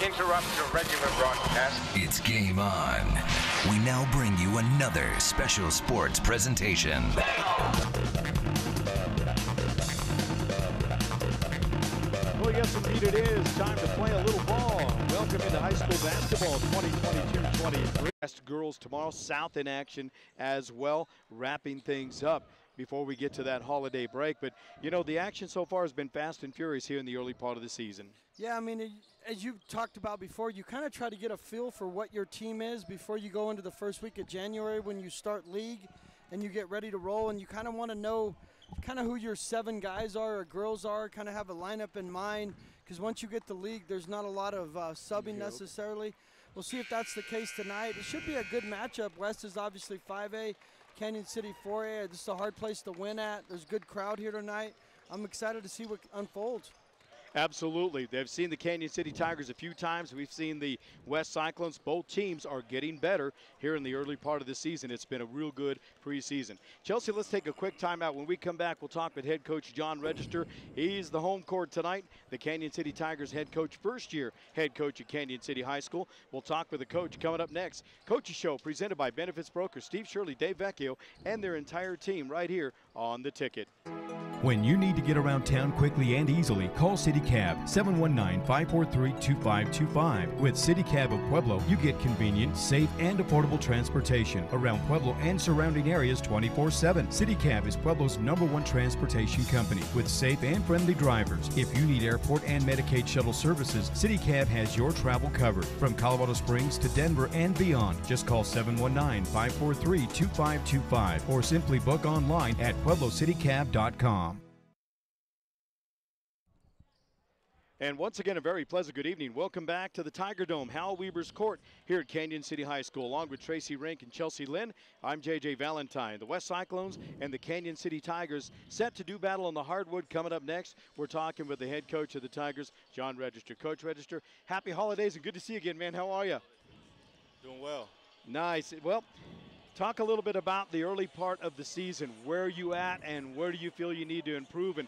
interrupt your regular broadcast. It's game on. We now bring you another special sports presentation. Well, yes, indeed it is. Time to play a little ball. Welcome into high school basketball 2022-23. West girls tomorrow, South in action as well, wrapping things up before we get to that holiday break. But, you know, the action so far has been fast and furious here in the early part of the season. Yeah, I mean, as you've talked about before, you kind of try to get a feel for what your team is before you go into the first week of January when you start league and you get ready to roll, and you kind of want to know kind of who your 7 guys are or girls are, kind of have a lineup in mind, because once you get the league, there's not a lot of subbing necessarily. We'll see if that's the case tonight. It should be a good matchup. West is obviously 5A, Canyon City 4A. This is a hard place to win at. There's a good crowd here tonight. I'm excited to see what unfolds. Absolutely. They've seen the Canyon City Tigers a few times. We've seen the West Cyclones. Both teams are getting better here in the early part of the season. It's been a real good preseason. Chelsea, let's take a quick timeout. When we come back, we'll talk with head coach John Register. He's the home court tonight. The Canyon City Tigers head coach, first-year head coach at Canyon City High School. We'll talk with the coach coming up next. Coach's Show presented by Benefits Broker Steve Shirley, Dave Vecchio, and their entire team right here on The Ticket. When you need to get around town quickly and easily, call City Cab 719-543-2525. With City Cab of Pueblo, you get convenient, safe, and affordable transportation around Pueblo and surrounding areas 24/7. City Cab is Pueblo's #1 transportation company with safe and friendly drivers. If you need airport and Medicaid shuttle services, City Cab has your travel covered from Colorado Springs to Denver and beyond. Just call 719-543-2525 or simply book online at pueblocitycab.com. And once again, a very pleasant good evening. Welcome back to the Tiger Dome, Hal Weber's Court here at Canyon City High School. Along with Tracy Rink and Chelsea Lynn, I'm JJ Valentine. The West Cyclones and the Canyon City Tigers set to do battle on the hardwood. Coming up next, we're talking with the head coach of the Tigers, John Register. Coach Register, happy holidays and good to see you again, man. How are you? Doing well. Nice. Well, talk a little bit about the early part of the season. Where are you at and where do you feel you need to improve? And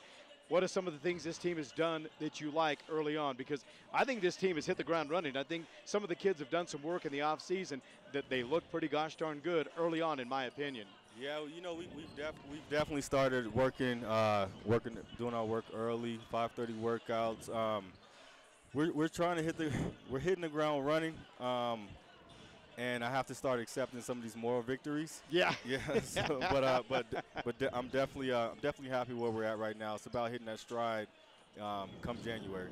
what are some of the things this team has done that you like early on? Because I think this team has hit the ground running. I think some of the kids have done some work in the offseason that they look pretty gosh darn good early on, in my opinion. Yeah, you know, we've definitely started working, doing our work early, 5:30 workouts. We're trying to we're hitting the ground running. And I have to start accepting some of these moral victories. Yeah. Yeah. So, but I'm definitely happy where we're at right now. It's about hitting that stride come January.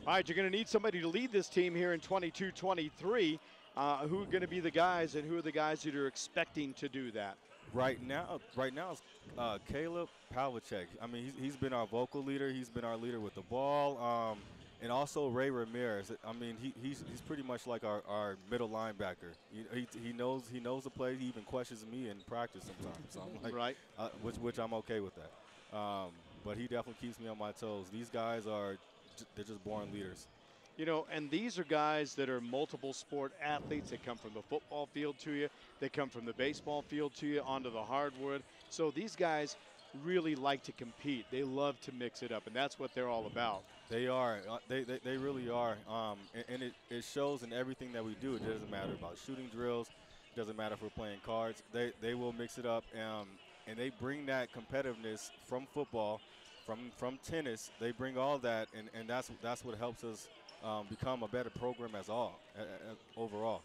All right, you're going to need somebody to lead this team here in 22-23. Who are going to be the guys, and who are the guys that are expecting to do that? Right now, it's Caleb Pavlicek. I mean, he's been our vocal leader. He's been our leader with the ball. And also Ray Ramirez. I mean, he's pretty much like our middle linebacker. He knows the play. He even questions me in practice sometimes. So I'm like, right. Which I'm okay with that. But he definitely keeps me on my toes. These guys they're just born leaders. You know, and these are guys that are multiple sport athletes. They come from the football field to you. They come from the baseball field to you onto the hardwood. So these guys really like to compete. They love to mix it up, and that's what they're all about. They are. They really are. And it shows in everything that we do. It doesn't matter about shooting drills. It doesn't matter if we're playing cards. They will mix it up, and they bring that competitiveness from football, from tennis. They bring all that, and that's what helps us become a better program overall.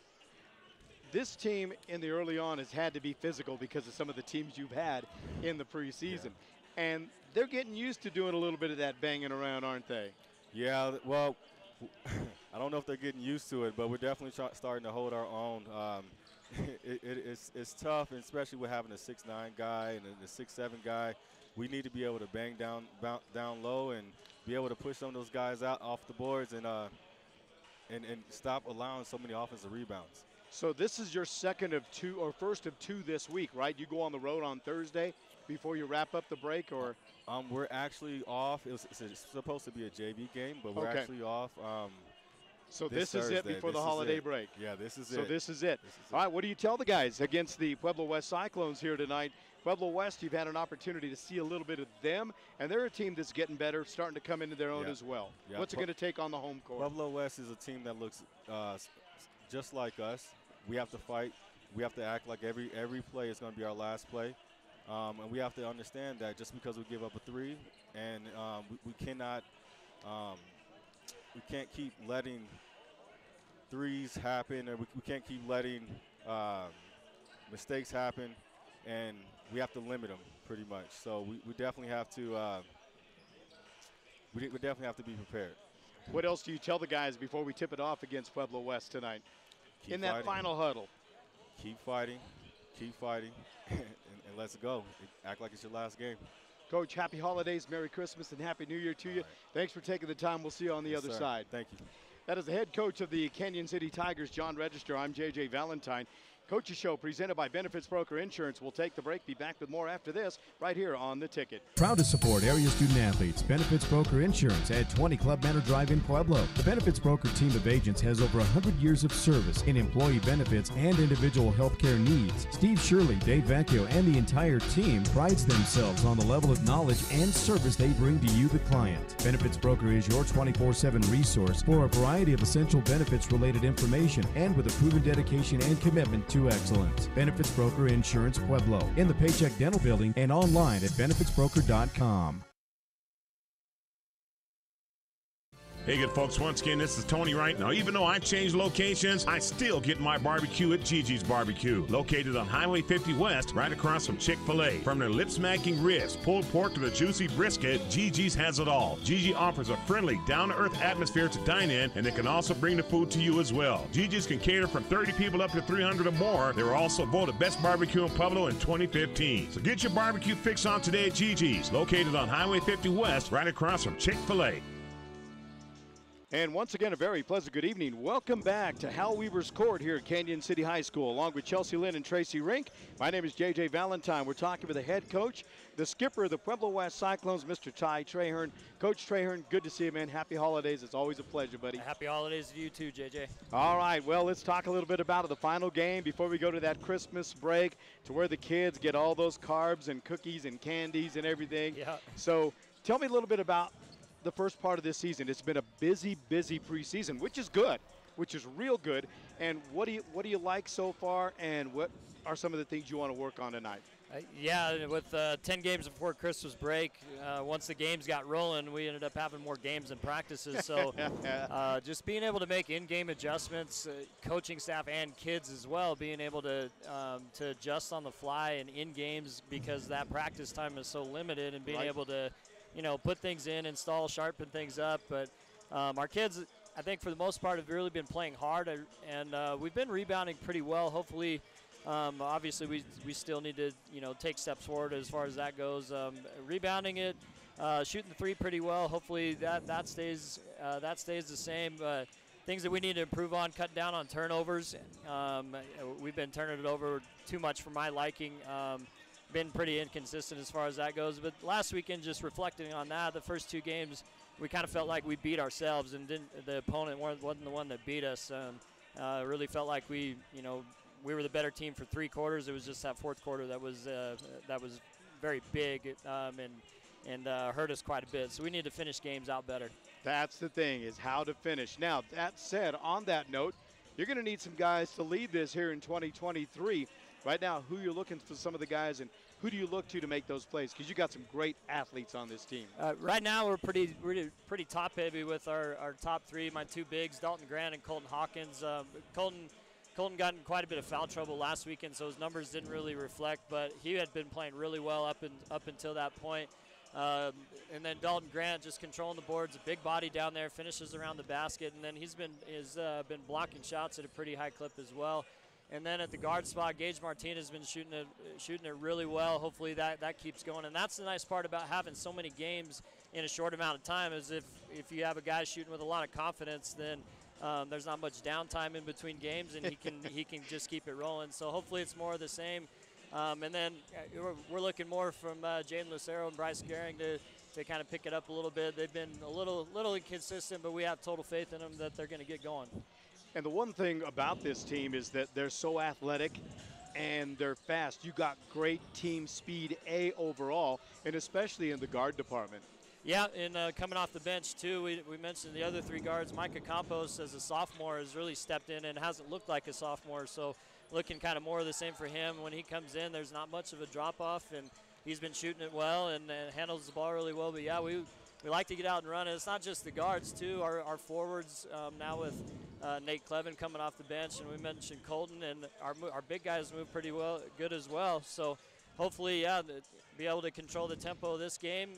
This team in the early on has had to be physical because of some of the teams you've had in the preseason. Yeah. And they're getting used to doing a little bit of that banging around, aren't they? Yeah, well, I don't know if they're getting used to it, but we're definitely starting to hold our own. It's tough, and especially with having a 6'9" guy and a 6'7" guy. We need to be able to bang down low and be able to push some of those guys out off the boards and stop allowing so many offensive rebounds. So this is your second of two, or first of two this week, right? You go on the road on Thursday before you wrap up the break, or? We're actually off. It's supposed to be a JV game, but we're actually off. So this is it before the holiday break. Yeah, this is it. So this is it. All right, what do you tell the guys against the Pueblo West Cyclones here tonight? Pueblo West, you've had an opportunity to see a little bit of them, and they're a team that's getting better, starting to come into their own as well. Yeah. What's it going to take on the home court? Pueblo West is a team that looks just like us. We have to fight. We have to act like every play is going to be our last play. And we have to understand that just because we give up a 3, and we cannot we can't keep letting threes happen, or we can't keep letting mistakes happen, and we have to limit them pretty much. So we definitely have to we definitely have to be prepared. What else do you tell the guys before we tip it off against Pueblo West tonight? Keep in that fighting. Final huddle. Keep fighting, and let's go. Act like it's your last game. Coach, happy holidays, Merry Christmas, and Happy New Year to you. Thanks for taking the time. We'll see you on the other side. Thank you. That is the head coach of the Canyon City Tigers, John Register. I'm J.J. Valentine. Coach's Show presented by Benefits Broker Insurance. We'll take the break. Be back with more after this right here on The Ticket. Proud to support area student athletes. Benefits Broker Insurance at 20 Club Manor Drive in Pueblo. The Benefits Broker team of agents has over 100 years of service in employee benefits and individual health care needs. Steve Shirley, Dave Vecchio, and the entire team prides themselves on the level of knowledge and service they bring to you, the client. Benefits Broker is your 24/7 resource for a variety of essential benefits-related information, and with a proven dedication and commitment to excellence. Benefits Broker Insurance Pueblo, in the Paycheck Dental Building and online at benefitsbroker.com. Hey, good folks, once again, this is Tony Wright. Now, even though I changed locations, I still get my barbecue at Gigi's Barbecue, located on Highway 50 West, right across from Chick-fil-A. From their lip-smacking ribs, pulled pork to the juicy brisket, Gigi's has it all. Gigi offers a friendly, down-to-earth atmosphere to dine in, and they can also bring the food to you as well. Gigi's can cater from 30 people up to 300 or more. They were also voted Best Barbecue in Pueblo in 2015. So get your barbecue fix on today at Gigi's, located on Highway 50 West, right across from Chick-fil-A. And once again, a very pleasant good evening. Welcome back to Hal Weaver's Court here at Canyon City High School, along with Chelsea Lynn and Tracy Rink. My name is J.J. Valentine. We're talking with the head coach, the skipper of the Pueblo West Cyclones, Mr. Ty Traherne. Coach Traherne, good to see you, man. Happy holidays. It's always a pleasure, buddy. Happy holidays to you too, J.J. All right, well, let's talk a little bit about the final game before we go to that Christmas break, to where the kids get all those carbs and cookies and candies and everything. Yeah. So tell me a little bit about the first part of this season. It's been a busy preseason, which is good, which is real good. And what do you like so far, and what are some of the things you want to work on tonight? Yeah, with 10 games before Christmas break, once the games got rolling, we ended up having more games than practices. So just being able to make in-game adjustments, coaching staff and kids as well, being able to adjust on the fly and in games, because that practice time is so limited, and being able to put things in, install, sharpen things up. But our kids, I think for the most part, have really been playing hard, and we've been rebounding pretty well. Hopefully, obviously we still need to take steps forward as far as that goes. Rebounding it, shooting the three pretty well. Hopefully that stays the same. Things that we need to improve on: cut down on turnovers. We've been turning it over too much for my liking. Been pretty inconsistent as far as that goes. But last weekend, just reflecting on that, the first two games, we kind of felt like we beat ourselves, and the opponent wasn't the one that beat us. Really felt like we were the better team for 3 quarters. It was just that fourth quarter that was very big and hurt us quite a bit. So we need to finish games out better. That's the thing, is how to finish. Now, that said, on that note, you're going to need some guys to lead this here in 2023. Right now, who you're looking for, some of the guys, and who do you look to make those plays? Because you got some great athletes on this team. Right now, we're pretty top heavy with our top 3. My 2 bigs, Dalton Grant and Colton Hawkins. Colton got in quite a bit of foul trouble last weekend, so his numbers didn't really reflect. But he had been playing really well up until that point. And then Dalton Grant just controlling the boards, a big body down there, finishes around the basket, and then he's been blocking shots at a pretty high clip as well. And then at the guard spot, Gage Martinez has been shooting it really well. Hopefully that keeps going. And that's the nice part about having so many games in a short amount of time, is if you have a guy shooting with a lot of confidence, then there's not much downtime in between games, and he can just keep it rolling. So hopefully it's more of the same. And then we're looking more from Jaden Lucero and Bryce Gehring to to kind of pick it up a little bit. They've been a little inconsistent, but we have total faith in them that they're going to get going. And the one thing about this team is that they're so athletic and they're fast. You got great team speed overall, and especially in the guard department. Yeah, and coming off the bench, too, we mentioned the other 3 guards. Micah Campos, as a sophomore, has really stepped in and hasn't looked like a sophomore, so looking kind of more of the same for him. When he comes in, there's not much of a drop-off, and he's been shooting it well and handles the ball really well. But, yeah, we like to get out and run it. It's not just the guards, too. Our forwards now with Nate Clevin coming off the bench, and we mentioned Colton, and our big guys move pretty good as well. So hopefully, yeah, be able to control the tempo of this game.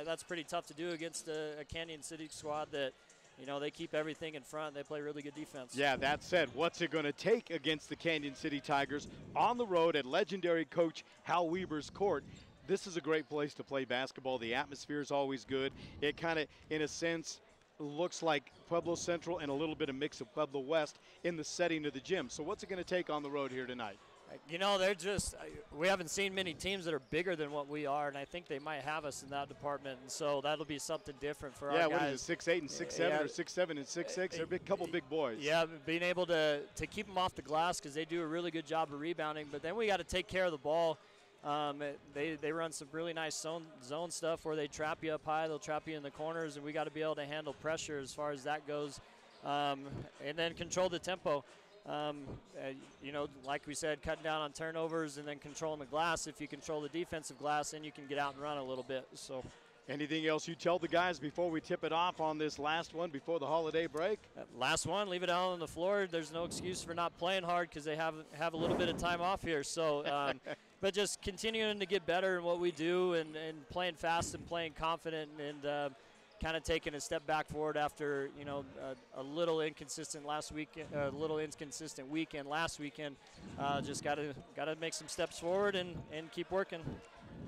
That's pretty tough to do against a Canyon City squad that, you know, they keep everything in front. They play really good defense. Yeah, that said, what's it going to take against the Canyon City Tigers on the road at legendary coach Hal Weber's court? This is a great place to play basketball. The atmosphere is always good. It kind of, in a sense, looks like Pueblo Central and a little bit of mix of Pueblo West in the setting of the gym. So what's it going to take on the road here tonight? You know, we haven't seen many teams that are bigger than what we are, and I think they might have us in that department, and so that'll be something different for our guys. Yeah, what is it, 6'8" and 6'7", or 6'7" and 6'6"? They're a couple big boys. Yeah, being able to keep them off the glass because they do a really good job of rebounding, but then we got to take care of the ball. They run some really nice zone stuff where they trap you up high, they'll trap you in the corners, and we got to be able to handle pressure as far as that goes, and then control the tempo. You know, like we said, cutting down on turnovers and then controlling the glass. If you control the defensive glass, then you can get out and run a little bit. So, anything else you tell the guys before we tip it off on this last one before the holiday break? Last one, leave it out on the floor. There's no excuse for not playing hard because they have a little bit of time off here. So, but just continuing to get better in what we do and playing fast and playing confident and kind of taking a step back forward after, you know, a little inconsistent weekend last weekend. Just got to make some steps forward and keep working.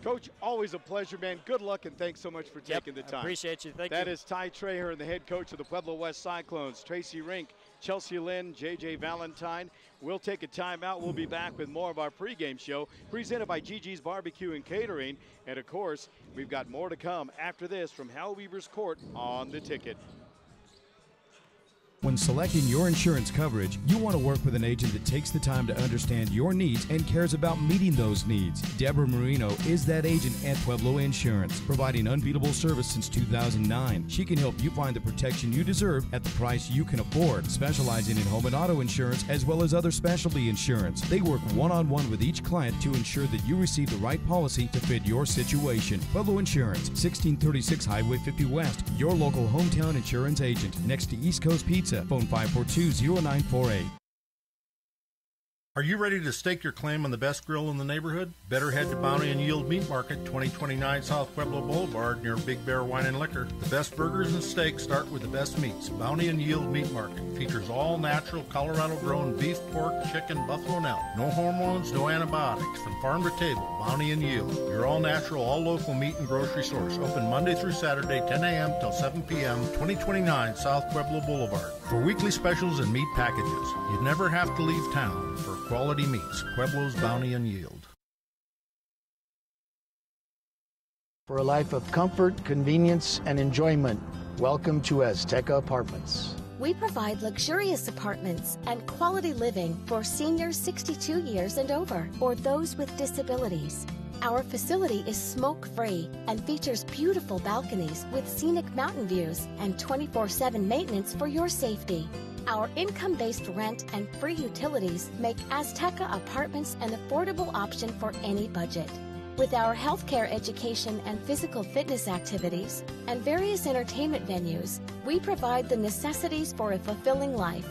Coach, always a pleasure, man. Good luck, and thanks so much for taking the time. I appreciate you. Thank you. That is Ty Traher, and the head coach of the Pueblo West Cyclones. Tracy Rink, Chelsea Lynn, J.J. Valentine. We'll take a timeout. We'll be back with more of our pregame show presented by Gigi's Barbecue and Catering. And, of course, we've got more to come after this from Hal Weber's court on The Ticket. When selecting your insurance coverage, you want to work with an agent that takes the time to understand your needs and cares about meeting those needs. Deborah Marino is that agent at Pueblo Insurance, providing unbeatable service since 2009. She can help you find the protection you deserve at the price you can afford, specializing in home and auto insurance as well as other specialty insurance. They work one-on-one with each client to ensure that you receive the right policy to fit your situation. Pueblo Insurance, 1636 Highway 50 West, your local hometown insurance agent, next to East Coast Pizza. Phone 542-0948. Are you ready to stake your claim on the best grill in the neighborhood? Better head to Bounty and Yield Meat Market, 2029 South Pueblo Boulevard, near Big Bear Wine and Liquor. The best burgers and steaks start with the best meats. Bounty and Yield Meat Market features all natural Colorado-grown beef, pork, chicken, buffalo, and elk. No hormones, no antibiotics. From farm to table, Bounty and Yield. Your all-natural, all-local meat and grocery source. Open Monday through Saturday, 10 a.m. till 7 p.m., 2029 South Pueblo Boulevard. For weekly specials and meat packages, you never have to leave town for quality meats. Pueblo's Bounty and Yield. For a life of comfort, convenience, and enjoyment, welcome to Azteca Apartments. We provide luxurious apartments and quality living for seniors 62 years and over, or those with disabilities. Our facility is smoke-free and features beautiful balconies with scenic mountain views and 24/7 maintenance for your safety. Our income-based rent and free utilities make Azteca Apartments an affordable option for any budget. With our healthcare education and physical fitness activities and various entertainment venues, we provide the necessities for a fulfilling life.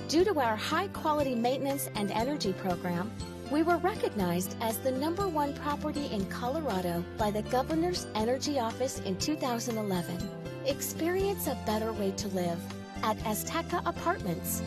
Due to our high-quality maintenance and energy program, we were recognized as the #1 property in Colorado by the Governor's Energy Office in 2011. Experience a better way to live at Azteca Apartments.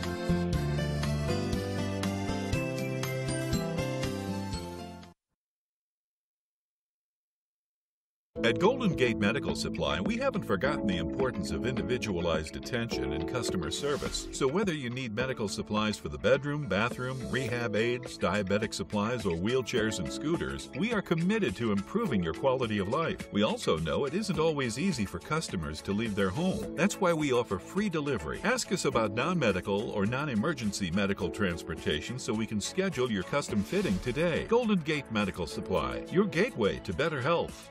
At Golden Gate Medical Supply, we haven't forgotten the importance of individualized attention and customer service. So whether you need medical supplies for the bedroom, bathroom, rehab aids, diabetic supplies, or wheelchairs and scooters, we are committed to improving your quality of life. We also know it isn't always easy for customers to leave their home. That's why we offer free delivery. Ask us about non-medical or non-emergency medical transportation so we can schedule your custom fitting today. Golden Gate Medical Supply, your gateway to better health.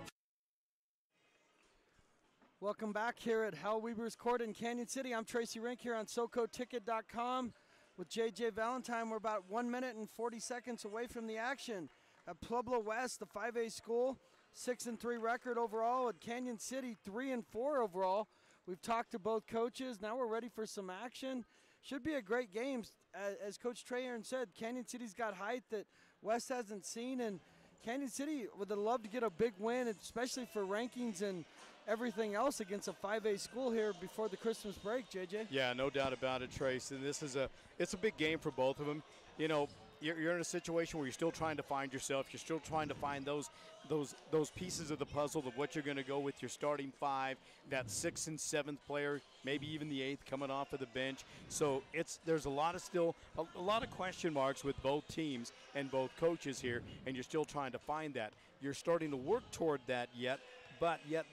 Welcome back here at Hal Weber's Court in Canyon City. I'm Tracy Rink here on SoCoTicket.com with J.J. Valentine. We're about 1 minute and 40 seconds away from the action at Pueblo West, the 5A school, 6-3 record overall. At Canyon City, 3-4 overall. We've talked to both coaches. Now we're ready for some action. Should be a great game. As Coach Trahern said, Canyon City's got height that West hasn't seen, and Canyon City would love to get a big win, especially for rankings and everything else against a 5A school here before the Christmas break, JJ. Yeah, no doubt about it, Trace. And this is it's a big game for both of them. You know, you're in a situation where you're still trying to find yourself. You're still trying to find those pieces of the puzzle of what you're going to go with your starting five, that 6th and 7th player, maybe even the 8th coming off of the bench. So there's a lot of question marks with both teams and both coaches here, and you're still trying to find that. You're starting to work toward that yet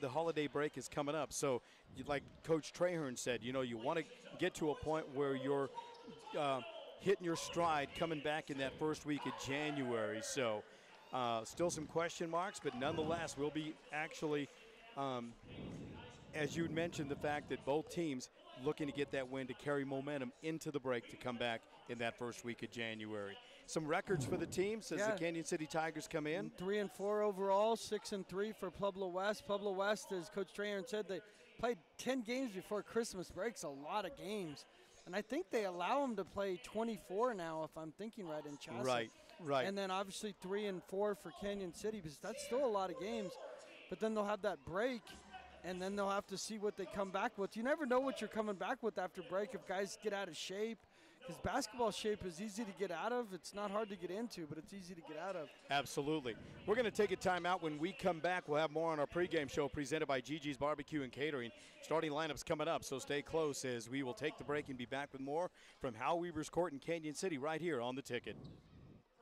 the holiday break is coming up. So like Coach Trahern said, you know, you want to get to a point where you're hitting your stride coming back in that first week of January. So still some question marks, but nonetheless, we'll be actually, as you mentioned, the fact that both teams looking to get that win to carry momentum into the break to come back in that first week of January. Some records for the teams as the Canyon City Tigers come in. 3-4 overall, 6-3 for Pueblo West. Pueblo West, as Coach Trahern said, they played 10 games before Christmas break's a lot of games. And I think they allow them to play 24 now, if I'm thinking right, in Chassa. Right. And then obviously 3-4 for Canyon City, because that's still a lot of games. But then they'll have that break, and then they'll have to see what they come back with. You never know what you're coming back with after break if guys get out of shape. Because basketball shape is easy to get out of. It's not hard to get into, but it's easy to get out of. Absolutely. We're going to take a timeout. When we come back, we'll have more on our pregame show presented by Gigi's Barbecue and Catering. Starting lineups coming up, so stay close as we will take the break and be back with more from Hal Weber's Court in Canyon City right here on The Ticket.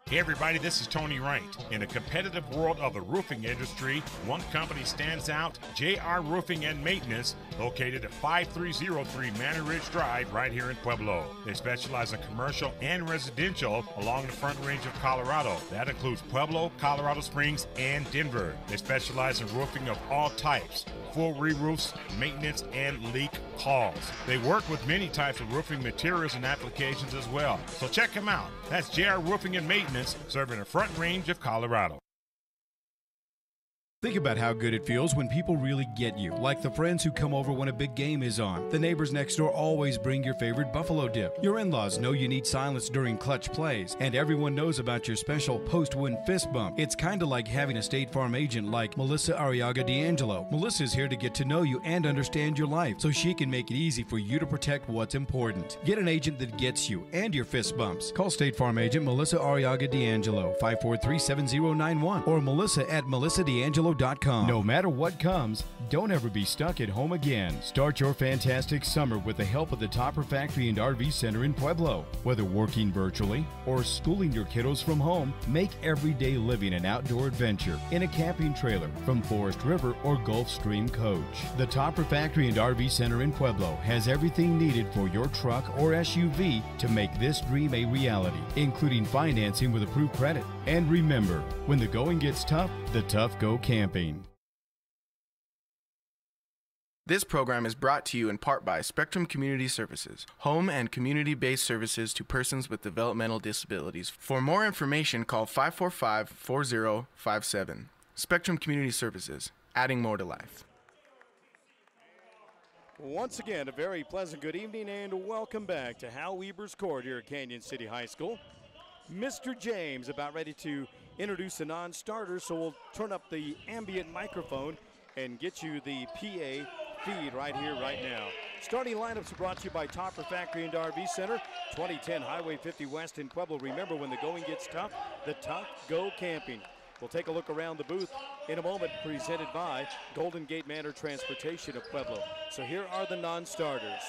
Hey everybody, this is Tony Wright. In a competitive world of the roofing industry, one company stands out, JR Roofing and Maintenance, located at 5303 Manor Ridge Drive right here in Pueblo. They specialize in commercial and residential along the Front Range of Colorado. That includes Pueblo, Colorado Springs, and Denver. They specialize in roofing of all types, full re-roofs, maintenance, and leak calls. They work with many types of roofing materials and applications as well. So check them out. That's JR Roofing and Maintenance, serving the Front Range of Colorado. Think about how good it feels when people really get you, like the friends who come over when a big game is on. The neighbors next door always bring your favorite buffalo dip. Your in-laws know you need silence during clutch plays, and everyone knows about your special post-win fist bump. It's kind of like having a State Farm agent like Melissa Arriaga D'Angelo. Melissa's here to get to know you and understand your life, so she can make it easy for you to protect what's important. Get an agent that gets you and your fist bumps. Call State Farm agent Melissa Arriaga D'Angelo, 543-7091, or melissa@melissadangelo.com. No matter what comes, don't ever be stuck at home again. Start your fantastic summer with the help of the Topper Factory and RV Center in Pueblo. Whether working virtually or schooling your kiddos from home, make everyday living an outdoor adventure in a camping trailer from Forest River or Gulf Stream Coach. The Topper Factory and RV Center in Pueblo has everything needed for your truck or SUV to make this dream a reality, including financing with approved credit. And remember, when the going gets tough, the tough go camping. This program is brought to you in part by Spectrum Community Services, home and community-based services to persons with developmental disabilities. For more information, call 545-4057. Spectrum Community Services, adding more to life. Once again, a very pleasant good evening and welcome back to Hal Weber's Court here at Canyon City High School. Mr. James about ready to introduce the non-starters, so we'll turn up the ambient microphone and get you the PA feed right here, right now. Starting lineups are brought to you by Topper Factory and RV Center, 2010 Highway 50 West in Pueblo. Remember, when the going gets tough, the tough go camping. We'll take a look around the booth in a moment, presented by Golden Gate Manor Transportation of Pueblo. So here are the non-starters.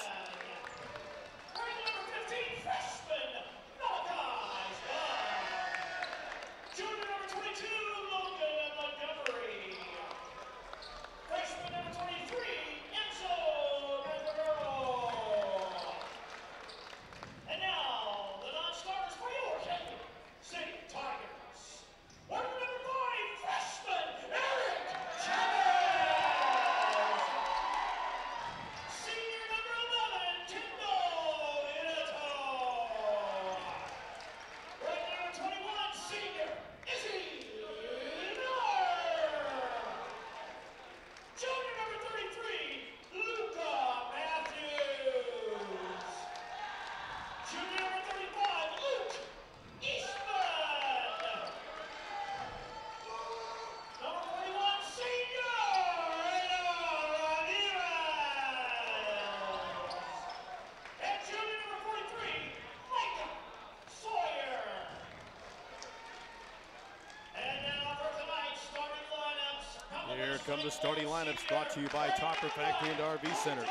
Here come the starting lineups, brought to you by Topper Factory and RV Center.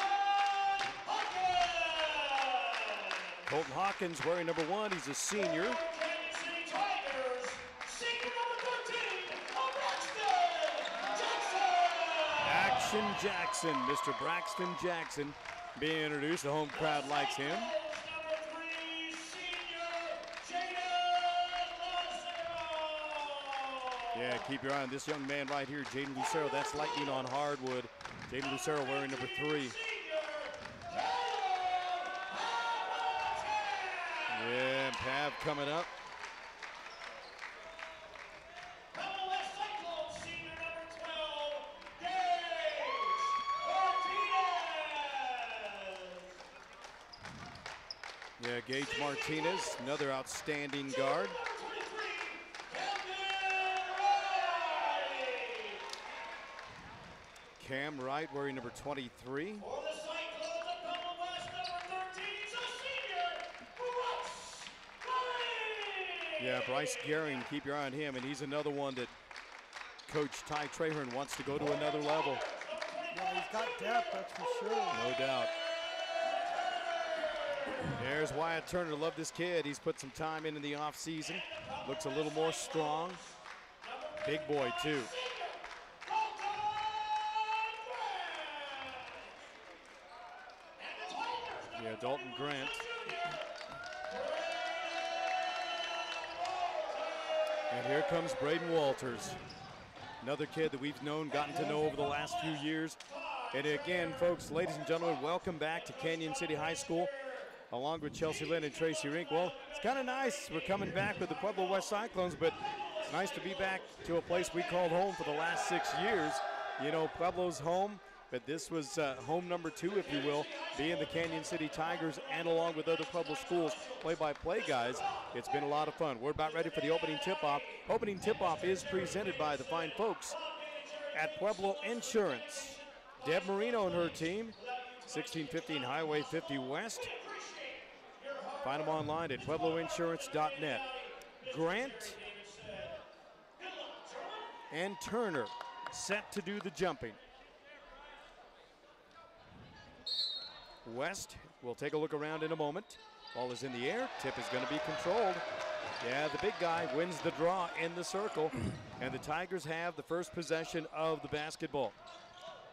Colton Hawkins wearing number 1, he's a senior. Action Jackson, Mr. Braxton Jackson being introduced. The home crowd likes him. Yeah, keep your eye on this young man right here, Jaden Lucero. That's lightning on hardwood. Jaden Lucero wearing number 3. Yeah, Pav coming up. Yeah, Gage Martinez, another outstanding guard. Cam Wright wearing number 23. Yeah, Bryce Gehring, keep your eye on him, and he's another one that Coach Ty Trahern wants to go to another level. Yeah, he's got depth, that's for sure. No doubt. There's Wyatt Turner. Love this kid. He's put some time in the offseason. Looks a little more strong. Big boy, too. Yeah, Dalton Grant. And here comes Braden Walters. Another kid that we've gotten to know over the last few years. And again, folks, ladies and gentlemen, welcome back to Canyon City High School, along with Chelsea Lynn and Tracy Rink. Well, it's kind of nice. We're coming back with the Pueblo West Cyclones, but it's nice to be back to a place we called home for the last 6 years. You know, Pueblo's home, but this was home number 2, if you will, being the Canyon City Tigers, and along with other Pueblo schools, play-by-play guys. It's been a lot of fun. We're about ready for the opening tip-off. Opening tip-off is presented by the fine folks at Pueblo Insurance. Deb Marino and her team, 1615 Highway 50 West. Find them online at puebloinsurance.net. Grant and Turner set to do the jumping. West, we'll take a look around in a moment. Ball is in the air, tip is going to be controlled. Yeah, the big guy wins the draw in the circle, and the Tigers have the first possession of the basketball.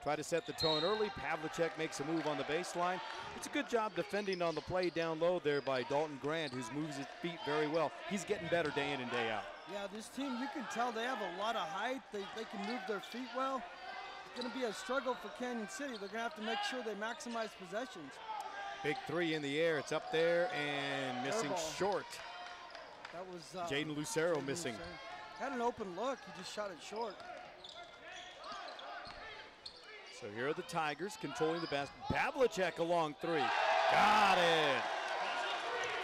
Try to set the tone early. Pavlicek makes a move on the baseline. It's a good job defending on the play down low there by Dalton Grant, who moves his feet very well. He's getting better day in and day out. Yeah, this team, you can tell they have a lot of height. They can move their feet well. It's going to be a struggle for Canyon City. They're going to have to make sure they maximize possessions. Big 3 in the air. It's up there and missing short. That was Jaden Lucero missing. Had an open look. He just shot it short. So here are the Tigers controlling the basket. Pavlicek a long 3. Got it.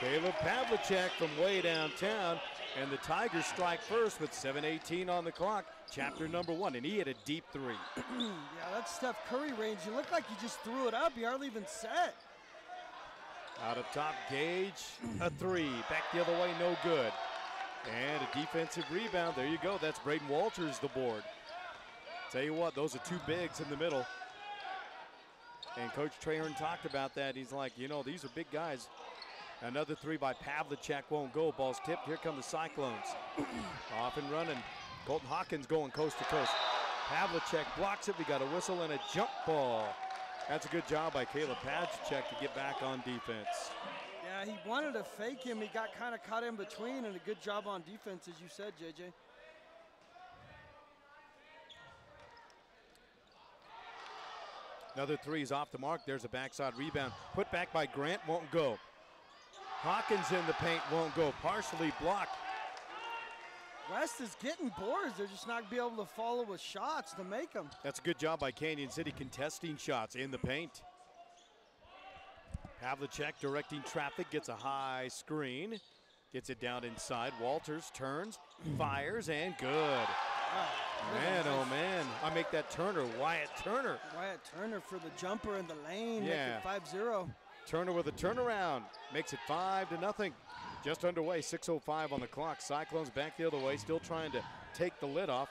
Caleb Pavlicek from way downtown. And the Tigers strike first with 7:18 on the clock. Chapter number 1. And he hit a deep 3. Yeah, that's Steph Curry range. You look like you just threw it up. You hardly even set. Out of top, Gage, a 3. Back the other way, no good. And a defensive rebound. There you go. That's Braden Walters, the board. Tell you what, those are two bigs in the middle. And Coach Trahern talked about that. He's like, you know, these are big guys. Another three by Pavlicek won't go. Ball's tipped. Here come the Cyclones. Off and running. Colton Hawkins going coast to coast. Pavlicek blocks it. We got a whistle and a jump ball. That's a good job by Caleb Pavlicek to get back on defense. Yeah, he wanted to fake him. He got kind of caught in between, and a good job on defense, as you said, JJ. Another three is off the mark. There's a backside rebound. Put back by Grant, won't go. Hawkins in the paint, won't go. Partially blocked. West is getting boards. They're just not be able to follow with shots to make them. That's a good job by Canyon City contesting shots in the paint. Pavlicek directing traffic, gets a high screen. Gets it down inside. Walters turns, fires, and good. Man, oh man. I make that Turner, Wyatt Turner. Wyatt Turner for the jumper in the lane. Yeah. Make it 5-0. Turner with a turnaround. Makes it 5-0. Just underway, 6:05 on the clock. Cyclones backfield away, still trying to take the lid off.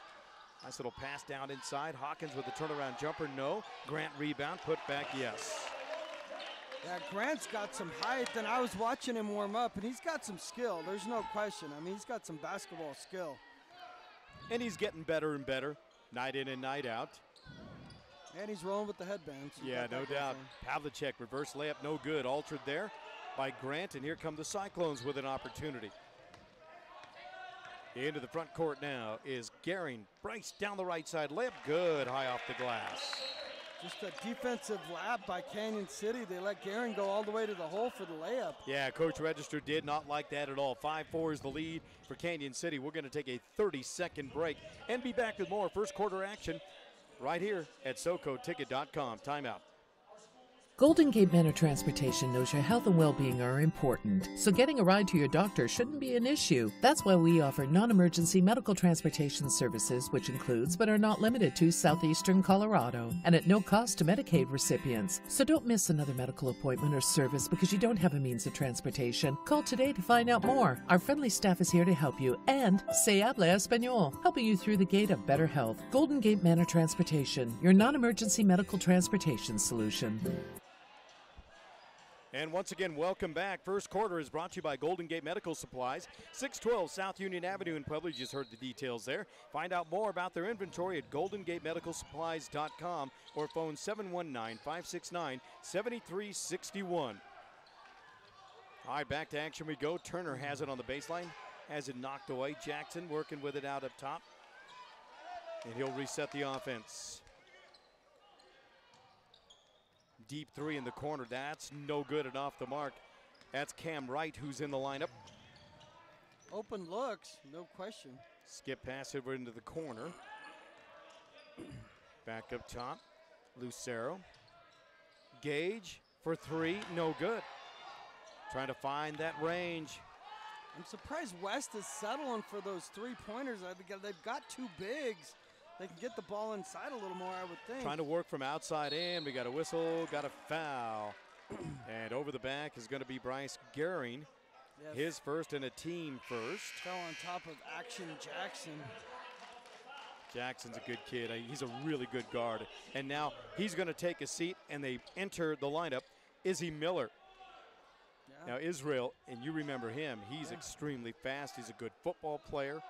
Nice little pass down inside. Hawkins with a turnaround jumper, no. Grant rebound, put back, yes. Yeah, Grant's got some height, and I was watching him warm up, and he's got some skill. There's no question. I mean, he's got some basketball skill. And he's getting better and better, night in and night out. And he's rolling with the headbands. Yeah, no doubt. Pavlicek, reverse layup, no good. Altered there by Grant, and here come the Cyclones with an opportunity. Into the front court now is Gehring. Bryce down the right side, layup good, high off the glass. Just a defensive lap by Canyon City. They let Gehring go all the way to the hole for the layup. Yeah, Coach Register did not like that at all. 5-4 is the lead for Canyon City. We're going to take a 30-second break and be back with more first quarter action right here at SoCoTicket.com. Timeout. Golden Gate Manor Transportation knows your health and well-being are important, so getting a ride to your doctor shouldn't be an issue. That's why we offer non-emergency medical transportation services, which includes but are not limited to southeastern Colorado, and at no cost to Medicaid recipients. So don't miss another medical appointment or service because you don't have a means of transportation. Call today to find out more. Our friendly staff is here to help you, and se habla español, helping you through the gate of better health. Golden Gate Manor Transportation, your non-emergency medical transportation solution. And once again, welcome back. First quarter is brought to you by Golden Gate Medical Supplies, 612 South Union Avenue in Pueblo. You just heard the details there. Find out more about their inventory at goldengatemedicalsupplies.com or phone 719-569-7361. All right, back to action we go. Turner has it on the baseline, has it knocked away. Jackson working with it out up top, and he'll reset the offense. Deep three in the corner. That's no good and off the mark. That's Cam Wright who's in the lineup. Open looks, no question. Skip pass over into the corner. Back up top. Lucero. Gage for three, no good. Trying to find that range. I'm surprised West is settling for those three-pointers. They've got two bigs. They can get the ball inside a little more, I would think. Trying to work from outside in. We got a whistle, got a foul. And over the back is going to be Bryce Gehring. Yes. His first and a team first. Fell on top of Action Jackson. Jackson's a good kid. He's a really good guard. And now he's going to take a seat, and they enter the lineup. Izzy Miller. Yeah. Now Israel, and you remember him, he's extremely fast. He's a good football player.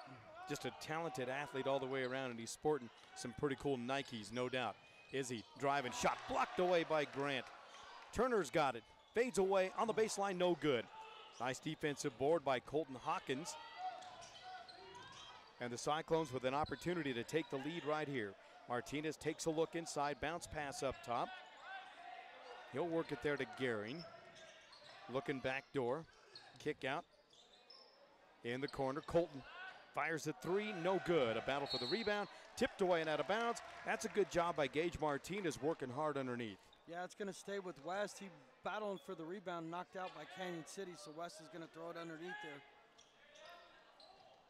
Just a talented athlete all the way around, and he's sporting some pretty cool Nikes, no doubt. Izzy driving, shot blocked away by Grant. Turner's got it, fades away on the baseline, no good. Nice defensive board by Colton Hawkins. And the Cyclones with an opportunity to take the lead right here. Martinez takes a look inside, bounce pass up top. He'll work it there to Gehring. Looking back door, kick out. In the corner, Colton fires at three, no good. A battle for the rebound, tipped away and out of bounds. That's a good job by Gage Martinez, working hard underneath. Yeah, it's going to stay with West. He battling for the rebound, knocked out by Canyon City, so West is going to throw it underneath there.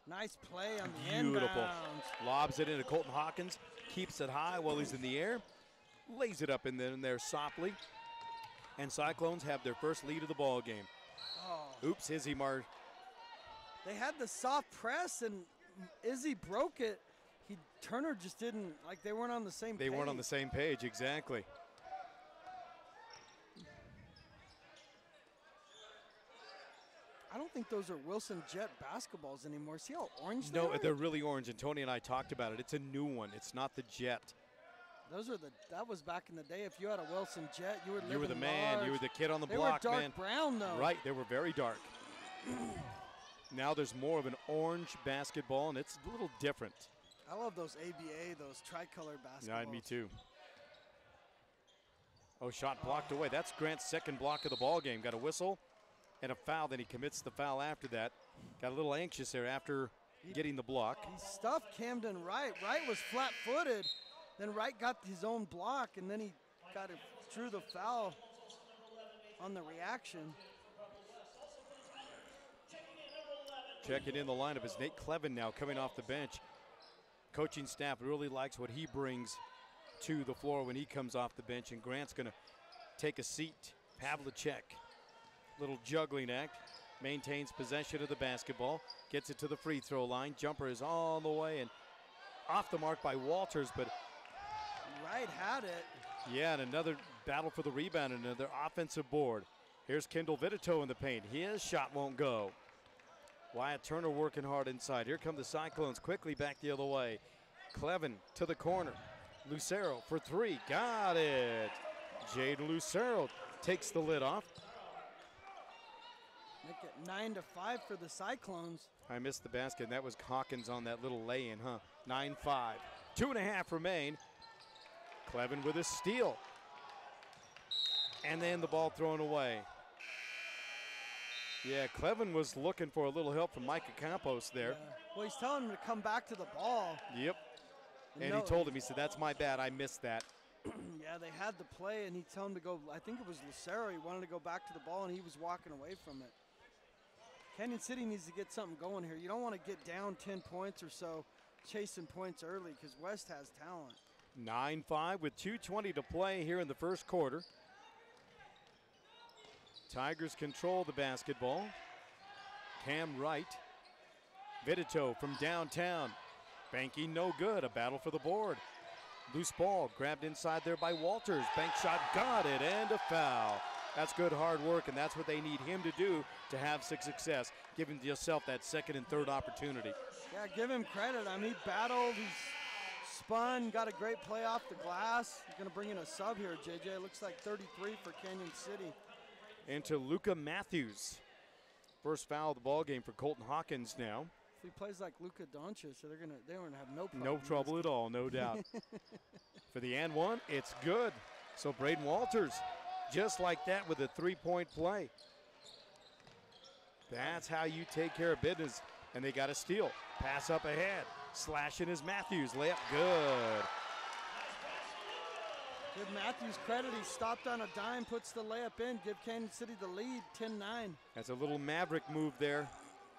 Nice play on the Beautiful. inbounds. Lobs it into Colton Hawkins, keeps it high while he's in the air, lays it up in there softly, and Cyclones have their first lead of the ball game. Oh. Oops, Izzy They had the soft press, and Izzy broke it. Turner just didn't, like they weren't on the same page. They weren't on the same page, exactly. I don't think those are Wilson Jet basketballs anymore. See how orange they No, are? they're really orange, and Tony and I talked about it. It's a new one. It's not the Jet. That was back in the day. If you had a Wilson Jet, you were living You were the man. large. You were the kid on the block, They were dark man. brown, though. Right, they were very dark. Now there's more of an orange basketball, and it's a little different. I love those ABA, those tricolor basketballs. Yeah, me too. Oh, shot blocked away. That's Grant's second block of the ball game. Got a whistle and a foul. Then he commits the foul after that. Got a little anxious there after getting the block. He stuffed Camden Wright. Wright was flat-footed. Then Wright got his own block, and then he drew the foul on the reaction. Checking in the lineup is Nate Clevin now coming off the bench. Coaching staff really likes what he brings to the floor when he comes off the bench, and Grant's going to take a seat. Pavlicek, little juggling act, maintains possession of the basketball, gets it to the free throw line. Jumper is all the way and off the mark by Walters, but Wright had it. yeah, and another battle for the rebound, another offensive board. Here's Kendall Vitito in the paint. His shot won't go. Wyatt Turner working hard inside. Here come the Cyclones quickly back the other way. Clevin to the corner. Lucero for three. Got it. Jade Lucero takes the lid off. Make it 9-5 for the Cyclones. I missed the basket, and that was Hawkins on that little lay-in, huh? 9-5. 2.5 remain. Clevin with a steal. And then the ball thrown away. Yeah, Clevin was looking for a little help from Micah Campos there. Yeah. Well, he's telling him to come back to the ball. Yep. And he told him, he said, that's my bad, I missed that. Yeah, they had the play, and he told him to go. I think it was Lucero. He wanted to go back to the ball, and he was walking away from it. Canyon City needs to get something going here. You don't want to get down 10 points or so, chasing points early, because West has talent. 9-5 with 2:20 to play here in the first quarter. Tigers control the basketball. Cam Wright. Vitito from downtown. Banking no good. A battle for the board. Loose ball grabbed inside there by Walters. Bank shot, got it, and a foul. That's good hard work, and that's what they need him to do to have success. Giving yourself that second and third opportunity. Yeah, give him credit. I mean, he battled, he's spun, got a great play off the glass. He's going to bring in a sub here, JJ. It looks like 33 for Canyon City. Into Luka Matthews. First foul of the ball game for Colton Hawkins now. If he plays like Luka Doncic, so they're gonna have no problem. No trouble at all, no doubt. For the and one, it's good. So Braden Walters, just like that with a three-point play. That's how you take care of business. And they got a steal. Pass up ahead. Slashing is Matthews. Layup good. Give Matthews credit. He stopped on a dime, puts the layup in. Give Canyon City the lead, 10-9. That's a little maverick move there.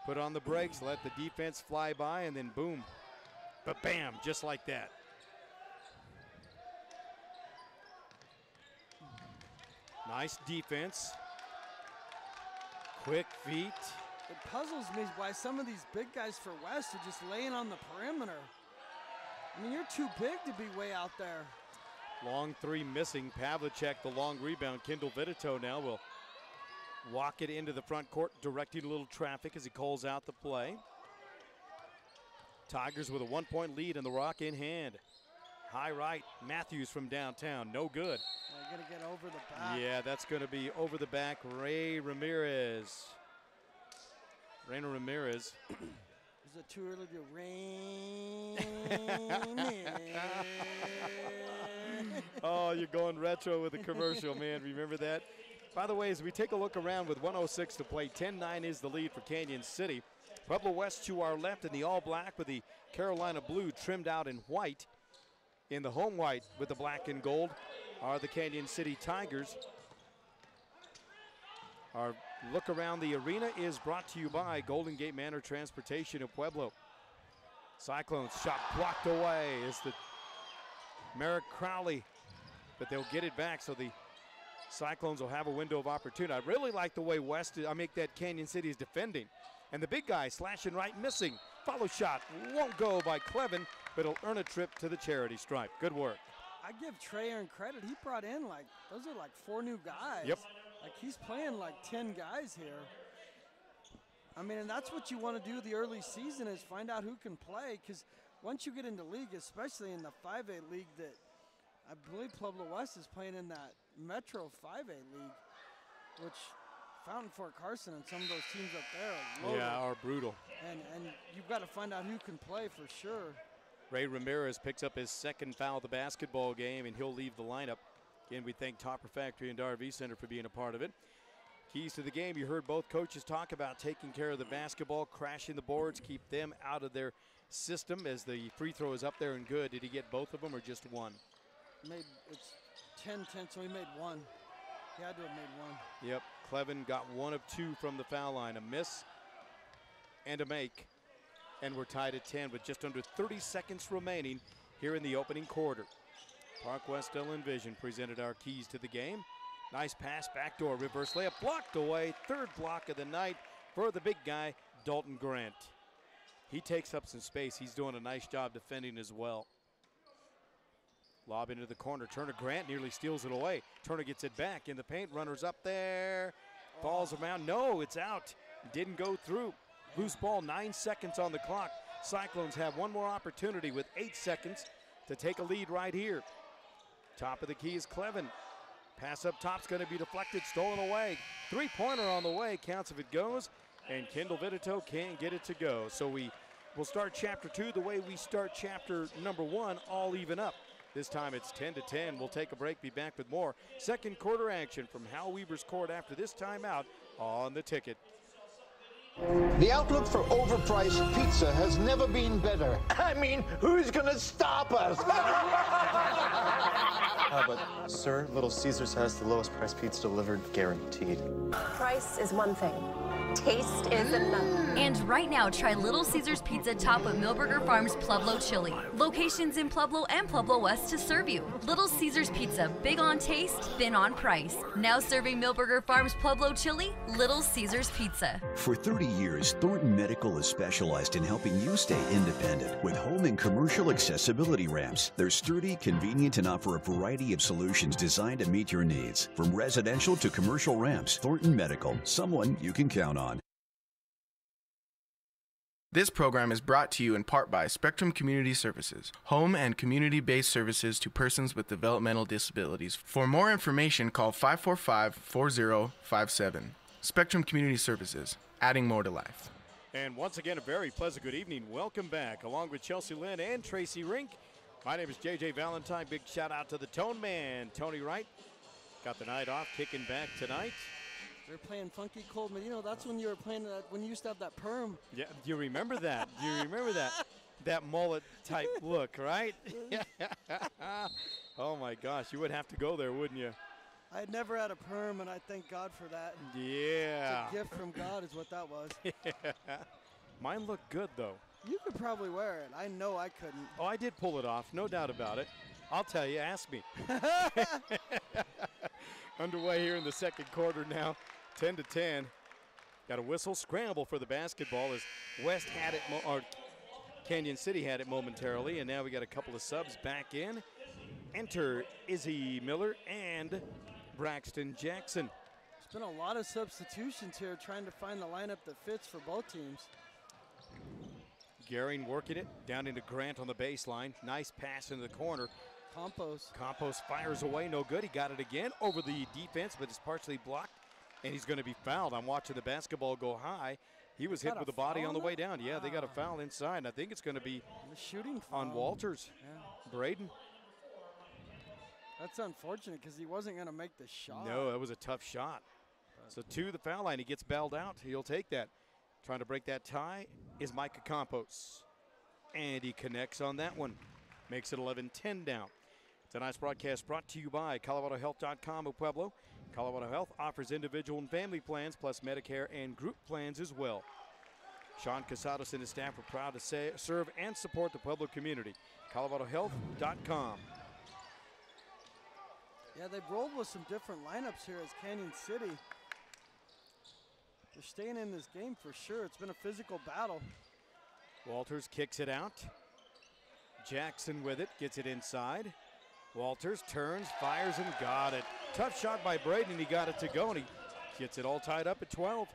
Put on the brakes, let the defense fly by, and then boom. But bam, just like that. Nice defense. Quick feet. It puzzles me why some of these big guys for West are just laying on the perimeter. I mean, you're too big to be way out there. Long three missing. Pavlicek, the long rebound. Kendall Vitito now will walk it into the front court, directing a little traffic as he calls out the play. Tigers with a 1-point lead and the rock in hand. High right, Matthews from downtown, no good. They're gonna get over the back. Yeah, that's gonna be over the back. Ray Ramirez. Rainer Ramirez. Is it too early to rain? Oh, you're going retro with the commercial, man. Remember that? By the way, as we take a look around with 1:06 to play, 10-9 is the lead for Canyon City. Pueblo West to our left in the all-black with the Carolina blue trimmed out in white. In the home white with the black and gold are the Canyon City Tigers. Our look around the arena is brought to you by Golden Gate Manor Transportation of Pueblo. Cyclones shot blocked away is the Merrick Crowley, but they'll get it back, so the Cyclones will have a window of opportunity. I really like the way that Canyon City is defending. And the big guy slashing right, missing. Follow shot won't go by Clevin, but it'll earn a trip to the charity stripe. Good work. I give Trayon credit. He brought in those are 4 new guys. Yep. He's playing 10 guys here. I mean, and that's what you want to do the early season is find out who can play, because once you get into league, especially in the 5A league that I believe Pueblo West is playing in that Metro 5A league, which Fountain Fort Carson and some of those teams up there are loaded. Yeah, are brutal. And you've got to find out who can play for sure. Ray Ramirez picks up his second foul of the basketball game, and he'll leave the lineup. Again, we thank Topper Factory and RV Center for being a part of it. Keys to the game, you heard both coaches talk about taking care of the basketball, crashing the boards, keep them out of their system as the free throw is up there and good. Did he get both of them or just one? It's 10-10, so he made one. He had to have made one. Yep, Clevin got 1 of 2 from the foul line, a miss and a make. And we're tied at 10 with just under 30 seconds remaining here in the opening quarter. Park West Television presented our keys to the game. Nice pass, backdoor, reverse layup, blocked away. Third block of the night for the big guy, Dalton Grant. He takes up some space. He's doing a nice job defending as well. Lob into the corner. Turner Grant nearly steals it away. Turner gets it back in the paint. Runner's up there. Falls around. No, it's out. Didn't go through. Loose ball, 9 seconds on the clock. Cyclones have one more opportunity with 8 seconds to take a lead right here. Top of the key is Clevin. Pass up top's going to be deflected, stolen away. 3-pointer on the way, counts if it goes, and Kendall Vitito can't get it to go. So we'll start chapter 2 the way we start chapter number 1, all even up. This time it's 10-10. We'll take a break, be back with more second quarter action from Hal Weber's court after this timeout on the ticket. The outlook for overpriced pizza has never been better. I mean, who's gonna stop us? But, sir, Little Caesars has the lowest price pizza delivered, guaranteed. Price is one thing. Taste is another. And right now, try Little Caesars Pizza topped with Millburger Farms Pueblo chili. Locations in Pueblo and Pueblo West to serve you. Little Caesars Pizza, big on taste, thin on price. Now serving Millburger Farms Pueblo chili, Little Caesars Pizza. For 30 years, Thornton Medical has specialized in helping you stay independent with home and commercial accessibility ramps. They're sturdy, convenient, and offer a variety of solutions designed to meet your needs. From residential to commercial ramps, Thornton Medical, someone you can count on. This program is brought to you in part by Spectrum Community Services, home and community-based services to persons with developmental disabilities. For more information, call 545-4057. Spectrum Community Services, adding more to life. And once again, a very pleasant good evening. Welcome back, along with Chelsea Lynn and Tracy Rink. My name is JJ Valentine. Big shout out to the Tone Man, Tony Wright. Got the night off, kicking back tonight. They're playing Funky Coleman. You know, that's when you were playing that, when you used to have that perm. Yeah, do you remember that? Do you remember that? That mullet type look, right? Oh my gosh, you would have to go there, wouldn't you? I had never had a perm, and I thank God for that. Yeah. It's a gift from God is what that was. Yeah. Mine looked good, though. You could probably wear it. I know I couldn't. Oh, I did pull it off, no doubt about it. I'll tell you, ask me. Underway here in the second quarter now, 10-10. Got a whistle, scramble for the basketball as West had it, or Canyon City had it momentarily, and now we got a couple of subs back in. Enter Izzy Miller and Braxton Jackson. There's been a lot of substitutions here trying to find the lineup that fits for both teams. Gehring working it down into Grant on the baseline. Nice pass into the corner. Campos fires away, no good. He got it again over the defense, but it's partially blocked, and he's going to be fouled. I'm watching the basketball go high. He was hit with a body on the way down. Yeah, they got a foul inside, and I think it's going to be shooting foul on Walters. Yeah. Braden. That's unfortunate because he wasn't going to make the shot. No, that was a tough shot. So to the foul line, he gets bailed out. He'll take that. Trying to break that tie is Micah Campos. And he connects on that one. Makes it 11-10 down. Tonight's broadcast brought to you by ColoradoHealth.com of Pueblo. Colorado Health offers individual and family plans, plus Medicare and group plans as well. Sean Casados and his staff are proud to serve and support the Pueblo community. ColoradoHealth.com. Yeah, they've rolled with some different lineups here as Canyon City. They're staying in this game for sure. It's been a physical battle. Walters kicks it out. Jackson with it, gets it inside. Walters turns, fires, and got it. Tough shot by Braden, he got it to go, and he gets it all tied up at 12.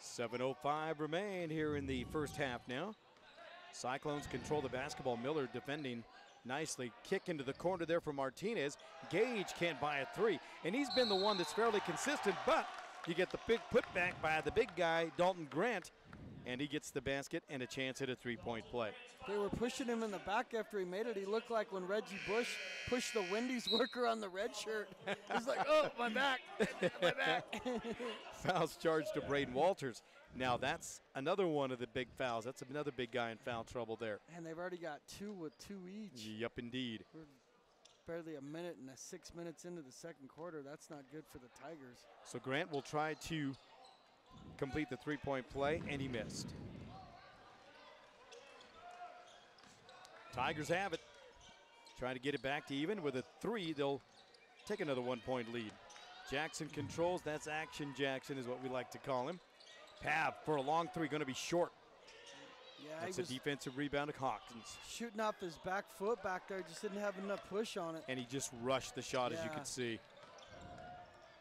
7:05 remain here in the first half now. Cyclones control the basketball. Miller defending nicely. Kick into the corner there for Martinez. Gage can't buy a three, and he's been the one that's fairly consistent, but you get the big putback by the big guy, Dalton Grant, and he gets the basket and a chance at a three-point play. They were pushing him in the back after he made it. He looked like when Reggie Bush pushed the Wendy's worker on the red shirt. He's like, oh, my back, my back. Fouls charged to Braden Walters. Now that's another one of the big fouls. That's another big guy in foul trouble there. And they've already got two with two each. Yep, indeed. We're barely a minute and 6 minutes into the second quarter. That's not good for the Tigers. So Grant will try to complete the three-point play, and he missed. Tigers have it. Trying to get it back to even. With a three, they'll take another one-point lead. Jackson controls. That's Action Jackson is what we like to call him. Pav for a long three, going to be short. Yeah, that's a defensive rebound to Hawkins. Shooting off his back foot back there, just didn't have enough push on it. And he just rushed the shot, as you can see.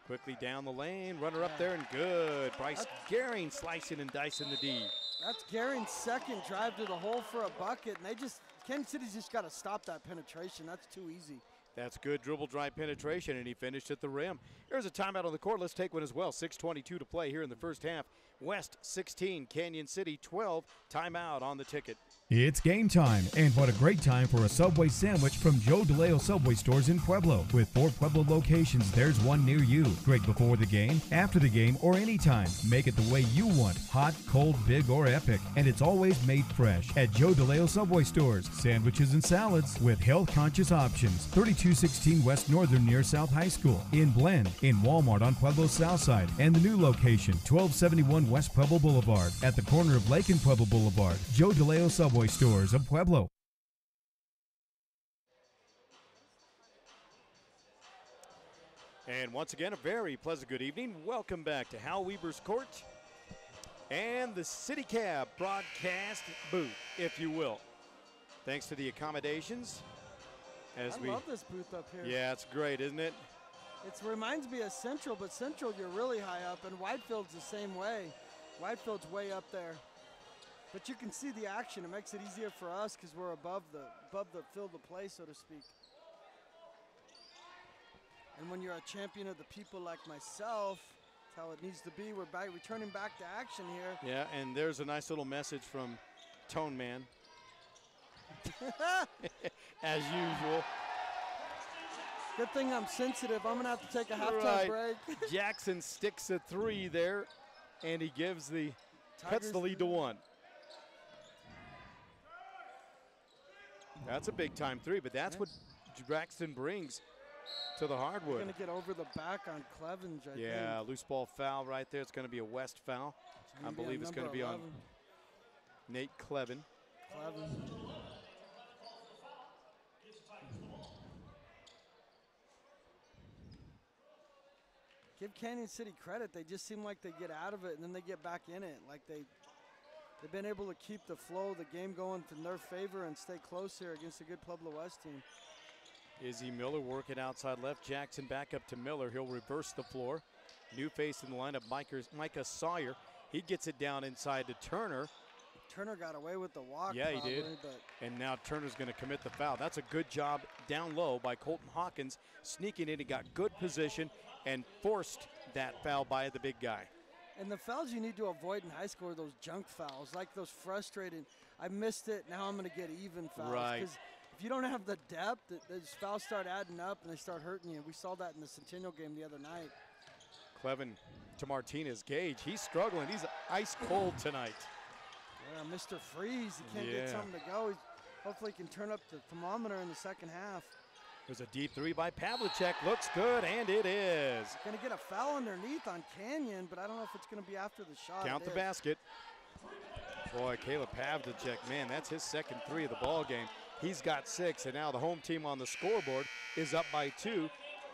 Quickly down the lane, runner up there, and good. Bryce Gehring slicing and dicing the D. That's Gehring's second drive to the hole for a bucket, and Kansas City's just got to stop that penetration. That's too easy. That's good dribble drive penetration, and he finished at the rim. There's a timeout on the court. Let's take one as well. 6:22 to play here in the first half. West 16, Canyon City 12. Timeout on the ticket. It's game time, and what a great time for a Subway sandwich from Joe DeLeo Subway stores in Pueblo. With 4 Pueblo locations, there's one near you. Great before the game, after the game, or anytime. Make it the way you want, hot, cold, big, or epic. And it's always made fresh at Joe DeLeo Subway stores. Sandwiches and salads with health-conscious options. 3216 West Northern near South High School. In Blend, in Walmart on Pueblo's South Side. And the new location, 1271 West Pueblo Boulevard. At the corner of Lake and Pueblo Boulevard. Joe DeLeo Subway stores of Pueblo. And once again, a very pleasant good evening. Welcome back to Hal Weber's Court and the City Cab broadcast booth, if you will. Thanks to the accommodations. I love this booth up here. Yeah, it's great, isn't it? It reminds me of Central, but Central you're really high up, and Whitefield's the same way. Whitefield's way up there. But you can see the action. It makes it easier for us because we're above the field of play, so to speak. And when you're a champion of the people like myself, that's how it needs to be. We're returning back to action here. Yeah, and there's a nice little message from Tone Man. As usual. Good thing I'm sensitive. I'm going to have to take a halftime break. Jackson sticks a three there, and he gives cuts the lead to 1. That's a big-time three, but that's what Braxton brings to the hardwood. They're going to get over the back on Clevens, I think. Yeah, loose ball foul right there. It's going to be a West foul. I believe it's going to be 11. On Nate Clevin. Give Canyon City credit. They just seem like they get out of it and then they get back in it. Like they've been able to keep the flow of the game going in their favor and stay close here against a good Pueblo West team. Izzy Miller working outside left. Jackson back up to Miller. He'll reverse the floor. New face in the lineup, Micah Sawyer. He gets it down inside to Turner. Turner got away with the walk. Yeah, probably, he did. And now Turner's going to commit the foul. That's a good job down low by Colton Hawkins. Sneaking in, he got good position and forced that foul by the big guy. And the fouls you need to avoid in high school are those junk fouls, like those frustrating, I missed it, now I'm going to get even fouls. Right. Because if you don't have the depth, those fouls start adding up and they start hurting you. We saw that in the Centennial game the other night. Clevin to Martinez. Gage, he's struggling. He's ice cold tonight. Yeah, Mr. Freeze, he can't get something to go. Hopefully he can turn up the thermometer in the second half. There's a deep three by Pavlicek. Looks good, and it is. Going to get a foul underneath on Canyon, but I don't know if it's going to be after the shot. Count the basket. Boy, Caleb Pavlicek, man, that's his second three of the ball game. He's got 6, and now the home team on the scoreboard is up by 2,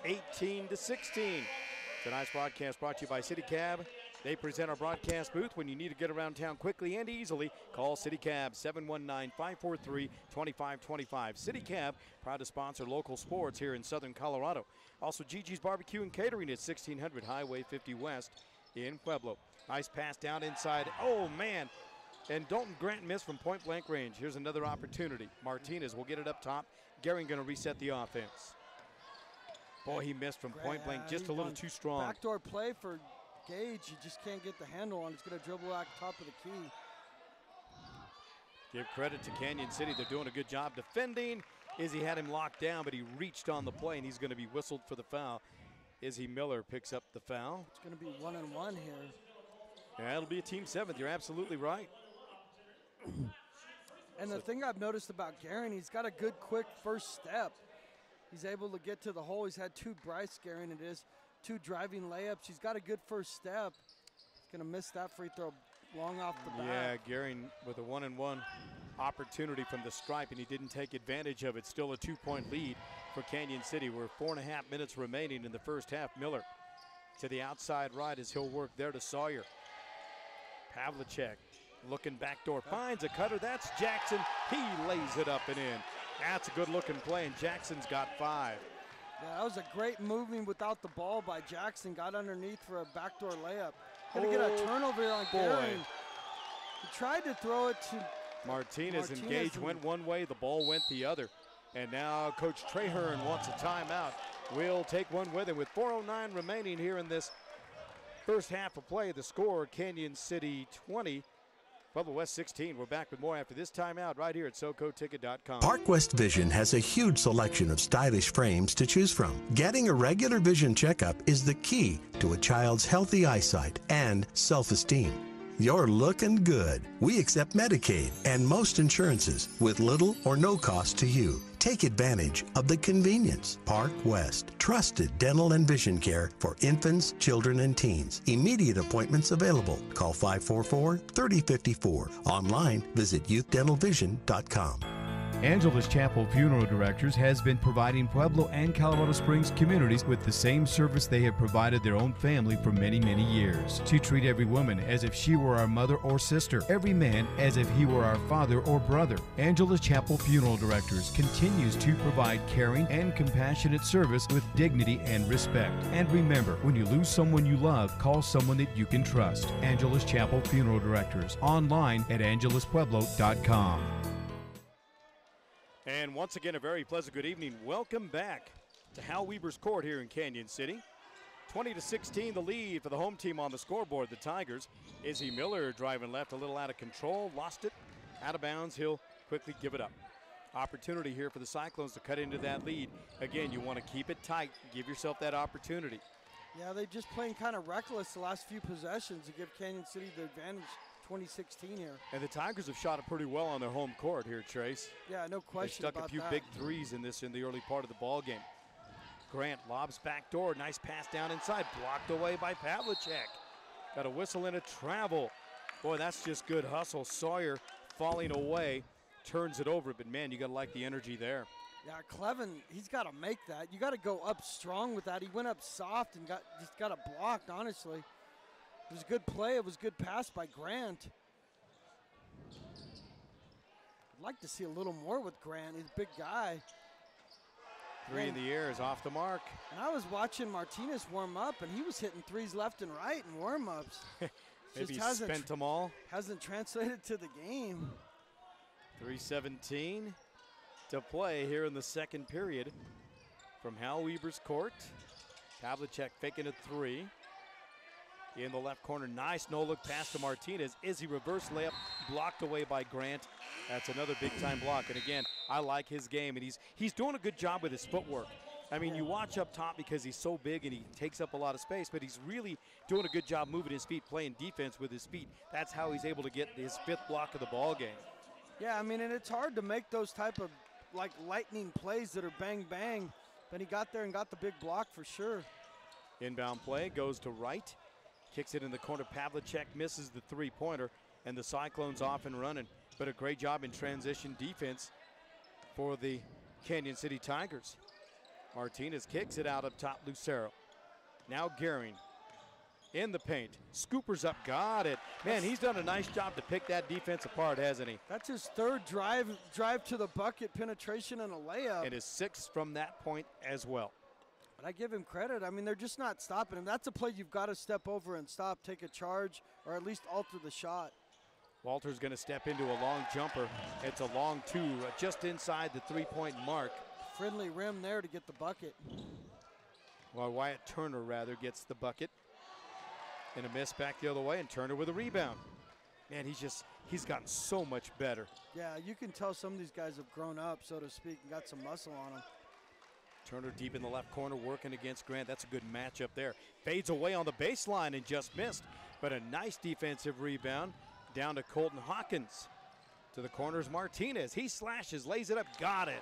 18-16. Tonight's broadcast brought to you by City Cab They present our broadcast booth. When you need to get around town quickly and easily, call City Cab 719-543-2525. City Cab, proud to sponsor local sports here in Southern Colorado. Also, Gigi's Barbecue and Catering at 1600 Highway 50 West in Pueblo. Nice pass down inside. Oh, man. And Dalton Grant missed from point-blank range. Here's another opportunity. Martinez will get it up top. Gehring going to reset the offense. Boy, he missed from point-blank, just a little too strong. Backdoor play for Gage. You just can't get the handle on. It's going to dribble out top of the key. Give credit to Canyon City. They're doing a good job defending. Izzy had him locked down, but he reached on the play, and he's going to be whistled for the foul. Izzy Miller picks up the foul. It's going to be 1-on-1 here. Yeah, it'll be a team 7th. You're absolutely right. And the thing I've noticed about Gehring, he's got a good, quick first step. He's able to get to the hole. He's had 2 Bryce Gehring, 2 driving layups. He's got a good first step. He's going to miss that free throw long off the bat. Yeah, Gehring with a 1-on-1 opportunity from the stripe, and he didn't take advantage of it. Still a 2-point lead for Canyon City. We're 4.5 minutes remaining in the first half. Miller to the outside right as he'll work there to Sawyer. Pavlicek looking backdoor, finds a cutter. That's Jackson. He lays it up and in. That's a good looking play, and Jackson's got 5. Yeah, that was a great moving without the ball by Jackson. Got underneath for a backdoor layup. Gonna get a turnover here on Gehring. He tried to throw it to Martinez, and Gage went one way, the ball went the other. And now Coach Trahern wants a timeout. We'll take one with him with 4:09 remaining here in this first half of play. The score, Canyon City 20, Pueblo West 16. We're back with more after this timeout right here at SoCoTicket.com. Park West Vision has a huge selection of stylish frames to choose from. Getting a regular vision checkup is the key to a child's healthy eyesight and self-esteem. You're looking good. We accept Medicaid and most insurances with little or no cost to you. Take advantage of the convenience. Park West, trusted dental and vision care for infants, children, and teens. Immediate appointments available. Call 544-3054. Online, visit youthdentalvision.com. Angeles Chapel Funeral Directors has been providing Pueblo and Colorado Springs communities with the same service they have provided their own family for many, many years. To treat every woman as if she were our mother or sister, every man as if he were our father or brother. Angeles Chapel Funeral Directors continues to provide caring and compassionate service with dignity and respect. And remember, when you lose someone you love, call someone that you can trust. Angeles Chapel Funeral Directors. Online at angelespueblo.com. And once again, a very pleasant good evening. Welcome back to Hal Weber's Court here in Canyon City. 20-16, the lead for the home team on the scoreboard, the Tigers. Izzy Miller driving left, a little out of control, lost it, out of bounds. He'll quickly give it up. Opportunity here for the Cyclones to cut into that lead. Again, you want to keep it tight, give yourself that opportunity. Yeah, they're just playing kind of reckless the last few possessions to give Canyon City the advantage. 2016 here. And the Tigers have shot it pretty well on their home court here, Trace. Yeah, no question about that. They stuck a few big threes in the early part of the ball game. Grant lobs back door, nice pass down inside, blocked away by Pavlicek. Got a whistle and a travel. Boy, that's just good hustle. Sawyer falling away, turns it over, but man, you gotta like the energy there. Yeah, Clevin, he's got to make that. You got to go up strong with that. He went up soft and just got it blocked, honestly. It was a good play. It was a good pass by Grant. I'd like to see a little more with Grant. He's a big guy. Three in the air is off the mark. And I was watching Martinez warm up, and he was hitting threes left and right in warm-ups. Maybe he spent them all. Hasn't translated to the game. 3:17 to play here in the second period from Hal Weber's court. Pavlicek faking a three. In the left corner, nice no-look pass to Martinez. Izzy reverse layup, blocked away by Grant. That's another big-time block. And again, I like his game, and he's doing a good job with his footwork. I mean, you watch up top because he's so big and he takes up a lot of space, but he's really doing a good job moving his feet, playing defense with his feet. That's how he's able to get his 5th block of the ball game. Yeah, I mean, and it's hard to make those type of like lightning plays that are bang-bang, but he got there and got the big block for sure. Inbound play goes to right. Kicks it in the corner. Pavlicek misses the three-pointer, and the Cyclones off and running. But a great job in transition defense for the Canyon City Tigers. Martinez kicks it out up top, Lucero. Now Gehring. In the paint. Scoopers up. Got it. Man, he's done a nice job to pick that defense apart, hasn't he? That's his third drive to the bucket, penetration, and a layup. And his sixth from that point as well. But I give him credit. I mean, they're just not stopping him. That's a play you've got to step over and stop, take a charge, or at least alter the shot. Walter's going to step into a long jumper. It's a long two, just inside the three-point mark. Friendly rim there to get the bucket. Well, Wyatt Turner, rather, gets the bucket. And a miss back the other way, and Turner with a rebound. Man, he's gotten so much better. Yeah, you can tell some of these guys have grown up, so to speak, and got some muscle on them. Turner deep in the left corner working against Grant. That's a good matchup there. Fades away on the baseline and just missed. But a nice defensive rebound down to Colton Hawkins. To the corners, Martinez. He slashes, lays it up, got it.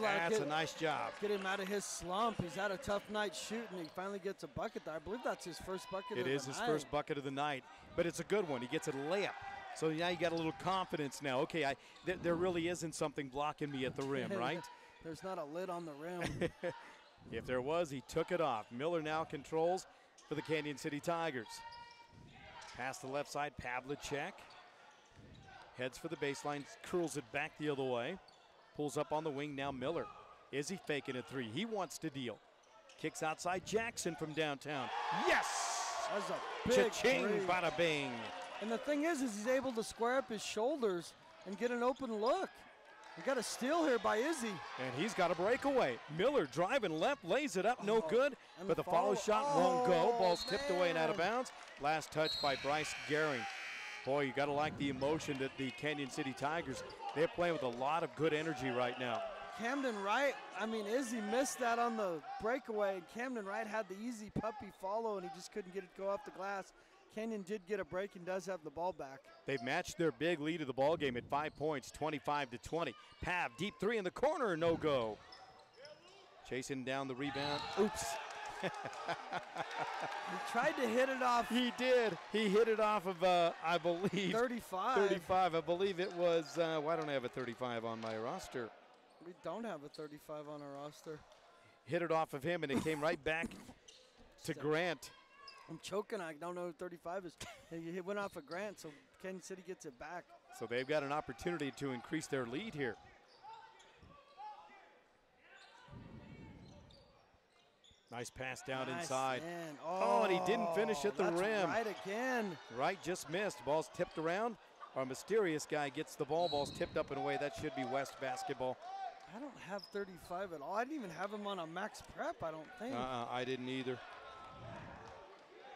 That's a nice job. Get him out of his slump. He's had a tough night shooting. He finally gets a bucket there. I believe that's his first bucket of the night. It is his first bucket of the night, but it's a good one. He gets a layup. So now you got a little confidence now. Okay, there really isn't something blocking me at the rim, right? There's not a lid on the rim. If there was, he took it off. Miller now controls for the Canyon City Tigers. Past the left side, Pavlicek. Heads for the baseline, curls it back the other way. Pulls up on the wing, now Miller. Is he faking a three? He wants to deal. Kicks outside Jackson from downtown. Yes! That's a big Cha-ching, three. bada bing. And the thing is he's able to square up his shoulders and get an open look. We got a steal here by Izzy. And he's got a breakaway. Miller driving left, lays it up, no good. And But the follow shot won't go. Ball's tipped away and out of bounds. Last touch by Bryce Gehring. Boy, you got to like the emotion that the Canyon City Tigers, they're playing with a lot of good energy right now. Camden Wright, I mean, Izzy missed that on the breakaway. Camden Wright had the easy puppy follow, and he just couldn't get it to go off the glass. Canyon did get a break and does have the ball back. They've matched their big lead of the ball game at 5 points, 25-20. Pav, deep three in the corner, no go. Chasing down the rebound. Oops. He tried to hit it off. He did. He hit it off of, I believe, 35. 35. I believe it was, why don't I have a 35 on my roster? We don't have a 35 on our roster. Hit it off of him, and it came right back to Grant. I'm choking. I don't know who 35 is. It went off of Grant, so Canyon City gets it back. So they've got an opportunity to increase their lead here. Nice pass down inside. Man. Oh, and he didn't finish at the rim. Right again. Right, just missed. Ball's tipped around. Our mysterious guy gets the ball. Ball's tipped up and away. That should be West basketball. I don't have 35 at all. I didn't even have him on a max prep, I don't think. I didn't either.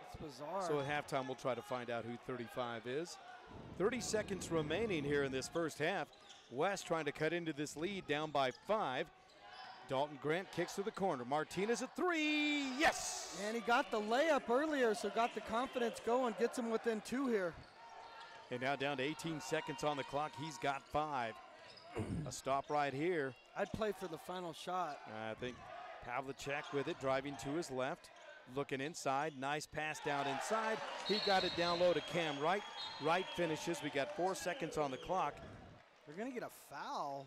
It's bizarre. So at halftime, we'll try to find out who 35 is. 30 seconds remaining here in this first half. West trying to cut into this lead, down by 5. Dalton Grant kicks to the corner. Martinez at 3. Yes! And he got the layup earlier, so got the confidence going, gets him within 2 here. And now down to 18 seconds on the clock. He's got 5. A stop right here. I'd play for the final shot. I think Pavlicek with it, driving to his left. Looking inside. Nice pass down inside. He got it down low to Cam Wright. Wright finishes. We got 4 seconds on the clock. They're going to get a foul.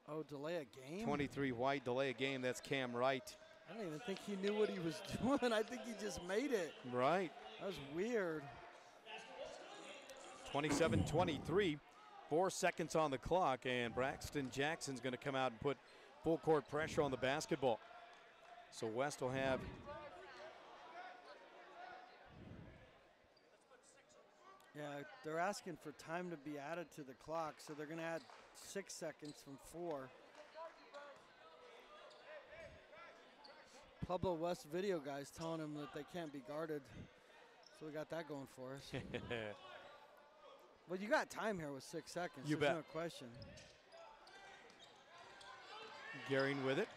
Oh, delay a game? 23 White, delay a game. That's Cam Wright. I don't even think he knew what he was doing. I think he just made it. Right. That was weird. 27-23. 4 seconds on the clock, and Braxton Jackson's going to come out and put full court pressure on the basketball. So West will have they're asking for time to be added to the clock, so they're going to add 6 seconds from 4. Pueblo West video guys telling them that they can't be guarded, so we got that going for us. Well, you got time here with 6 seconds. You There's bet. no question. Gehring with it.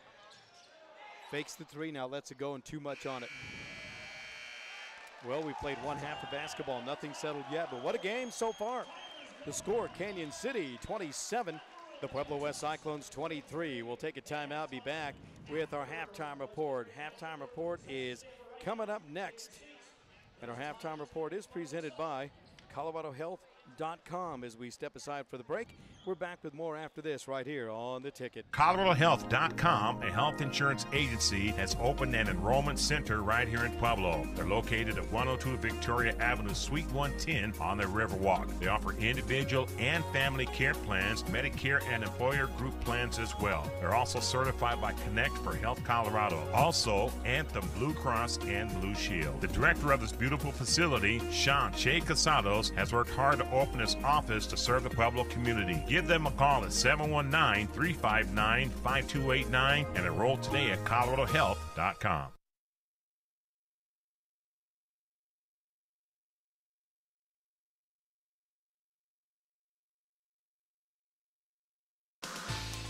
Fakes the 3, now lets it go and too much on it. Well, we played one half of basketball. Nothing settled yet, but what a game so far. The score, Canyon City 27, the Pueblo West Cyclones 23. We'll take a timeout, be back with our halftime report. Halftime report is coming up next. And our halftime report is presented by Colorado Health coloradohealth.com. As we step aside for the break, we're back with more after this right here on The Ticket. coloradohealth.com, a health insurance agency, has opened an enrollment center right here in Pueblo. They're located at 102 Victoria Avenue, Suite 110 on the Riverwalk. They offer individual and family care plans, Medicare and employer group plans as well. They're also certified by Connect for Health Colorado. Also, Anthem Blue Cross and Blue Shield. The director of this beautiful facility, Sean Che Casados, has worked hard to open his office to serve the Pueblo community. Give them a call at 719-359-5289 and enroll today at coloradohealth.com.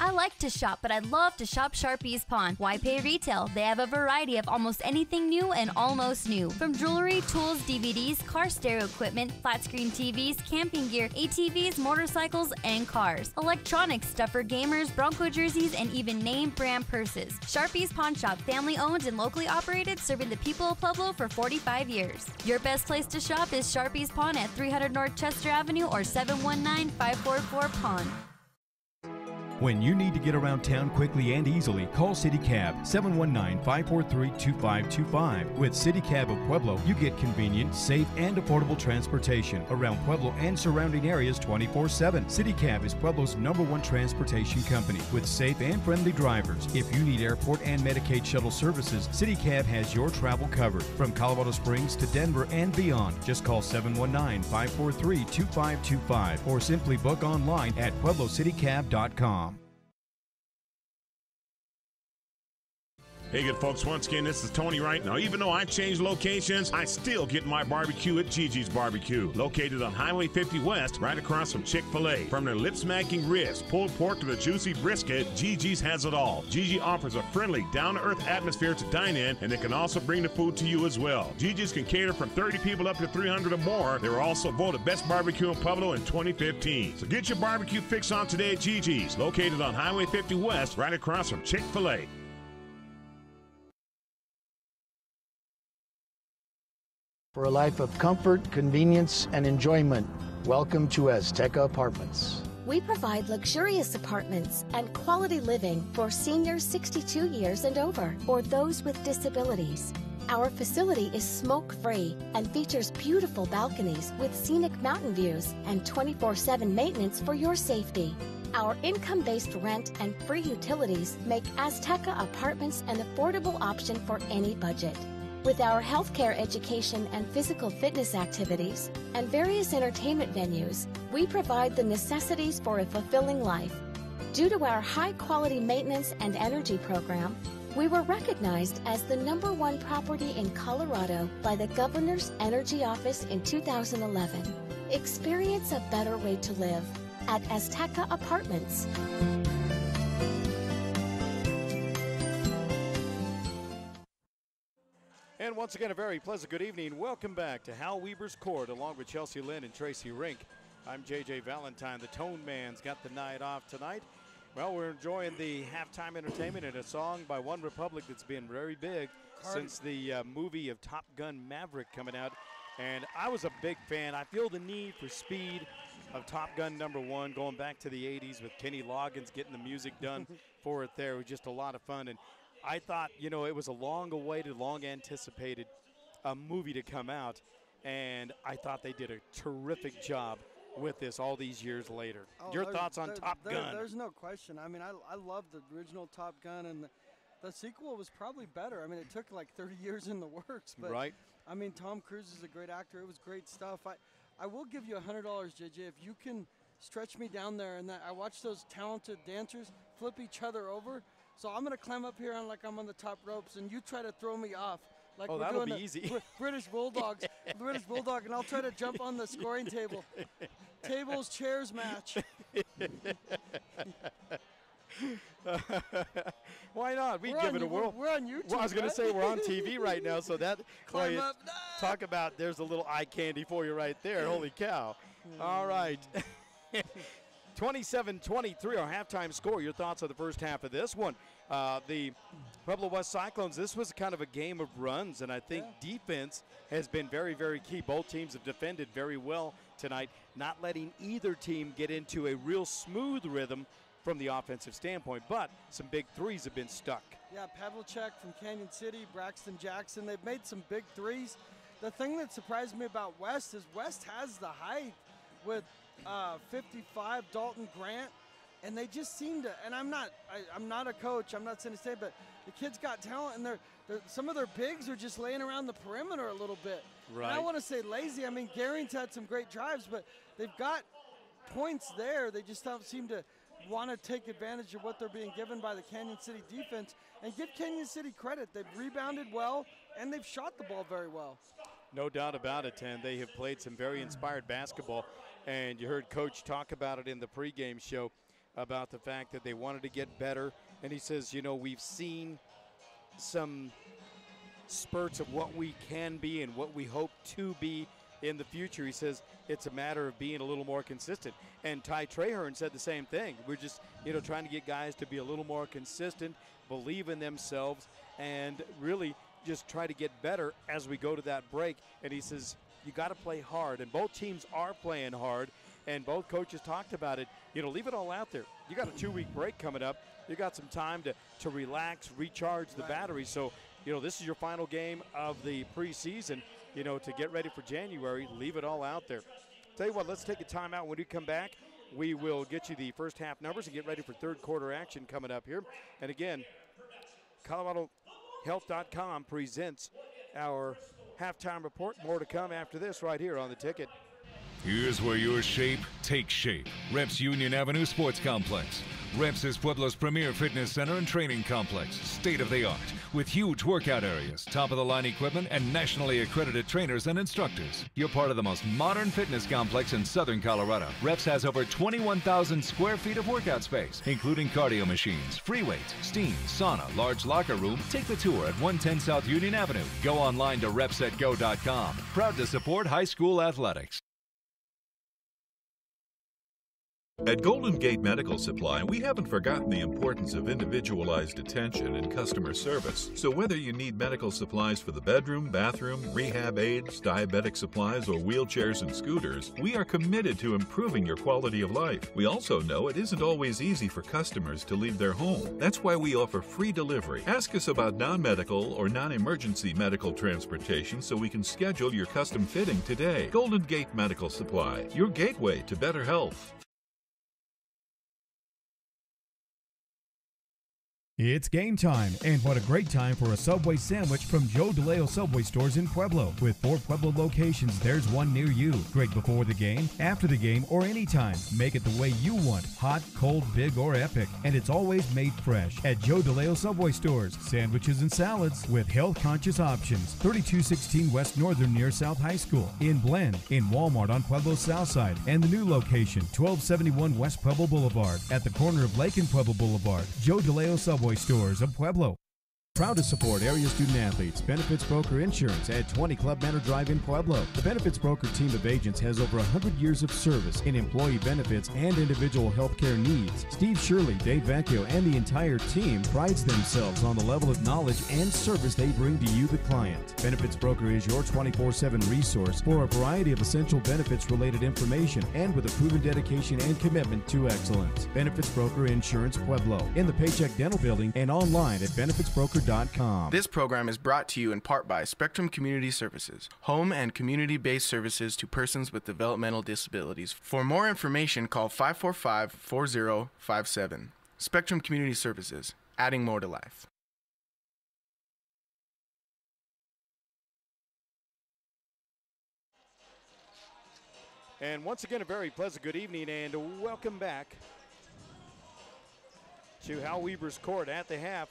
I like to shop, but I'd love to shop Sharpie's Pawn. Why pay retail? They have a variety of almost anything new and almost new. From jewelry, tools, DVDs, car stereo equipment, flat screen TVs, camping gear, ATVs, motorcycles, and cars. Electronics, stuff for gamers, Bronco jerseys, and even name brand purses. Sharpie's Pawn Shop, family owned and locally operated, serving the people of Pueblo for 45 years. Your best place to shop is Sharpie's Pawn at 300 North Chester Avenue or 719-544-PAWN. When you need to get around town quickly and easily, call City Cab 719-543-2525. With City Cab of Pueblo, you get convenient, safe, and affordable transportation around Pueblo and surrounding areas 24/7. City Cab is Pueblo's #1 transportation company with safe and friendly drivers. If you need airport and Medicaid shuttle services, City Cab has your travel covered from Colorado Springs to Denver and beyond. Just call 719-543-2525 or simply book online at pueblocitycab.com. Hey, good folks, once again, this is Tony Wright. Now, even though I changed locations, I still get my barbecue at Gigi's Barbecue. Located on Highway 50 West, right across from Chick-fil-A. From their lip-smacking ribs, pulled pork to the juicy brisket, Gigi's has it all. Gigi offers a friendly, down-to-earth atmosphere to dine in, and they can also bring the food to you as well. Gigi's can cater from 30 people up to 300 or more. They were also voted Best Barbecue in Pueblo in 2015. So get your barbecue fix on today at Gigi's. Located on Highway 50 West, right across from Chick-fil-A. For a life of comfort, convenience, and enjoyment, welcome to Azteca Apartments. We provide luxurious apartments and quality living for seniors 62 years and over, or those with disabilities. Our facility is smoke-free and features beautiful balconies with scenic mountain views and 24/7 maintenance for your safety. Our income-based rent and free utilities make Azteca Apartments an affordable option for any budget. With our healthcare education and physical fitness activities and various entertainment venues, we provide the necessities for a fulfilling life. Due to our high-quality maintenance and energy program, we were recognized as the #1 property in Colorado by the Governor's Energy Office in 2011. Experience a better way to live at Azteca Apartments. And once again, a very pleasant good evening. Welcome back to Hal Weber's Court, along with Chelsea Lynn and Tracy Rink. I'm JJ Valentine. The Tone Man's got the night off tonight. Well, we're enjoying the halftime entertainment and a song by One Republic that's been very big since the movie of Top Gun Maverick coming out. And I was a big fan. I feel the need for speed of Top Gun #1, going back to the 80s with Kenny Loggins getting the music done for it there. It was just a lot of fun. And I thought, you know, it was a long-awaited, long-anticipated movie to come out, and I thought they did a terrific job with this all these years later. Your thoughts on Top Gun? There's no question. I mean, I love the original Top Gun, and the sequel was probably better. I mean, it took like 30 years in the works. But, right. I mean, Tom Cruise is a great actor. It was great stuff. I will give you $100, JJ, if you can stretch me down there. And I watch those talented dancers flip each other over. So I'm going to climb up here on like I'm on the top ropes, and you try to throw me off. Like we're that'll doing be easy. British Bulldogs, British Bulldog, and I'll try to jump on the scoring table. Tables, chairs match. Why not? We give it a whirl. We're on YouTube. Well, I was going to say we're on TV right now, so that climb up. Talk about there's a little eye candy for you right there. Holy cow! All right. 27-23, our halftime score. Your thoughts on the first half of this one? The Pueblo West Cyclones, this was kind of a game of runs, and I think defense has been very, very key. Both teams have defended very well tonight, not letting either team get into a real smooth rhythm from the offensive standpoint, but some big threes have been stuck. Yeah, Pavlicek from Canyon City, Braxton Jackson, they've made some big threes. The thing that surprised me about West is West has the height with 55, Dalton Grant, and they just seem to, and I'm not a coach, I'm not saying to say, but the kids got talent, and some of their bigs are just laying around the perimeter a little bit. Right. And I want to say lazy. I mean, Garing's had some great drives, but they've got points there. They just don't seem to want to take advantage of what they're being given by the Canyon City defense. And give Canyon City credit. They've rebounded well, and they've shot the ball very well. No doubt about it, Tan. They have played some very inspired basketball, and you heard Coach talk about it in the pregame show about the fact that they wanted to get better. And he says, you know, we've seen some spurts of what we can be and what we hope to be in the future. He says it's a matter of being a little more consistent. And Ty Traherne said the same thing. We're just, you know, trying to get guys to be a little more consistent, believe in themselves, and really just try to get better as we go to that break. And he says you got to play hard, and both teams are playing hard, and both coaches talked about it. You know, leave it all out there. You got a 2-week break coming up. You got some time to relax, recharge the battery. So, you know, this is your final game of the preseason, you know, to get ready for January. Leave it all out there. Tell you what, let's take a timeout. When we come back, we will get you the first half numbers and get ready for third quarter action coming up here. And again, ColoradoHealth.com presents our halftime report. More to come after this right here on The Ticket. Here's where your shape takes shape. Reps Union Avenue Sports Complex. Reps is Pueblo's premier fitness center and training complex, state-of-the-art, with huge workout areas, top-of-the-line equipment, and nationally accredited trainers and instructors. You're part of the most modern fitness complex in southern Colorado. Reps has over 21,000 square feet of workout space, including cardio machines, free weights, steam, sauna, large locker room. Take the tour at 110 South Union Avenue. Go online to repsetgo.com. Proud to support high school athletics. At Golden Gate Medical Supply, we haven't forgotten the importance of individualized attention and customer service. So whether you need medical supplies for the bedroom, bathroom, rehab aids, diabetic supplies, or wheelchairs and scooters, we are committed to improving your quality of life. We also know it isn't always easy for customers to leave their home. That's why we offer free delivery. Ask us about non-medical or non-emergency medical transportation so we can schedule your custom fitting today. Golden Gate Medical Supply, your gateway to better health. It's game time, and what a great time for a Subway sandwich from Joe DeLeo Subway stores in Pueblo. With 4 Pueblo locations, there's one near you. Great before the game, after the game, or anytime. Make it the way you want, hot, cold, big, or epic. And it's always made fresh at Joe DeLeo Subway stores. Sandwiches and salads with health-conscious options. 3216 West Northern near South High School. In Blend, in Walmart on Pueblo's South Side. And the new location, 1271 West Pueblo Boulevard. At the corner of Lake and Pueblo Boulevard. Joe DeLeo Subway stores of Pueblo. Proud to support area student athletes. Benefits Broker Insurance at 20 Club Manor Drive in Pueblo. The Benefits Broker team of agents has over 100 years of service in employee benefits and individual health care needs. Steve Shirley, Dave Vecchio, and the entire team prides themselves on the level of knowledge and service they bring to you, the client. Benefits Broker is your 24/7 resource for a variety of essential benefits-related information and with a proven dedication and commitment to excellence. Benefits Broker Insurance Pueblo in the Paycheck Dental Building and online at benefitsbroker.com. This program is brought to you in part by Spectrum Community Services, home and community-based services to persons with developmental disabilities. For more information, call 545-4057. Spectrum Community Services, adding more to life. And once again, a very pleasant good evening and welcome back to Hal Weber's court at the half.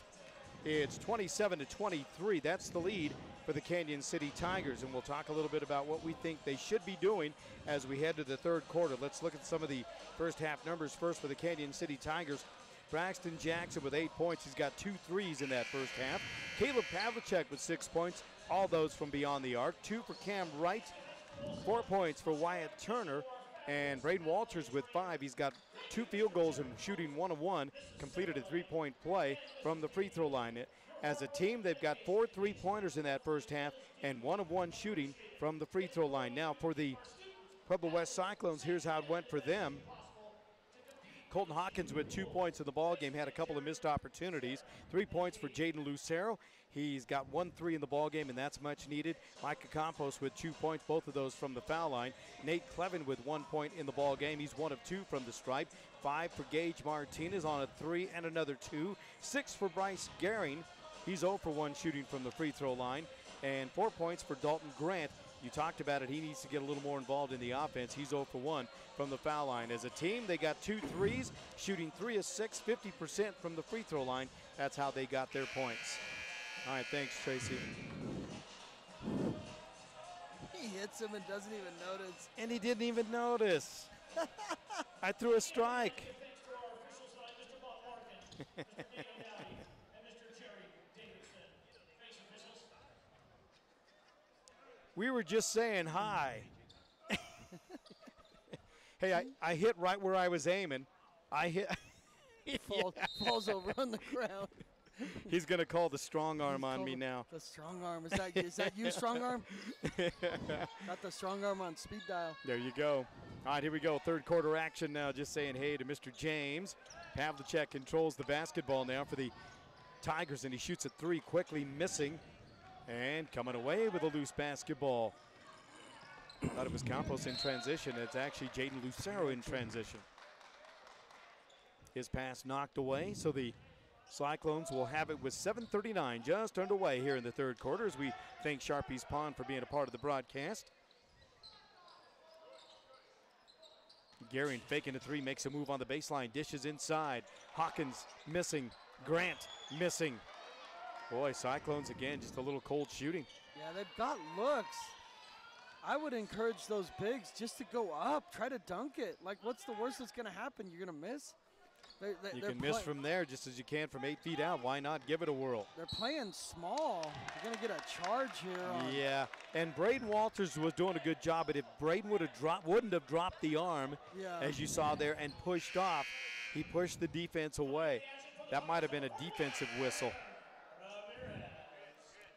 It's 27-23. That's the lead for the Canyon City Tigers, and we'll talk a little bit about what we think they should be doing as we head to the third quarter. Let's look at some of the first half numbers first for the Canyon City Tigers. Braxton Jackson with 8 points. He's got 2 threes in that first half. Caleb Pavlicek with 6 points, all those from beyond the arc. 2 for Cam Wright, 4 points for Wyatt Turner, And Braden Walters with 5. He's got 2 field goals and shooting 1 of 1, completed a 3-point play from the free throw line. As a team, they've got 4 3-pointers in that first half and 1 of 1 shooting from the free throw line. Now for the Pueblo West Cyclones, here's how it went for them. Colton Hawkins with 2 points in the ball game, had a couple of missed opportunities. 3 points for Jaden Lucero. He's got 1 3 in the ball game, and that's much needed. Micah Campos with 2 points, both of those from the foul line. Nate Clevin with 1 point in the ball game. He's 1 of 2 from the stripe. 5 for Gage Martinez on a 3 and another 2. 6 for Bryce Gehring. He's 0 for 1 shooting from the free throw line. And 4 points for Dalton Grant. You talked about it. He needs to get a little more involved in the offense. He's 0 for 1 from the foul line. As a team, they got 2 threes, shooting 3 of 6, 50% from the free throw line. That's how they got their points. All right, thanks, Tracy. He hits him and doesn't even notice. And he didn't even notice. I threw a strike. We were just saying hi. Hey, I hit right where I was aiming. I hit. Falls over on the ground. He's going to call the strong arm on me now. The strong arm. Is that you, strong arm? Got the strong arm on speed dial. There you go. All right, here we go. Third quarter action now. Just saying hey to Mr. James. Pavlicek controls the basketball now for the Tigers, and he shoots a 3 quickly, missing. And coming away with a loose basketball. Thought it was Campos in transition. It's actually Jaden Lucero in transition. His pass knocked away, so the Cyclones will have it with 7:39 just underway here in the third quarter as we thank Sharpie's Pond for being a part of the broadcast. Gehring faking a 3, makes a move on the baseline, dishes inside. Hawkins missing, Grant missing. Boy, Cyclones again, just a little cold shooting. Yeah, they've got looks. I would encourage those bigs just to go up, try to dunk it. Like, what's the worst that's going to happen? You're going to miss? You can miss from there just as you can from 8 feet out. Why not give it a whirl? They're playing small. You're going to get a charge here. Yeah, and Braden Walters was doing a good job, but if Braden wouldn't have dropped the arm, as you saw there, and pushed off, he pushed the defense away. That might have been a defensive whistle.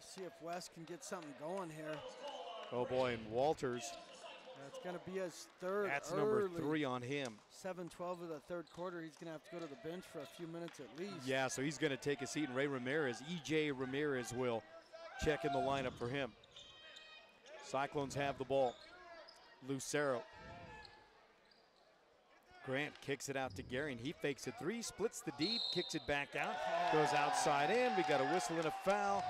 See if West can get something going here. Oh boy, and Walters. That's going to be his third. That's number 3 on him. 7-12 of the third quarter. He's going to have to go to the bench for a few minutes at least. Yeah, so he's going to take a seat, and Ray Ramirez, E.J. Ramirez will check in the lineup for him. Cyclones have the ball. Lucero. Grant kicks it out to Gehring. He fakes a 3, splits the deep, kicks it back out, goes outside in. We got a whistle and a foul.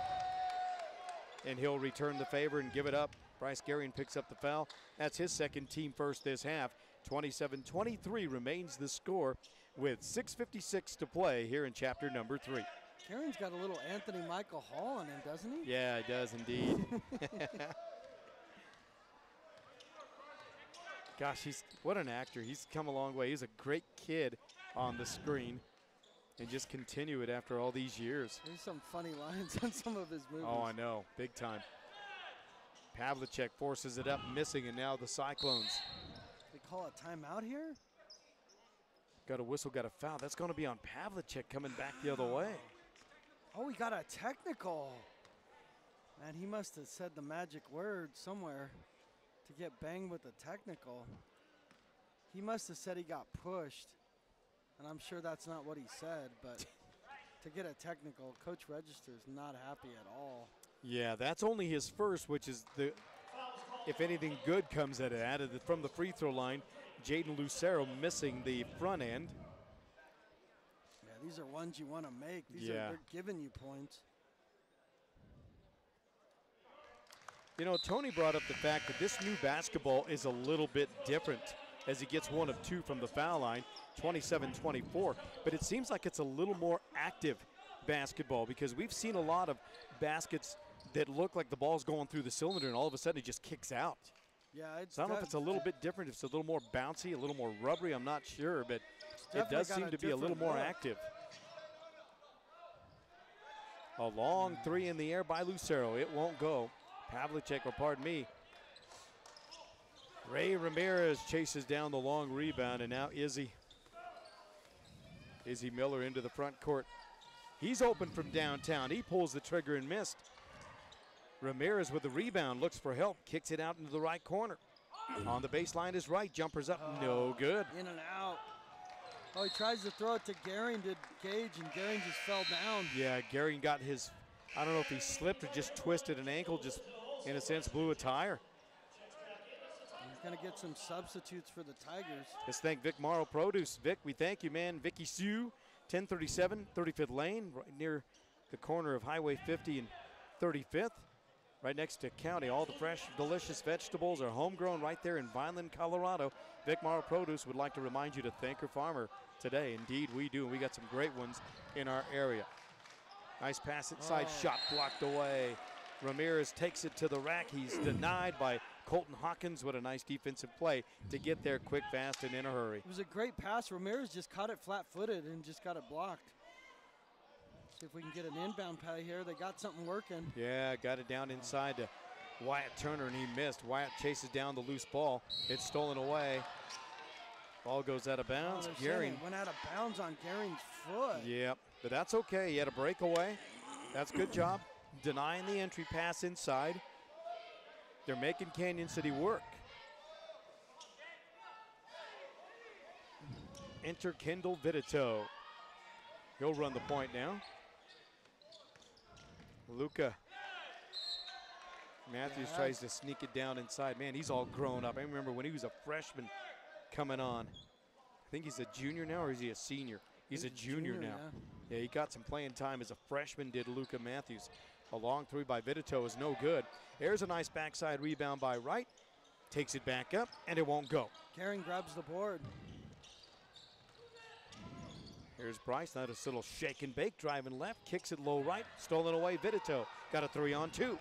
And he'll return the favor and give it up. Bryce Gehring picks up the foul. That's his second, team first this half. 27-23 remains the score with 6:56 to play here in chapter number 3. Gehring's got a little Anthony Michael Hall in him, doesn't he? Yeah, he does indeed. Gosh, what an actor. He's come a long way. He's a great kid on the screen. And just continue it after all these years. There's some funny lines on some of his movies. Oh, I know. Big time. Pavlicek forces it up, missing, and now the Cyclones. They call a timeout here? Got a whistle, got a foul. That's going to be on Pavlicek coming back the other way. Oh, he got a technical. Man, he must have said the magic word somewhere to get banged with a technical. He must have said he got pushed. And I'm sure that's not what he said, but to get a technical, Coach Register's not happy at all. Yeah, that's only his first, which is if anything good comes out of that. From the free throw line, Jaden Lucero missing the front end. Yeah, these are ones you want to make. They're giving you points. You know, Tony brought up the fact that this new basketball is a little bit different as he gets 1 of 2 from the foul line. 27-24, but it seems like it's a little more active basketball because we've seen a lot of baskets that look like the ball's going through the cylinder and all of a sudden it just kicks out. Yeah, so I don't know if it's a little bit different, if it's a little more bouncy, a little more rubbery, I'm not sure, but it does seem to be a little more active. A long 3 in the air by Lucero. It won't go. Pavlicek, or pardon me, Ray Ramirez chases down the long rebound, and now Izzy Miller into the front court. He's open from downtown. He pulls the trigger and missed. Ramirez with the rebound, looks for help, kicks it out into the right corner. On the baseline is right, jumpers up, no good. In and out. Oh, he tries to throw it to Gehring, did Gage, and Gehring just fell down. Yeah, Gehring got his, I don't know if he slipped or just twisted an ankle, just in a sense blew a tire. He's going to get some substitutes for the Tigers. Let's thank Vic Morrow Produce. Vic, we thank you, man. Vicky Sue, 1037 35th Lane, right near the corner of Highway 50 and 35th, right next to County. All the fresh, delicious vegetables are homegrown right there in Vineland, Colorado. Vic Morrow Produce would like to remind you to thank your farmer today. Indeed, we do. We got some great ones in our area. Nice pass inside, shot blocked away. Ramirez takes it to the rack. He's denied by Colton Hawkins. What a nice defensive play to get there quick, fast, and in a hurry. It was a great pass. Ramirez just caught it flat-footed and just got it blocked. See if we can get an inbound play here. They got something working. Yeah, got it down inside to Wyatt Turner, and he missed. Wyatt chases down the loose ball. It's stolen away. Ball goes out of bounds. Gehring went out of bounds on Gehring's foot. Yep, but that's okay. He had a breakaway. That's good job. Denying the entry pass inside. They're making Canyon City work. Enter Kendall Vitito. He'll run the point now. Luka Matthews tries to sneak it down inside. Man, he's all grown up. I remember when he was a freshman coming on. I think he's a junior now, or is he a senior? He's a junior now. Yeah, he got some playing time as a freshman, did Luka Matthews. A long three by Vitito is no good. There's a nice backside rebound by Wright. Takes it back up, and it won't go. Gehring grabs the board. Here's Bryce, now this little shake and bake, driving left, kicks it low right, stolen away, Vitito. Got a 3-on-2.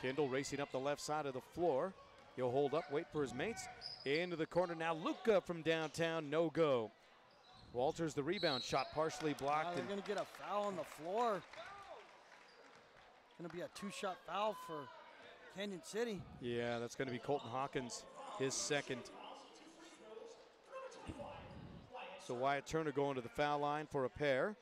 Kendall racing up the left side of the floor. He'll hold up, wait for his mates. Into the corner now, Luka from downtown, no go. Walters the rebound, shot partially blocked. They're going to get a foul on the floor. Going to be a two-shot foul for Canyon City. Yeah, that's going to be Colton Hawkins, his second. So Wyatt Turner going to the foul line for a pair.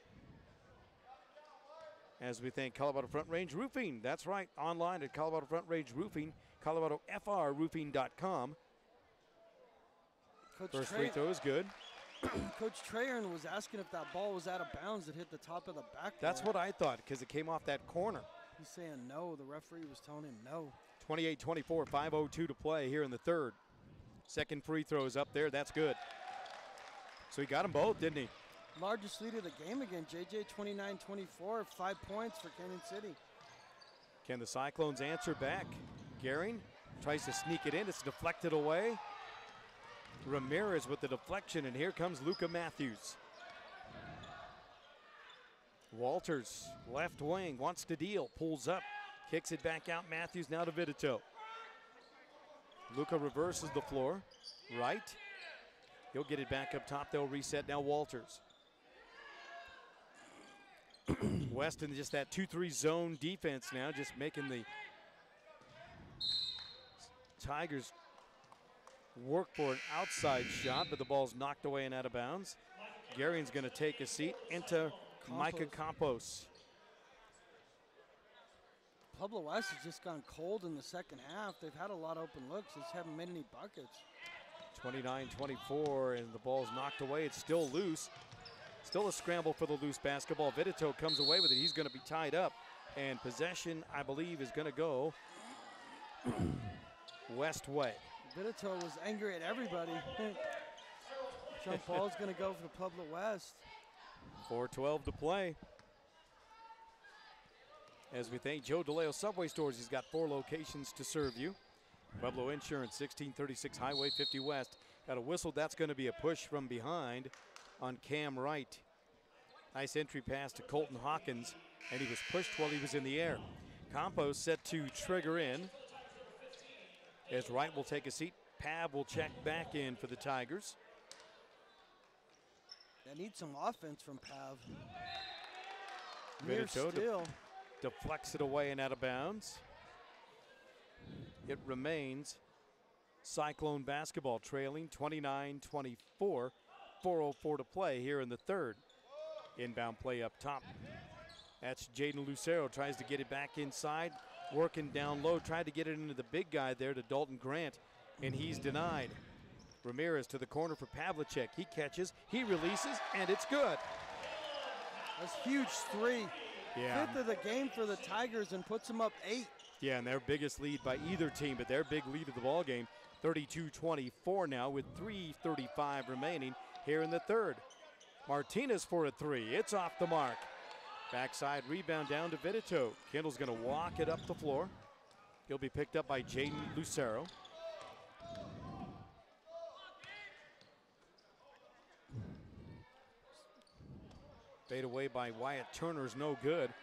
As we thank Colorado Front Range Roofing. That's right, online at Colorado Front Range Roofing, ColoradoFRRoofing.com. First free throw is good. Coach Trahern was asking if that ball was out of bounds that hit the top of the backboard. That's what I thought, because it came off that corner. He's saying no. The referee was telling him no. 28-24, 5:02 to play here in the third. Second free throw is up there. That's good. So he got them both, didn't he? Largest lead of the game again. JJ 29-24, 5 points for Canyon City. Can the Cyclones answer back? Gehring tries to sneak it in. It's deflected away. Ramirez with the deflection, and here comes Luka Matthews. Walters, left wing, wants to deal, pulls up, kicks it back out. Matthews now to Vitito. Luka reverses the floor, right. He'll get it back up top. They'll reset now. Walters. Weston just that 2-3 zone defense now, just making the Tigers work for an outside shot, but the ball's knocked away and out of bounds. Gehring's going to take a seat into Micah Campos. Pueblo West has just gone cold in the second half. They've had a lot of open looks. Just haven't made any buckets. 29-24, and the ball's knocked away. It's still loose. Still a scramble for the loose basketball. Vitito comes away with it. He's going to be tied up, and possession, I believe, is going to go West way. Vitito was angry at everybody. Jump ball's going to go for the Pueblo West. 4:12 to play. As we thank Joe DeLeo Subway Stores, he's got 4 locations to serve you. Pueblo Insurance, 1636 Highway 50 West. Got a whistle. That's going to be a push from behind on Cam Wright. Nice entry pass to Colton Hawkins, and he was pushed while he was in the air. Campos set to trigger in. As Wright will take a seat, Pav will check back in for the Tigers. They need some offense from Pav. Vitito deflects it away and out of bounds. It remains Cyclone basketball trailing 29-24, 4:04 to play here in the third. Inbound play up top. That's Jaden Lucero, tries to get it back inside, working down low, tried to get it into the big guy there to Dalton Grant, and he's denied. Ramirez to the corner for Pavlicek. He catches, he releases, and it's good. That's huge three. Yeah. Fifth of the game for the Tigers and puts them up 8. Yeah, and their biggest lead by either team, but their big lead of the ball game, 32-24 now with 3:35 remaining here in the third. Martinez for a three. It's off the mark. Backside rebound down to Vidito. Kendall's going to walk it up the floor. He'll be picked up by Jaden Lucero. Fade away by Wyatt Turner's no good.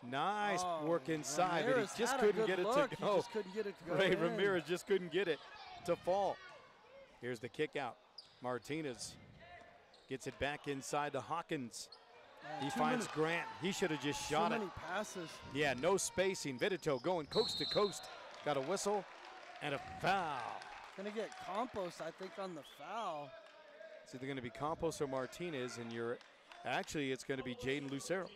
Nice work inside, Ramirez but he just had a couldn't good get it look. to He go. just couldn't get it to go Ray in. Ramirez just couldn't get it to fall. Here's the kick out. Martinez gets it back inside to Hawkins. He finds Grant. He should have just shot so it. many passes. Yeah, no spacing. Vidito going coast to coast. Got a whistle and a foul. Gonna get Campos, I think, on the foul. It's either going to be Campos or Martinez, and actually it's going to be Jaden Lucero.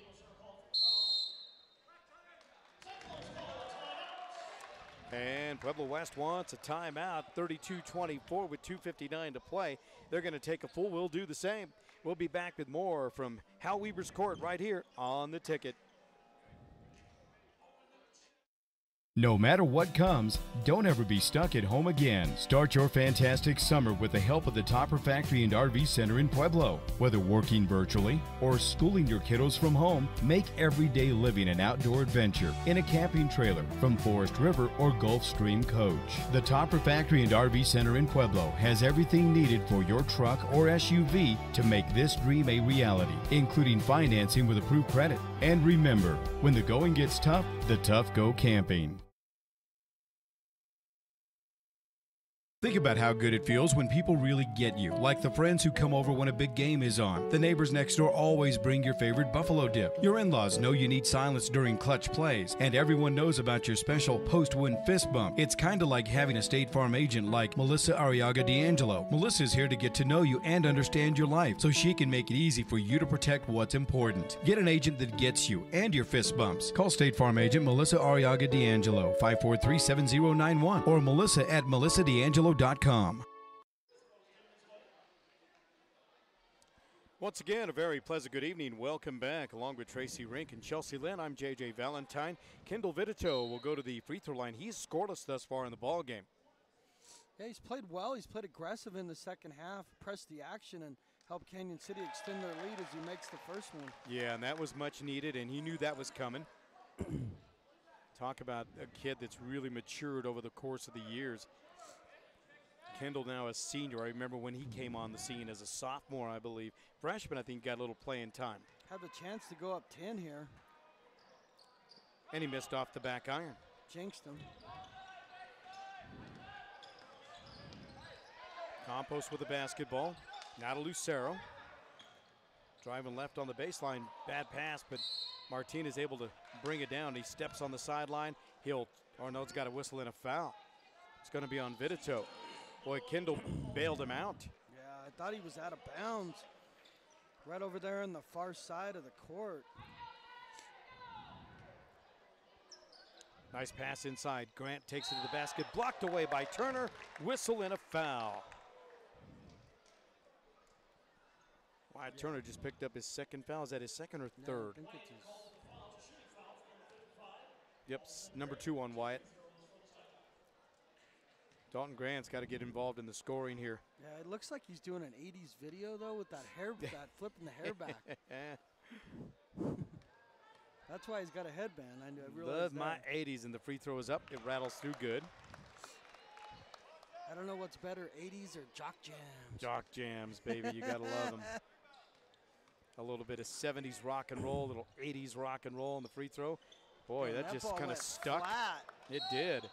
And Pueblo West wants a timeout, 32-24 with 2:59 to play. They're going to take a full. We'll do the same. We'll be back with more from Hal Weber's Court right here on The Ticket. No matter what comes, don't ever be stuck at home again. Start your fantastic summer with the help of the Topper Factory and RV Center in Pueblo. Whether working virtually or schooling your kiddos from home, make everyday living an outdoor adventure in a camping trailer from Forest River or Gulf Stream Coach. The Topper Factory and RV Center in Pueblo has everything needed for your truck or SUV to make this dream a reality, including financing with approved credit. And remember, when the going gets tough, the tough go camping. Think about how good it feels when people really get you, like the friends who come over when a big game is on. The neighbors next door always bring your favorite buffalo dip. Your in-laws know you need silence during clutch plays, and everyone knows about your special post-win fist bump. It's kind of like having a State Farm agent like Melissa Arriaga D'Angelo. Melissa's here to get to know you and understand your life, so she can make it easy for you to protect what's important. Get an agent that gets you and your fist bumps. Call State Farm agent Melissa Arriaga D'Angelo, 543-7091, or melissa@melissadangelo.com. Once again, a very pleasant good evening. Welcome back. Along with Tracy Rink and Chelsea Lynn, I'm JJ Valentine. Kendall Vidito will go to the free throw line. He's scoreless thus far in the ball game. Yeah, he's played well. He's played aggressive in the second half, pressed the action, and helped Canyon City extend their lead as he makes the first one. Yeah, and that was much needed, and he knew that was coming. Talk about a kid that's really matured over the course of the years. Kendall now a senior. I remember when he came on the scene as a sophomore, I believe. Freshman, I think, got a little playing time. Had the chance to go up 10 here. And he missed off the back iron. Jinxed him. Campos with the basketball. Now to Lucero. Driving left on the baseline. Bad pass, but Martinez able to bring it down. He steps on the sideline. Arnold's got a whistle and a foul. It's going to be on Vidito. Boy, Kendall bailed him out. Yeah, I thought he was out of bounds. Right over there on the far side of the court. Nice pass inside. Grant takes it to the basket. Blocked away by Turner. Whistle and a foul. Wyatt Turner just picked up his second foul. Is that his second or third? I think it's his. Yep, number 2 on Wyatt. Dalton Grant's got to get involved in the scoring here. Yeah, it looks like he's doing an 80s video, though, with that hair, that flipping the hair back. That's why he's got a headband. I realized Love that. my 80s, and the free throw is up. It rattles through good. I don't know what's better, 80s or Jock Jams. Jock Jams, baby. You got to love them. A little bit of 70s rock and roll, a little 80s rock and roll on the free throw. Boy, Man, that just ball kind of went stuck. Flat. It did.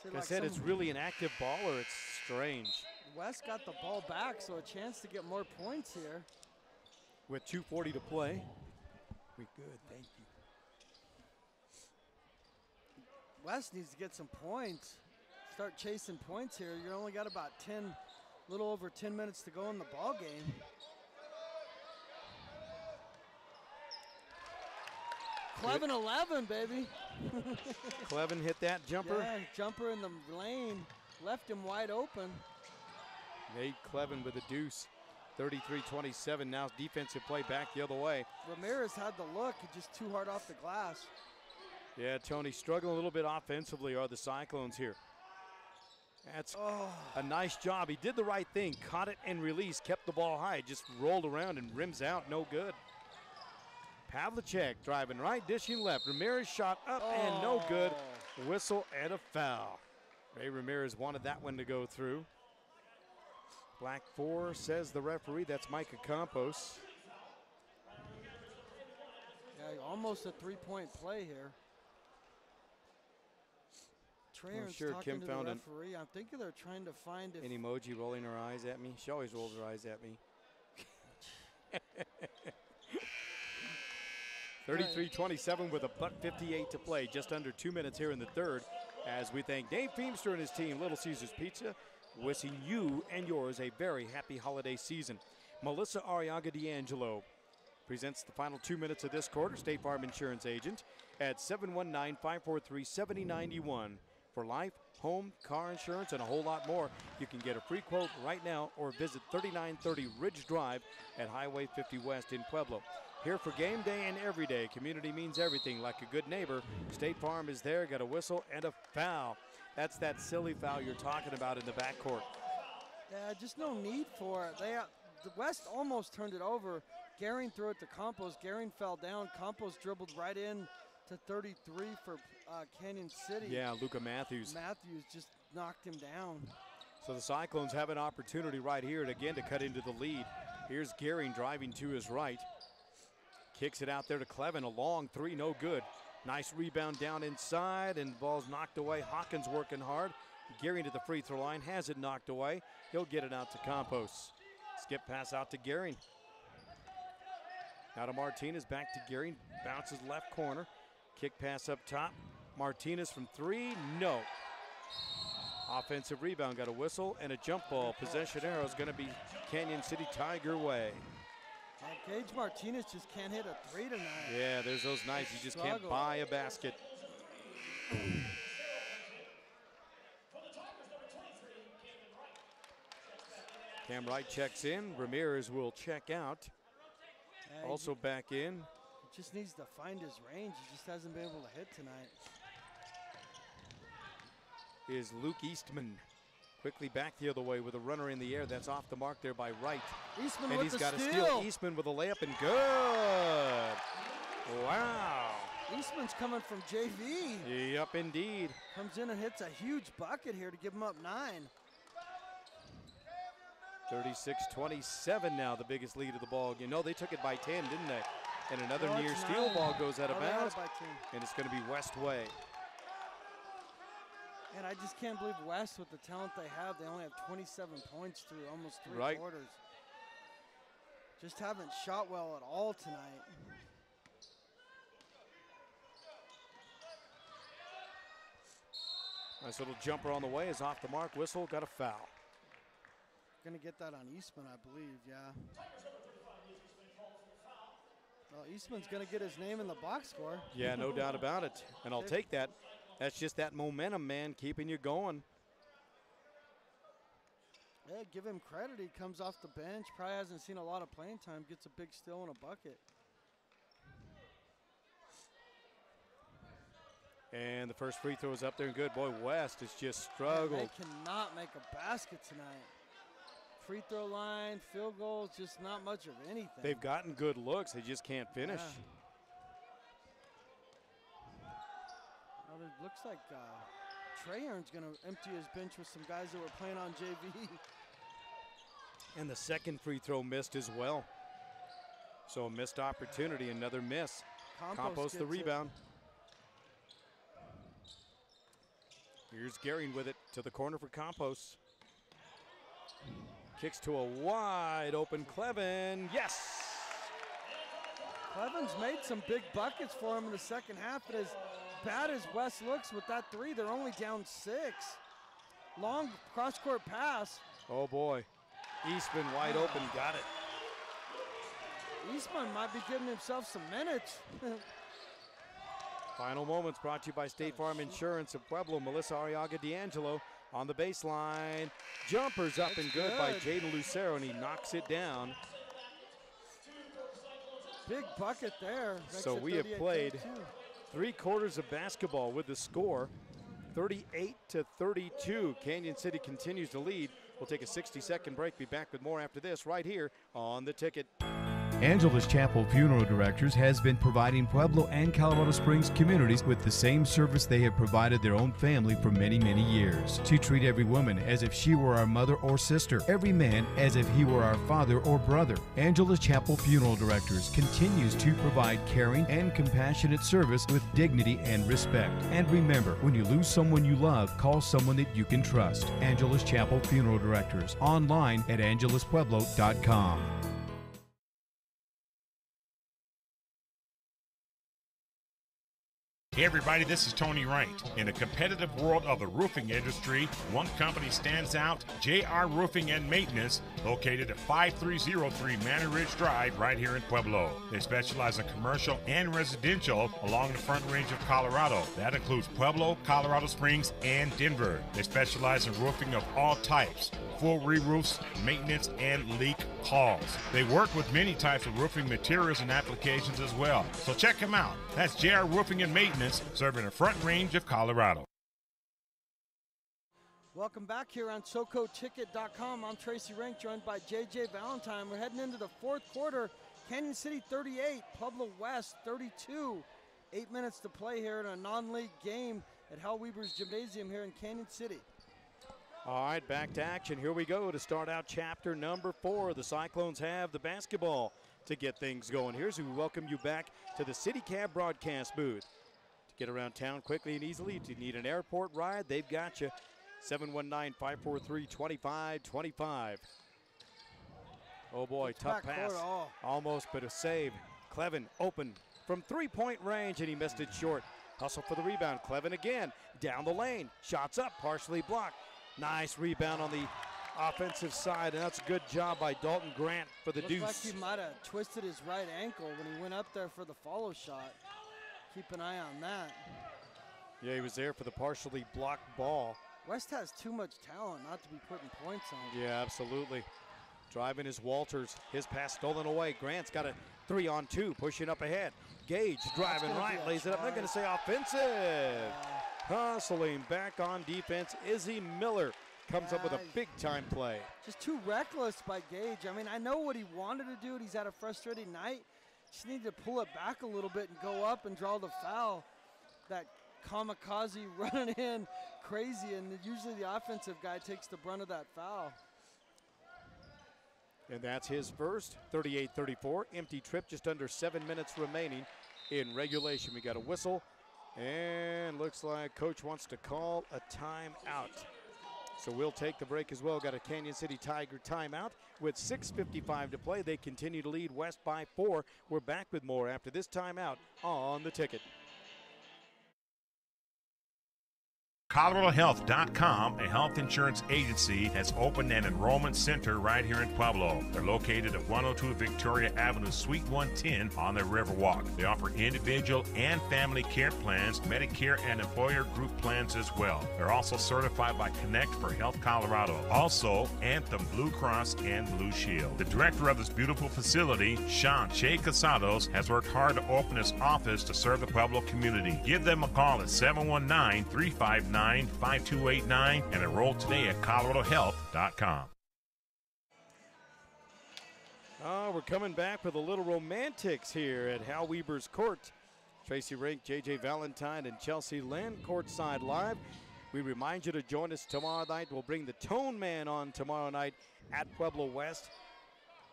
See, Like I said, it's really an active baller. It's strange. West got the ball back, so a chance to get more points here. With 2:40 to play. We good, thank you. West needs to get some points. start chasing points here. You only got about 10, little over 10 minutes to go in the ball game. Clevin 11, baby. Clevin hit that jumper. Yeah, jumper in the lane. Left him wide open. Nate Clevin with a deuce. 33-27 now. Defensive play back the other way. Ramirez had the look. He just too hard off the glass. Yeah, Tony, struggling a little bit offensively are the Cyclones here. That's a nice job. He did the right thing. Caught it and released. Kept the ball high. Just rolled around and rims out. No good. Pavlicek driving right, dishing left. Ramirez shot up and no good. Whistle and a foul. Ray Ramirez wanted that one to go through. Black 4, says the referee. That's Micah Campos. Yeah, almost a three-point play here. Traeron's sure talking Kim to found the an referee. I'm thinking they're trying to find if... An emoji rolling her eyes at me. She always rolls her eyes at me. 33-27 with a $1:58 to play. Just under 2 minutes here in the third. As we thank Dave Feemster and his team, Little Caesars Pizza, wishing you and yours a very happy holiday season. Melissa Arriaga D'Angelo presents the final 2 minutes of this quarter. State Farm Insurance Agent at 719-543-7091. For life, home, car insurance, and a whole lot more. You can get a free quote right now or visit 3930 Ridge Drive at Highway 50 West in Pueblo. Here for game day and every day. Community means everything. Like a good neighbor, State Farm is there. Got a whistle and a foul. That's that silly foul you're talking about in the backcourt. Yeah, just no need for it. The West almost turned it over. Garing threw it to Campos. Garing fell down. Campos dribbled right in to 33 for Canyon City. Yeah, Luka Matthews. Matthews just knocked him down. So the Cyclones have an opportunity right here again to cut into the lead. Here's Garing driving to his right. Kicks it out there to Clevin. A long three, no good. Nice rebound down inside, and the ball's knocked away. Hawkins working hard. Garing to the free throw line, has it knocked away. He'll get it out to Campos. Skip pass out to Garing. Now to Martinez, back to Garing. Bounces left corner. Kick pass up top. Martinez from three, no. Offensive rebound, got a whistle and a jump ball. Possession arrow is going to be Canyon City Tiger way. Gage Martinez just can't hit a three tonight. Yeah, there's those nights you just can't buy a basket. Cam Wright checks in. Ramirez will check out. Also back in. He just needs to find his range. He just hasn't been able to hit tonight. Is Luke Eastman. Quickly back the other way with a runner in the air. That's off the mark there by Wright. Eastman and with he's the got a steal. steal. Eastman with a layup and good. Wow. Eastman's coming from JV. Yep, indeed. Comes in and hits a huge bucket here to give him up 9. 36-27 now, the biggest lead of the ball game. No, they took it by 10, didn't they? And another No, near it's steal 9. ball goes out of Oh, they had it bounds. by 10. And it's going to be West Way. And I just can't believe West, with the talent they have, they only have 27 points through almost 3 Right. quarters. Just haven't shot well at all tonight. Nice little jumper on the way is off the mark. Whistle, got a foul. Gonna get that on Eastman, I believe, yeah. Well, Eastman's gonna get his name in the box score. Yeah, no doubt about it. And I'll take that. That's just that momentum, man, keeping you going. Yeah, give him credit. He comes off the bench, probably hasn't seen a lot of playing time, gets a big steal and a bucket. And the first free throw is up there and good. Boy, West has just struggled. Man, they cannot make a basket tonight. Free throw line, field goals, just not much of anything. They've gotten good looks. They just can't finish. Yeah. Well, it looks like Traeron's going to empty his bench with some guys that were playing on JV. And the second free throw missed as well. So a missed opportunity, another miss. Campos the rebound. Here's Garing with it to the corner for Campos. Kicks to a wide open Clevin. Yes! Clevin's made some big buckets for him in the second half, but as bad as West looks with that three, they're only down 6. long cross-court pass. Oh, boy. Eastman wide open, got it. Eastman might be giving himself some minutes. Final moments brought to you by State Farm Insurance of Pueblo. Melissa Arriaga D'Angelo on the baseline. Jumpers up and good by Jaden Lucero, and he knocks it down. Big bucket there. So we have played 3 quarters of basketball with the score 38-32. Canyon City continues to lead. We'll take a 60-second break. Be back with more after this right here on The Ticket. Angelus Chapel Funeral Directors has been providing Pueblo and Colorado Springs communities with the same service they have provided their own family for many, many years. To treat every woman as if she were our mother or sister, every man as if he were our father or brother. Angelus Chapel Funeral Directors continues to provide caring and compassionate service with dignity and respect. And remember, when you lose someone you love, call someone that you can trust. Angelus Chapel Funeral Directors. Online at angeluspueblo.com. Hey everybody, this is Tony Wright. In the competitive world of the roofing industry, one company stands out, JR Roofing and Maintenance, located at 5303 Manor Ridge Drive right here in Pueblo. They specialize in commercial and residential along the Front Range of Colorado. That includes Pueblo, Colorado Springs, and Denver. They specialize in roofing of all types, full re-roofs, maintenance, and leak calls. They work with many types of roofing materials and applications as well. So check them out. That's JR Roofing and Maintenance, serving the Front Range of Colorado. Welcome back here on SoCoTicket.com. I'm Tracy Rank, joined by JJ Valentine. We're heading into the fourth quarter. Canyon City 38, Pueblo West 32. 8 minutes to play here in a non-league game at Hal Weber's Gymnasium here in Canyon City. All right, back to action. Here we go to start out chapter number 4. The Cyclones have the basketball to get things going. Here's who we welcome you back to the City Cab broadcast booth. To get around town quickly and easily, if you need an airport ride, they've got you. 719-543-2525. Oh boy, tough pass. Almost, but a save. Clevin open from three-point range, and he missed it short. Hustle for the rebound. Clevin again, down the lane. Shots up, partially blocked. Nice rebound on the offensive side, and that's a good job by Dalton Grant for the deuce. Looks like he might have twisted his right ankle when he went up there for the follow shot. Keep an eye on that. Yeah, he was there for the partially blocked ball. West has too much talent not to be putting points on. Yeah, absolutely. Driving is Walters. His pass stolen away. Grant's got a 3-on-2, pushing up ahead. Gage driving right, lays it up. They're going to say offensive. Hustling back on defense. Izzy Miller comes up with a big-time play. Just too reckless by Gage. I mean, I know what he wanted to do. He's had a frustrating night. Just needed to pull it back a little bit and go up and draw the foul. That kamikaze running in crazy, and usually the offensive guy takes the brunt of that foul. And that's his first, 38-34. Empty trip, just under 7 minutes remaining in regulation. We got a whistle, and looks like coach wants to call a timeout. So we'll take the break as well. Got a Canyon City Tiger timeout with 6:55 to play. They continue to lead West by 4. We're back with more after this timeout on The Ticket. ColoradoHealth.com, a health insurance agency, has opened an enrollment center right here in Pueblo. They're located at 102 Victoria Avenue, Suite 110 on the Riverwalk. They offer individual and family care plans, Medicare and employer group plans as well. They're also certified by Connect for Health Colorado. Also, Anthem Blue Cross and Blue Shield. The director of this beautiful facility, Sean Che Casados, has worked hard to open his office to serve the Pueblo community. Give them a call at 719-359-5289 and enroll today at ColoradoHealth.com. We're coming back with a little romantics here at Hal Weber's court. Tracy Rink, JJ Valentine, and Chelsea Lynn courtside live. We remind you to join us tomorrow night. We'll bring the Tone Man on tomorrow night at Pueblo West.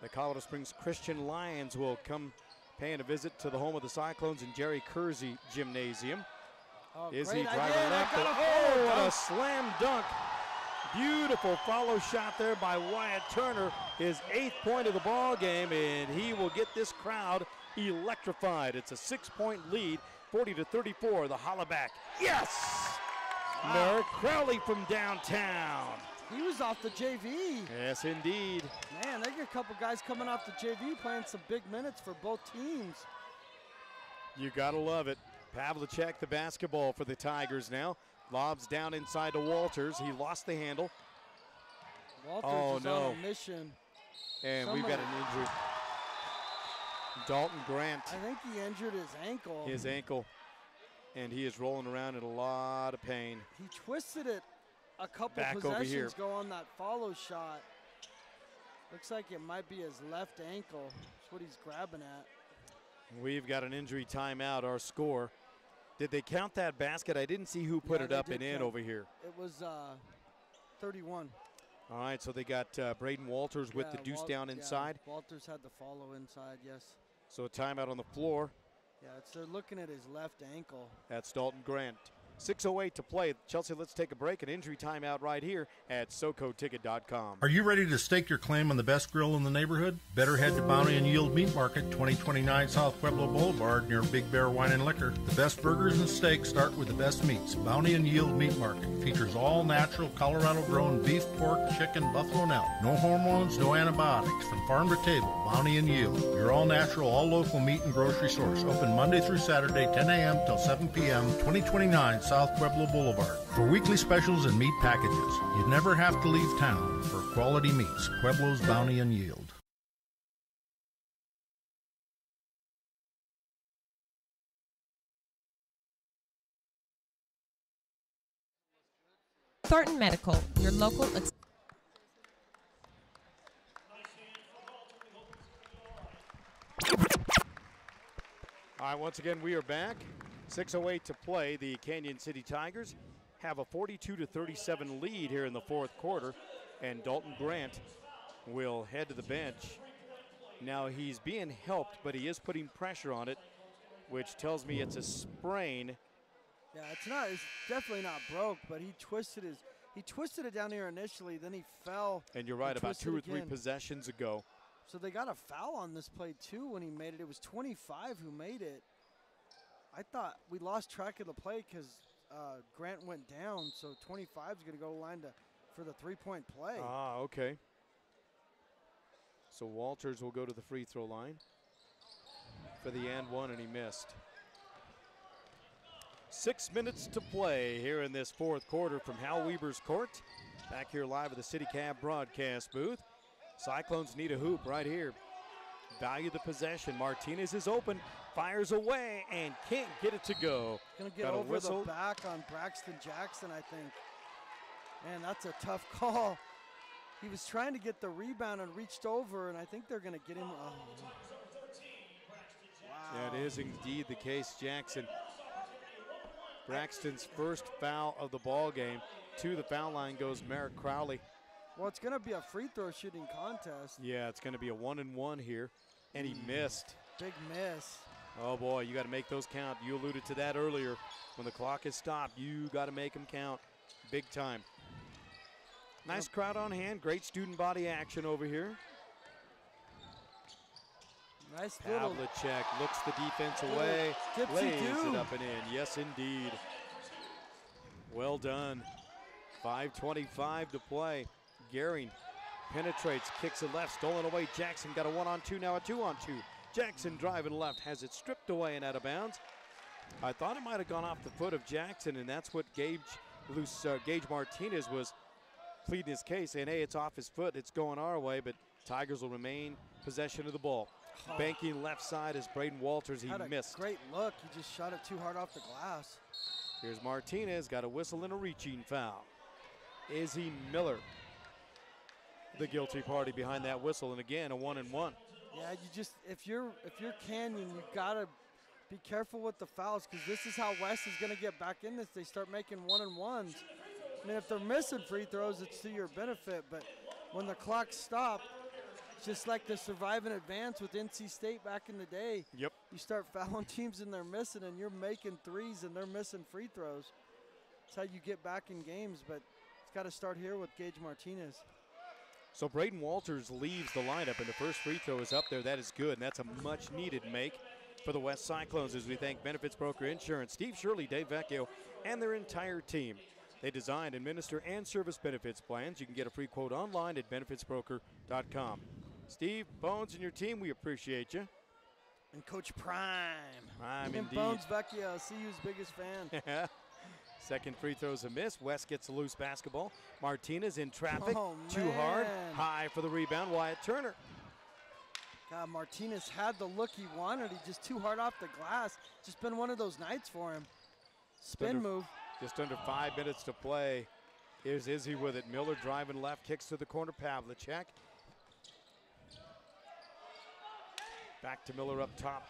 The Colorado Springs Christian Lions will come paying a visit to the home of the Cyclones in Jerry Kersey Gymnasium. Oh, Izzy great driving idea. left. Oh, what a slam dunk. Beautiful follow shot there by Wyatt Turner. His 8th point of the ball game, and he will get this crowd electrified. It's a 6-point lead, 40-34, the Hollaback. Yes! Merrick Crowley from downtown. He was off the JV. Yes, indeed. Man, they get a couple guys coming off the JV playing some big minutes for both teams. You gotta love it. Pavlicek, the basketball for the Tigers now. Lobs down inside to Walters. He lost the handle. Walters is on a mission. And we've got an injury. Dalton Grant. I think he injured his ankle. His ankle. And he is rolling around in a lot of pain. He twisted it a couple Back over here. possessions ago on that follow shot. Looks like it might be his left ankle. That's what he's grabbing at. We've got an injury timeout, our score. Did they count that basket? I didn't see who put it up and in over here. It was 31. All right, so they got Braden Walters with the deuce down inside. Yeah, Walters had the follow inside, yes. So a timeout on the floor. Yeah, they're looking at his left ankle. That's Dalton Grant. 6:08 to play. Chelsea, let's take a break. An injury timeout right here at SoCoTicket.com. Are you ready to stake your claim on the best grill in the neighborhood? Better head to Bounty and Yield Meat Market, 2029 South Pueblo Boulevard near Big Bear Wine and Liquor. The best burgers and steaks start with the best meats. Bounty and Yield Meat Market features all natural Colorado-grown beef, pork, chicken, buffalo, and elk. No hormones, no antibiotics. From farm to table, Bounty and Yield. Your all-natural, all-local meat and grocery source. Open Monday through Saturday, 10 a.m. till 7 p.m., 2029 South Pueblo Boulevard. For weekly specials and meat packages, you never have to leave town for quality meats. Pueblo's Bounty and Yield. Thornton Medical, your local. All right, once again, we are back. 6:08 to play. The Canyon City Tigers have a 42-37 lead here in the fourth quarter, and Dalton Grant will head to the bench. Now he's being helped, but he is putting pressure on it, which tells me it's a sprain. Yeah, it's definitely not broke, but he twisted it down here initially, then he fell. And you're right, about 2 or 3 possessions ago. So they got a foul on this play too when he made it. It was 25 who made it. I thought we lost track of the play because Grant went down, so 25 is going to go line for the three-point play. Ah, okay. So Walters will go to the free throw line for the and one, and he missed. 6 minutes to play here in this fourth quarter from Hal Weber's court. Back here live at the City Cab broadcast booth. Cyclones need a hoop right here. Value the possession. Martinez is open, fires away, and can't get it to go. Going to get over the back on Braxton Jackson, I think. Man, that's a tough call. He was trying to get the rebound and reached over, and I think they're going to get him. Oh. Wow. That is indeed the case, Jackson. Braxton's first foul of the ball game. To the foul line goes Merrick Crowley. Well, it's going to be a free throw shooting contest. Yeah, it's going to be a 1-and-1 here, and he missed. Big miss. Oh, boy, you got to make those count. You alluded to that earlier. When the clock is stopped, you got to make them count big time. Nice crowd on hand. Great student body action over here. Nice little. Pavlicek looks the defense away. Lays it up and in. Yes, indeed. Well done. 5:25 to play. Gehring penetrates, kicks it left, stolen away. Jackson got a 1-on-2, now a 2-on-2. Jackson driving left, has it stripped away and out of bounds. I thought it might have gone off the foot of Jackson, and that's what Gage Martinez was pleading his case, saying, hey, it's off his foot, it's going our way, but Tigers will remain possession of the ball. Oh. Banking left side is Braden Walters. He missed. Great look. He just shot it too hard off the glass. Here's Martinez, got a whistle and a reaching foul. Izzy Miller, the guilty party behind that whistle, and again a 1-and-1. Yeah, you just if you're Canyon, you gotta be careful with the fouls because this is how West is gonna get back in this. They start making 1-and-1s. I mean, if they're missing free throws, it's to your benefit. But when the clock stopped, it's just like the survive and advance with NC State back in the day. Yep. You start fouling teams and they're missing, and you're making threes and they're missing free throws. That's how you get back in games. But got to start here with Gage Martinez. So Braden Walters leaves the lineup, and the first free throw is up there. That is good, and that's a much-needed make for the West Cyclones as we thank Benefits Broker Insurance, Steve Shirley, Dave Vecchio, and their entire team. They design, administer, and service benefits plans. You can get a free quote online at benefitsbroker.com. Steve, Bones, and your team, we appreciate you. And Coach Prime. Prime, and indeed. Bones Vecchio, CU's biggest fan. Second free throw's a miss. West gets a loose basketball. Martinez in traffic. Oh, Too hard. man. High for the rebound. Wyatt Turner. God, Martinez had the look he wanted. He just too hard off the glass. Just been one of those nights for him. Spin move. Just under 5 minutes to play. Here's Izzy with it. Miller driving left, kicks to the corner. Pavlicek. Back to Miller up top.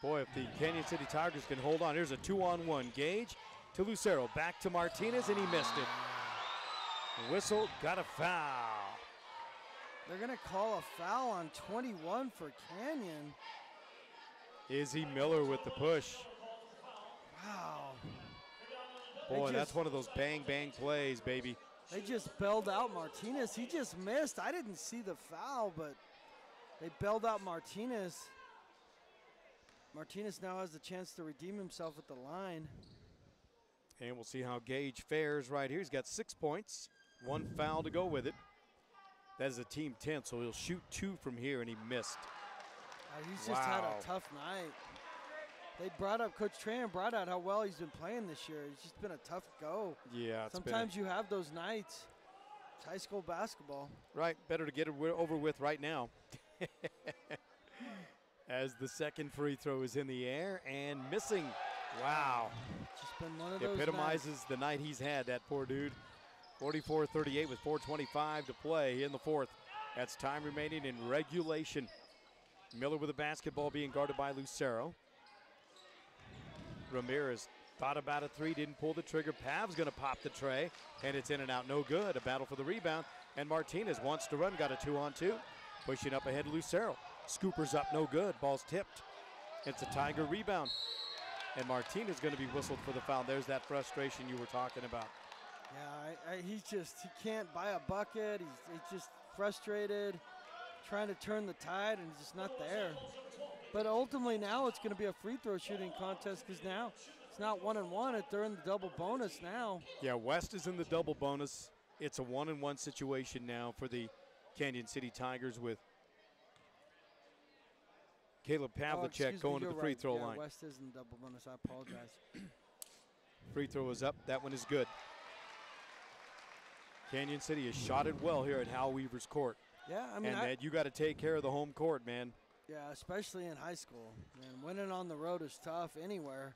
Boy, if the Canyon City Tigers can hold on. Here's a 2-on-1. Gage to Lucero. Back to Martinez, and he missed it. Whistle, got a foul. They're going to call a foul on 21 for Canyon. Izzy Miller with the push. Wow. Boy, that's one of those bang-bang plays, baby. They just bailed out Martinez. He just missed. I didn't see the foul, but they bailed out Martinez. Martinez now has the chance to redeem himself at the line. And we'll see how Gage fares right here. He's got 6 points, 1 foul to go with it. That is a team 10, so he'll shoot 2 from here, and he missed. He's just had a tough night. They brought up, Coach Tran brought out how well he's been playing this year. It's just been a tough go. Yeah. Sometimes you have those nights. It's high school basketball. Right, better to get it over with right now. As the second free throw is in the air and missing. Wow. Just been one of those epitomizes nights. the night he's had, that poor dude. 44-38 with 4:25 to play in the fourth. That's time remaining in regulation. Miller with the basketball being guarded by Lucero. Ramirez thought about a three, didn't pull the trigger. Pav's going to pop the tray, and it's in and out, no good. A battle for the rebound, and Martinez wants to run, got a 2-on-2. Pushing up ahead, Lucero. Scoopers up, no good. Ball's tipped. It's a Tiger rebound. And Martinez going to be whistled for the foul. There's that frustration you were talking about. Yeah, he can't buy a bucket. He's just frustrated, trying to turn the tide, and he's just not there. But ultimately now it's going to be a free throw shooting contest because now it's not 1-1. They're in the double bonus now. Yeah, West is in the double bonus. It's a 1-1 situation now for the Canyon City Tigers with Caleb Pavlicek going to the free throw line. West is in double bonus. I apologize. Free throw is up. That one is good. Canyon City has shot it well here at Hal Weaver's court. Yeah, I mean, and you got to take care of the home court, man. Yeah, especially in high school. Man, winning on the road is tough anywhere.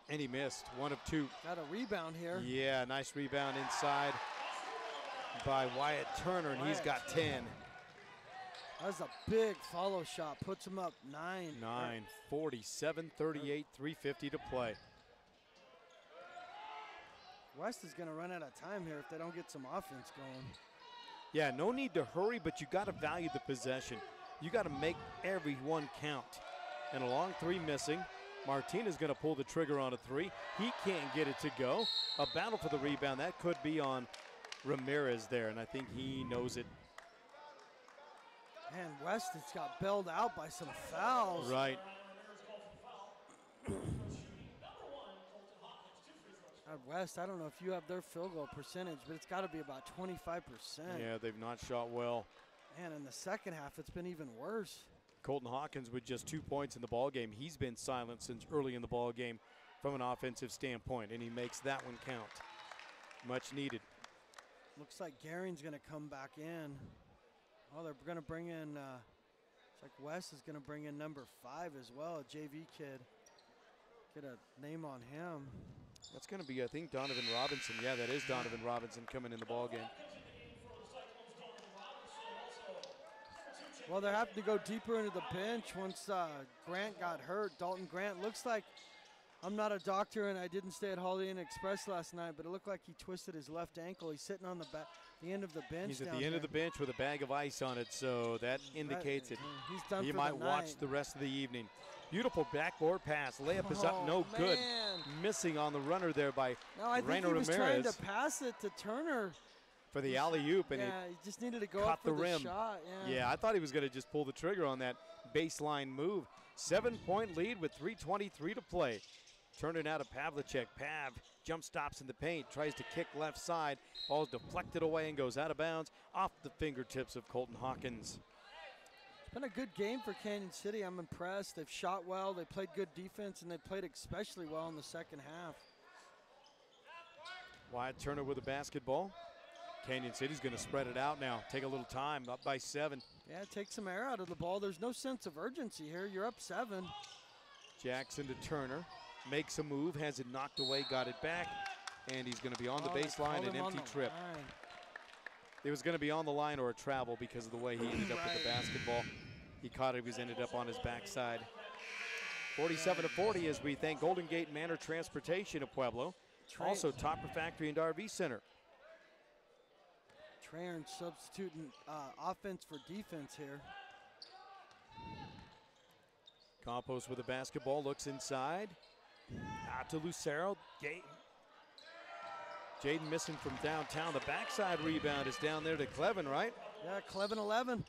And he missed. 1 of 2. Got a rebound here. Yeah, nice rebound inside by Wyatt Turner, and he's got 10. That's a big follow shot. Puts him up 9. 47-38, 3:50 to play. West is going to run out of time here if they don't get some offense going. Yeah, no need to hurry, but you got to value the possession. You got to make every one count. And a long three missing. Martinez going to pull the trigger on a three. He can't get it to go. A battle for the rebound. That could be on Ramirez there, and I think he knows it. Man, West has got bailed out by some fouls. Right. West, I don't know if you have their field goal percentage, but it's got to be about 25%. Yeah, they've not shot well. Man, in the second half, it's been even worse. Colton Hawkins with just 2 points in the ball game. He's been silent since early in the ball game from an offensive standpoint, and he makes that one count. Much needed. Looks like Garing's going to come back in. Oh, they're going to bring in, it's like West is going to bring in number 5 as well, a JV kid. Get a name on him. That's going to be, I think, Donovan Robinson. Yeah, that is Donovan Robinson coming in the ball game. Well, they're having to go deeper into the bench once Grant got hurt. Dalton Grant looks like, I'm not a doctor and I didn't stay at Holiday Inn Express last night, but it looked like he twisted his left ankle. He's sitting on the end of the bench. He's at the end of the bench with a bag of ice on it, so that indicates it. He's done he for might the watch night. the rest of the evening. Beautiful backboard pass. Layup is up, no good. Missing on the runner there by No, I think Rainer he was Ramirez trying to pass it to Turner. for the alley-oop, and yeah, he just needed to go caught up for the rim. shot. Yeah, I thought he was going to just pull the trigger on that baseline move. 7-point lead with 3:23 to play. Turning out to Pavlicek. Pav jump stops in the paint, tries to kick left side. Ball's deflected away and goes out of bounds off the fingertips of Colton Hawkins. It's been a good game for Canyon City. I'm impressed. They've shot well, they played good defense, and they played especially well in the second half. Wyatt Turner with the basketball. Canyon City's going to spread it out now. Take a little time, up by 7. Yeah, take some air out of the ball. There's no sense of urgency here. You're up 7. Jackson to Turner. Makes a move, has it knocked away, got it back, and he's going to be on the baseline, an empty trip. It was going to be on the line or a travel because of the way he ended up with the basketball. He caught it, he ended up on his backside. 47-40 as we thank Golden Gate Manor Transportation of Pueblo. Also Topper Factory and RV Center. Trahern substituting offense for defense here. Campos with the basketball, looks inside. Out to Lucero. Jaden missing from downtown. The backside rebound is down there to Clevin, right? Yeah, Clevin 11.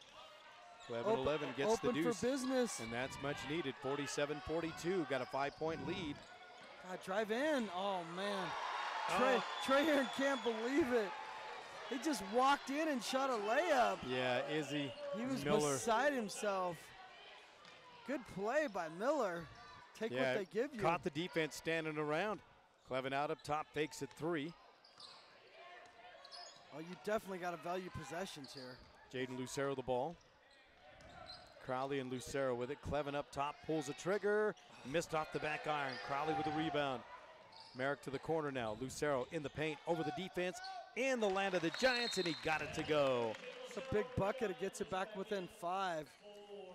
Clevin 11 gets the deuce. Open for business. And that's much needed. 47-42, got a 5-point lead. God, drive in. Oh, man. Trahern can't believe it. He just walked in and shot a layup. Yeah, Izzy He was Miller. beside himself. Good play by Miller. Take what they give you. Caught the defense standing around. Clevin out up top, fakes it 3. Oh, you definitely got to value possessions here. Jaden Lucero the ball. Crowley and Lucero with it. Clevin up top, pulls a trigger. Missed off the back iron. Crowley with the rebound. Merrick to the corner now. Lucero in the paint, over the defense, in the land of the Giants, and he got it to go. It's a big bucket. It gets it back within 5.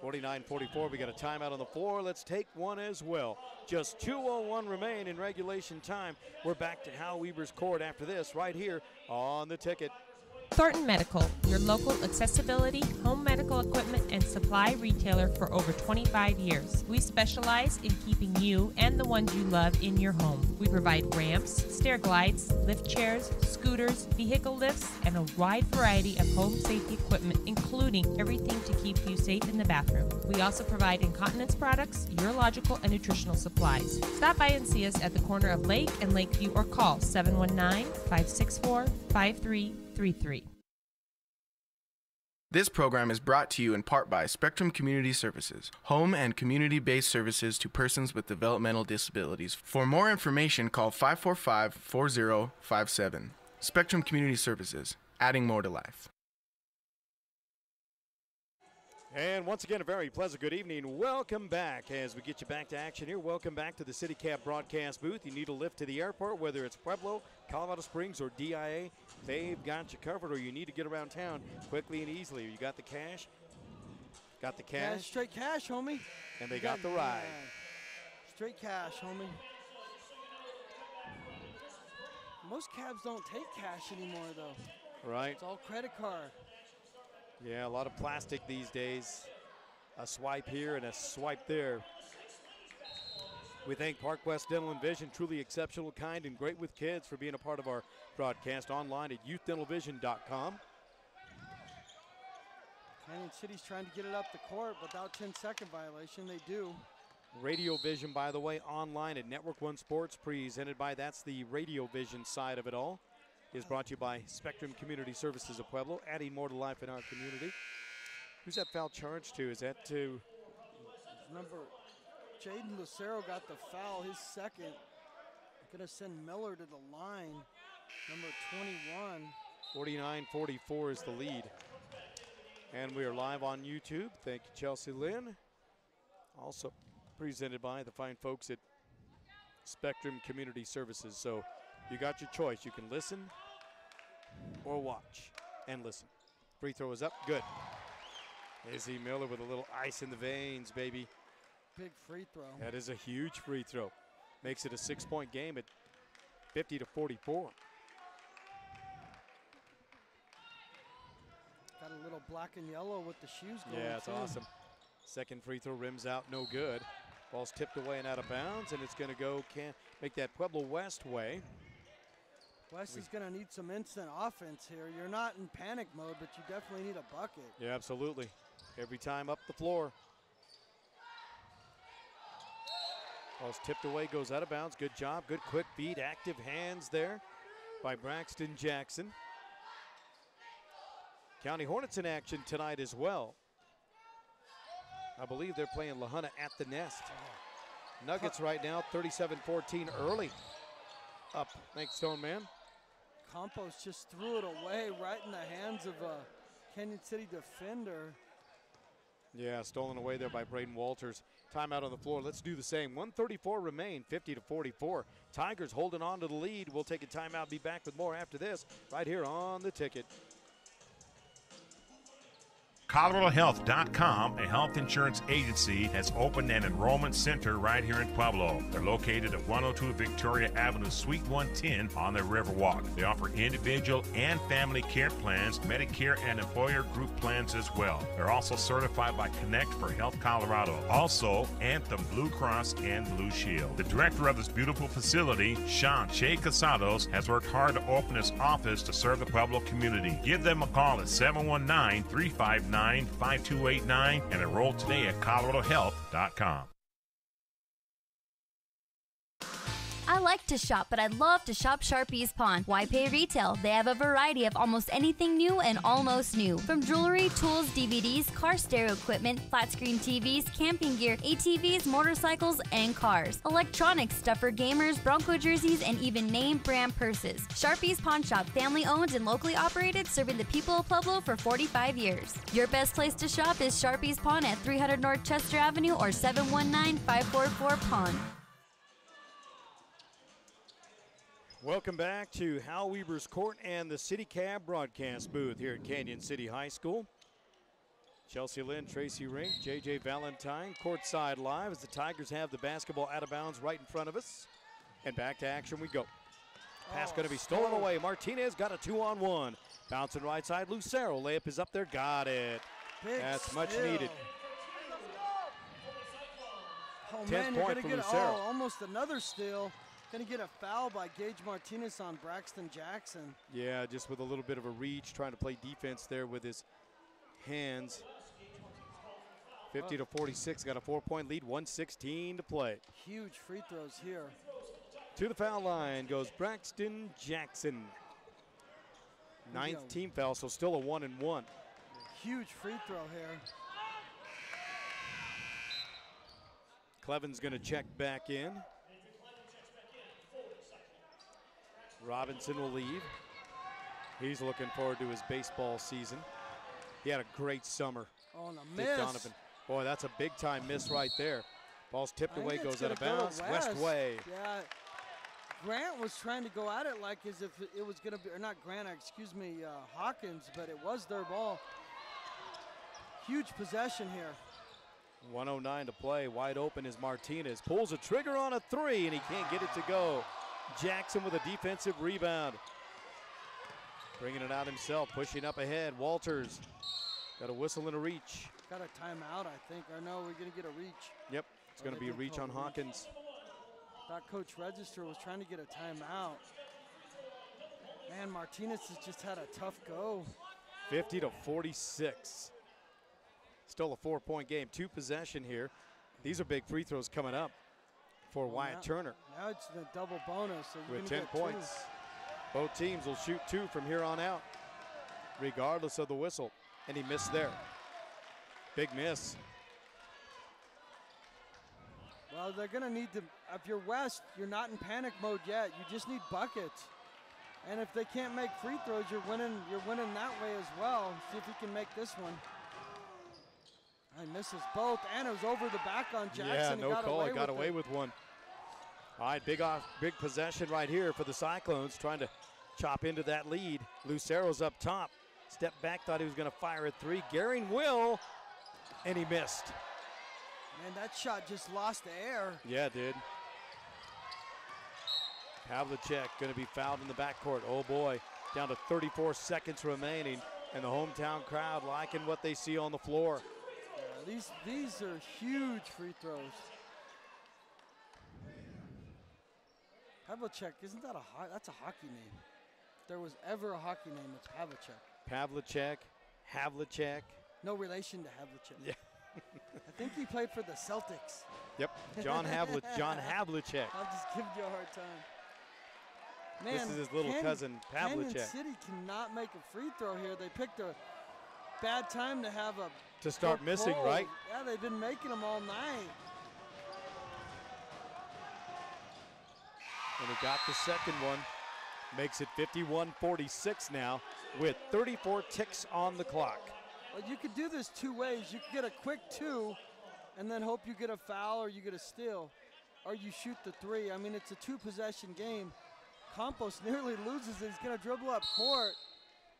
49-44, we got a timeout on the floor. Let's take one as well. Just 2:01 remain in regulation time. We're back to Hal Weber's court after this right here on The Ticket. Thornton Medical, your local accessibility, home medical equipment, and supply retailer for over 25 years. We specialize in keeping you and the ones you love in your home. We provide ramps, stair glides, lift chairs, scooters, vehicle lifts, and a wide variety of home safety equipment, including everything to keep you safe in the bathroom. We also provide incontinence products, urological, and nutritional supplies. Stop by and see us at the corner of Lake and Lakeview or call 719-564-5333. This program is brought to you in part by Spectrum Community Services, home and community-based services to persons with developmental disabilities. For more information, call 545-4057. Spectrum Community Services, adding more to life. And once again, a very pleasant good evening. Welcome back as we get you back to action here. Welcome back to the CityCab broadcast booth. You need a lift to the airport, whether it's Pueblo, Colorado Springs, or DIA, they've got you covered, or you need to get around town quickly and easily. You got the cash? Got the cash? Yeah, straight cash, homie. And they got the ride. Straight cash, homie. Most cabs don't take cash anymore, though. Right. It's all credit card. Yeah, a lot of plastic these days. A swipe here and a swipe there. We thank Park West Dental and Vision, truly exceptional, kind, and great with kids, for being a part of our broadcast online at youthdentalvision.com. Canyon City's trying to get it up the court without 10-second violation. They do. Radio Vision, by the way, online at Network One Sports, presented by, that's the Radio Vision side of it all, is brought to you by Spectrum Community Services of Pueblo, adding more to life in our community. Who's that foul charged to? Is that to? Number Jaden Lucero got the foul, his second. Gonna send Miller to the line, number 21. 49-44 is the lead. And we are live on YouTube. Thank you, Chelsea Lynn. Also presented by the fine folks at Spectrum Community Services. So you got your choice. You can listen or watch and listen. Free throw is up. Good. Izzy Miller with a little ice in the veins, baby. Big free throw. That is a huge free throw. Makes it a 6-point game at 50-44. Got a little black and yellow with the shoes going. Yeah, it's awesome. Second free throw rims out, no good. Ball's tipped away and out of bounds, and it's going to go, can't make that Pueblo West way. West is going to need some instant offense here. You're not in panic mode, but you definitely need a bucket. Yeah, absolutely. Every time up the floor. Ball's tipped away, goes out of bounds. Good job, good quick feet, active hands there by Braxton Jackson. County Hornets in action tonight as well. I believe they're playing Lahana at the Nest. Nuggets right now, 37-14 early. Up, thanks, Stone Man. Campos just threw it away right in the hands of a Canyon City defender. Yeah, stolen away there by Braden Walters. Timeout on the floor. Let's do the same. 1:34 remain, 50-44. Tigers holding on to the lead. We'll take a timeout, be back with more after this, right here on The Ticket. ColoradoHealth.com, a health insurance agency, has opened an enrollment center right here in Pueblo. They're located at 102 Victoria Avenue, Suite 110 on the Riverwalk. They offer individual and family care plans, Medicare and employer group plans as well. They're also certified by Connect for Health Colorado. Also, Anthem Blue Cross and Blue Shield. The director of this beautiful facility, Sean Che Casados, has worked hard to open his office to serve the Pueblo community. Give them a call at 719-359-5289 and enroll today at ColoradoHealth.com. I like to shop, but I'd love to shop Sharpie's Pawn. Why pay retail? They have a variety of almost anything new and almost new. From jewelry, tools, DVDs, car stereo equipment, flat screen TVs, camping gear, ATVs, motorcycles, and cars. Electronics, stuff for gamers, Bronco jerseys, and even name brand purses. Sharpie's Pawn Shop, family owned and locally operated, serving the people of Pueblo for 45 years. Your best place to shop is Sharpie's Pawn at 300 North Chester Avenue or 719-544-PAWN. Welcome back to Hal Weber's Court and the City Cab broadcast booth here at Canyon City High School. Chelsea Lynn, Tracy Rink, J.J. Valentine, courtside live as the Tigers have the basketball out of bounds right in front of us. And back to action we go. Pass going to be stolen away. Martinez got a 2-on-1. Bouncing right side, Lucero. Layup is up there, got it. That's much needed. Oh 10th man, you're point going to for get Lucero. almost another steal. Going to get a foul by Gage Martinez on Braxton Jackson. Yeah, just with a little bit of a reach, trying to play defense there with his hands. 50-46, got a 4-point lead, 1:16 to play. Huge free throws here. To the foul line goes Braxton Jackson. 9th team foul, so still a 1-and-1. Huge free throw here. Cleven's going to check back in. Robinson will leave. He's looking forward to his baseball season. He had a great summer. Oh, and a Dick miss. Donovan. Boy, that's a big-time miss right there. Ball's tipped away, goes out of bounds. West way. Yeah. Grant was trying to go at it like as if it was going to be, or not Grant, excuse me, Hawkins, but it was their ball. Huge possession here. 1:09 to play. Wide open is Martinez. Pulls a trigger on a three, and he can't get it to go. Jackson with a defensive rebound. Bringing it out himself, pushing up ahead. Walters got a whistle and a reach. Got a timeout, I think. Or no, we're going to get a reach. Yep, it's going to be a reach on Hawkins. Thought Coach Register was trying to get a timeout. Man, Martinez has just had a tough go. 50-46. Still a 4-point game. 2 possession here. These are big free throws coming up for Wyatt Turner. Now it's the double bonus. So with 10 points. 2. Both teams will shoot 2 from here on out, regardless of the whistle. And he missed there. Big miss. Well, they're going to need to, if you're West, you're not in panic mode yet. You just need buckets. And if they can't make free throws, you're winning that way as well. See if you can make this one. He misses both, and it was over the back on Jackson. Yeah, no call. He got away with one. All right, big possession right here for the Cyclones, trying to chop into that lead. Lucero's up top. Step back, thought he was going to fire a 3. Gehring will, and he missed. Man, that shot just lost the air. Yeah, it did. Pavlicek going to be fouled in the backcourt. Oh, boy. Down to 34 seconds remaining, and the hometown crowd liking what they see on the floor. Yeah, these are huge free throws. Pavlicek, isn't that that's a hockey name? If there was ever a hockey name, it's Pavlicek. Pavlicek, Havlicek. No relation to Havlicek. Yeah. I think he played for the Celtics. Yep, John Havlicek. I'm just giving you a hard time. Man, this is his little cousin, Pavlicek. Canyon City cannot make a free throw here. They picked a bad time to have a to start missing, right? Yeah, they've been making them all night. And he got the second one. Makes it 51-46 now with 34 ticks on the clock. Well, you could do this two ways. You could get a quick 2 and then hope you get a foul or you get a steal, or you shoot the 3. I mean, it's a 2-possession game. Campos nearly loses it. He's going to dribble up court.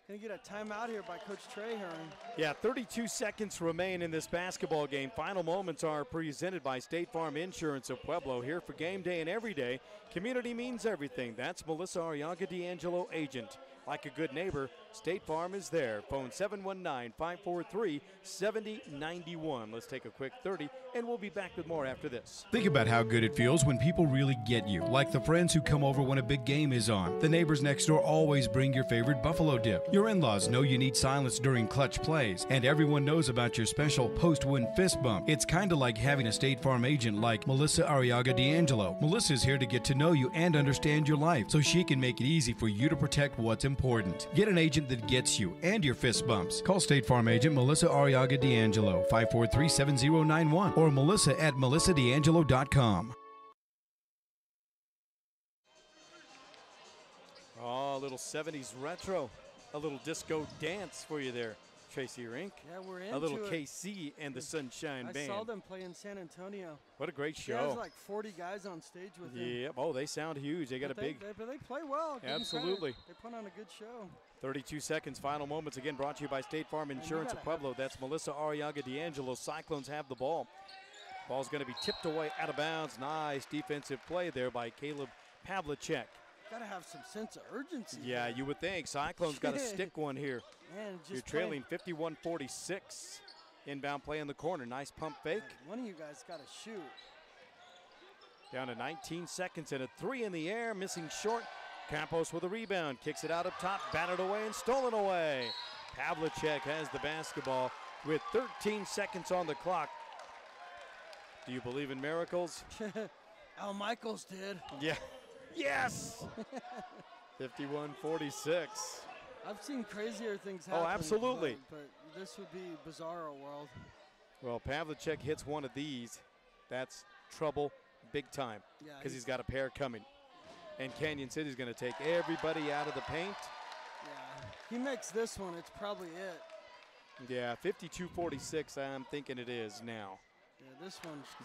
Going to get a timeout here by Coach Traherne. Yeah, 32 seconds remain in this basketball game. Final moments are presented by State Farm Insurance of Pueblo. Here for game day and every day. Community means everything. That's Melissa Arriaga D'Angelo, agent. Like a good neighbor, State Farm is there. Phone 719-543-7091. Let's take a quick 30, and we'll be back with more after this. Think about how good it feels when people really get you, like the friends who come over when a big game is on. The neighbors next door always bring your favorite buffalo dip. Your in-laws know you need silence during clutch plays, and everyone knows about your special post-win fist bump. It's kind of like having a State Farm agent like Melissa Arriaga D'Angelo. Melissa's here to get to know you and understand your life, so she can make it easy for you to protect what's important. Get an agent that gets you and your fist bumps. Call State Farm agent Melissa Arriaga D'Angelo, 543-7091, or melissa@melissadangelo.com. Oh, a little 70s retro, a little disco dance for you there, Tracy Rink. Yeah, we're into a little it. KC and the Sunshine Band. I saw them play in San Antonio. What a great show. There's like 40 guys on stage with them. Yep. Oh, they sound huge. They got a big. But they play well. Absolutely. They put on a good show. 32 seconds. Final moments again brought to you by State Farm Insurance of Pueblo. That's Melissa Arriaga D'Angelo. Cyclones have the ball. Ball's going to be tipped away out of bounds. Nice defensive play there by Caleb Pavlicek. Got to have some sense of urgency. Yeah, you would think. Cyclones got to stick one here. Man, you're trailing 51-46. Inbound play in the corner. Nice pump fake. Man, one of you guys got to shoot. Down to 19 seconds and a 3 in the air. Missing short. Campos with a rebound. Kicks it out up top. batted away and stolen away. Pavlicek has the basketball with 13 seconds on the clock. Do you believe in miracles? Al Michaels did. Yeah. Yes! 51-46. I've seen crazier things happen. Oh, absolutely. But this would be bizarro world. Well, Pavlicek hits one of these. That's trouble big time because he's got a pair coming. And Canyon City's going to take everybody out of the paint. Yeah, he makes this one. It's probably it. Yeah, 52-46, I'm thinking it is now. Yeah,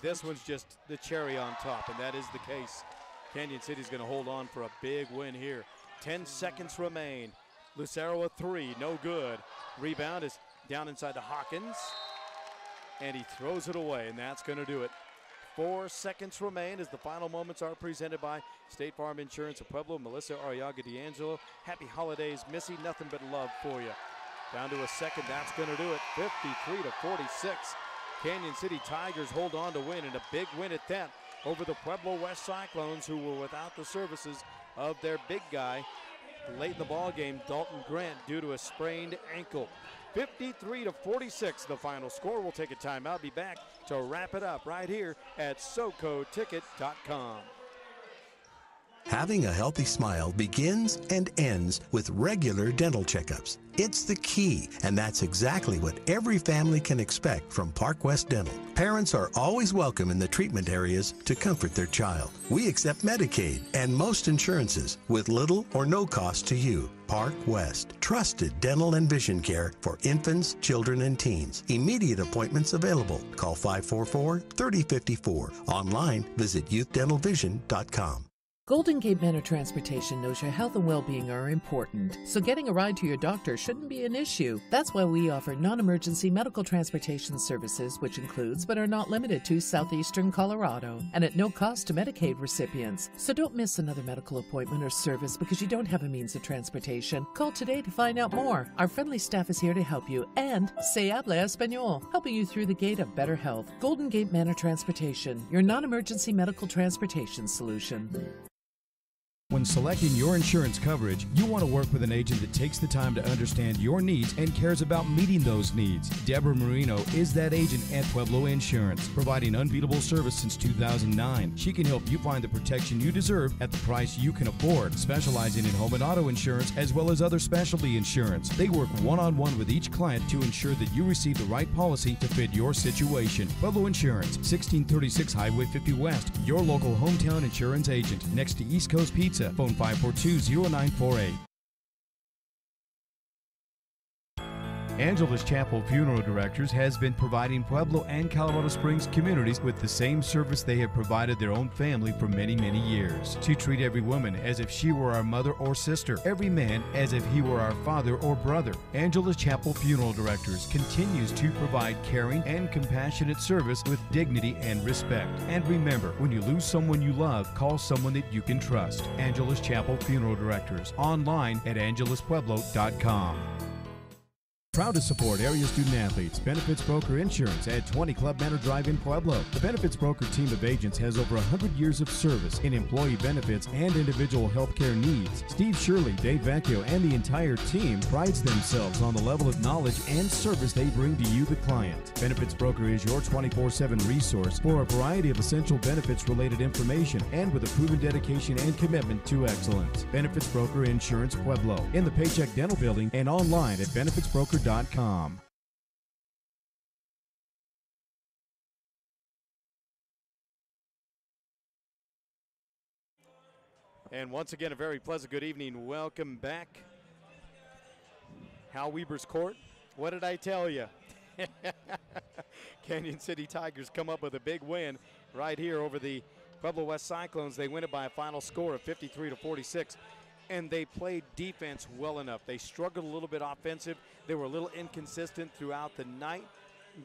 this one's just the cherry on top, and that is the case. Canyon City's going to hold on for a big win here. 10 seconds remain. Lucero a 3, no good. Rebound is down inside to Hawkins, and he throws it away, and that's going to do it. 4 seconds remain as the final moments are presented by State Farm Insurance of Pueblo. Melissa Arriaga D'Angelo. Happy holidays, Missy. Nothing but love for you. Down to a second, that's going to do it. 53-46. Canyon City Tigers hold on to win, and a big win at that over the Pueblo West Cyclones, who were without the services of their big guy late in the ball game, Dalton Grant, due to a sprained ankle. 53-46, the final score. We'll take a timeout. Be back to wrap it up right here at SoCoTicket.com. Having a healthy smile begins and ends with regular dental checkups. It's the key, and that's exactly what every family can expect from Park West Dental. Parents are always welcome in the treatment areas to comfort their child. We accept Medicaid and most insurances with little or no cost to you. Park West, trusted dental and vision care for infants, children, and teens. Immediate appointments available. Call 544-3054. Online, visit youthdentalvision.com. Golden Gate Manor Transportation knows your health and well-being are important, so getting a ride to your doctor shouldn't be an issue. That's why we offer non-emergency medical transportation services, which includes but are not limited to southeastern Colorado, and at no cost to Medicaid recipients. So don't miss another medical appointment or service because you don't have a means of transportation. Call today to find out more. Our friendly staff is here to help you, and se habla español, helping you through the gate of better health. Golden Gate Manor Transportation, your non-emergency medical transportation solution. When selecting your insurance coverage, you want to work with an agent that takes the time to understand your needs and cares about meeting those needs. Deborah Marino is that agent at Pueblo Insurance, providing unbeatable service since 2009. She can help you find the protection you deserve at the price you can afford, specializing in home and auto insurance as well as other specialty insurance. They work one-on-one with each client to ensure that you receive the right policy to fit your situation. Pueblo Insurance, 1636 Highway 50 West, your local hometown insurance agent, next to East Coast Pizza. Phone 542-0948. Angeles Chapel Funeral Directors has been providing Pueblo and Colorado Springs communities with the same service they have provided their own family for many, many years. To treat every woman as if she were our mother or sister, every man as if he were our father or brother. Angeles Chapel Funeral Directors continues to provide caring and compassionate service with dignity and respect. And remember, when you lose someone you love, call someone that you can trust. Angeles Chapel Funeral Directors, online at angelespueblo.com. Proud to support area student athletes. Benefits Broker Insurance at 20 Club Manor Drive in Pueblo. The Benefits Broker team of agents has over 100 years of service in employee benefits and individual health care needs. Steve Shirley, Dave Vecchio, and the entire team prides themselves on the level of knowledge and service they bring to you, the client. Benefits Broker is your 24/7 resource for a variety of essential benefits-related information and with a proven dedication and commitment to excellence. Benefits Broker Insurance Pueblo in the Paycheck Dental Building and online at benefitsbroker.com. And once again, a very pleasant good evening. Welcome back. Hal Weber's Court. What did I tell you? Canyon City Tigers come up with a big win right here over the Pueblo West Cyclones. They win it by a final score of 53-46. And they played defense well enough. They struggled a little bit offensive. They were a little inconsistent throughout the night,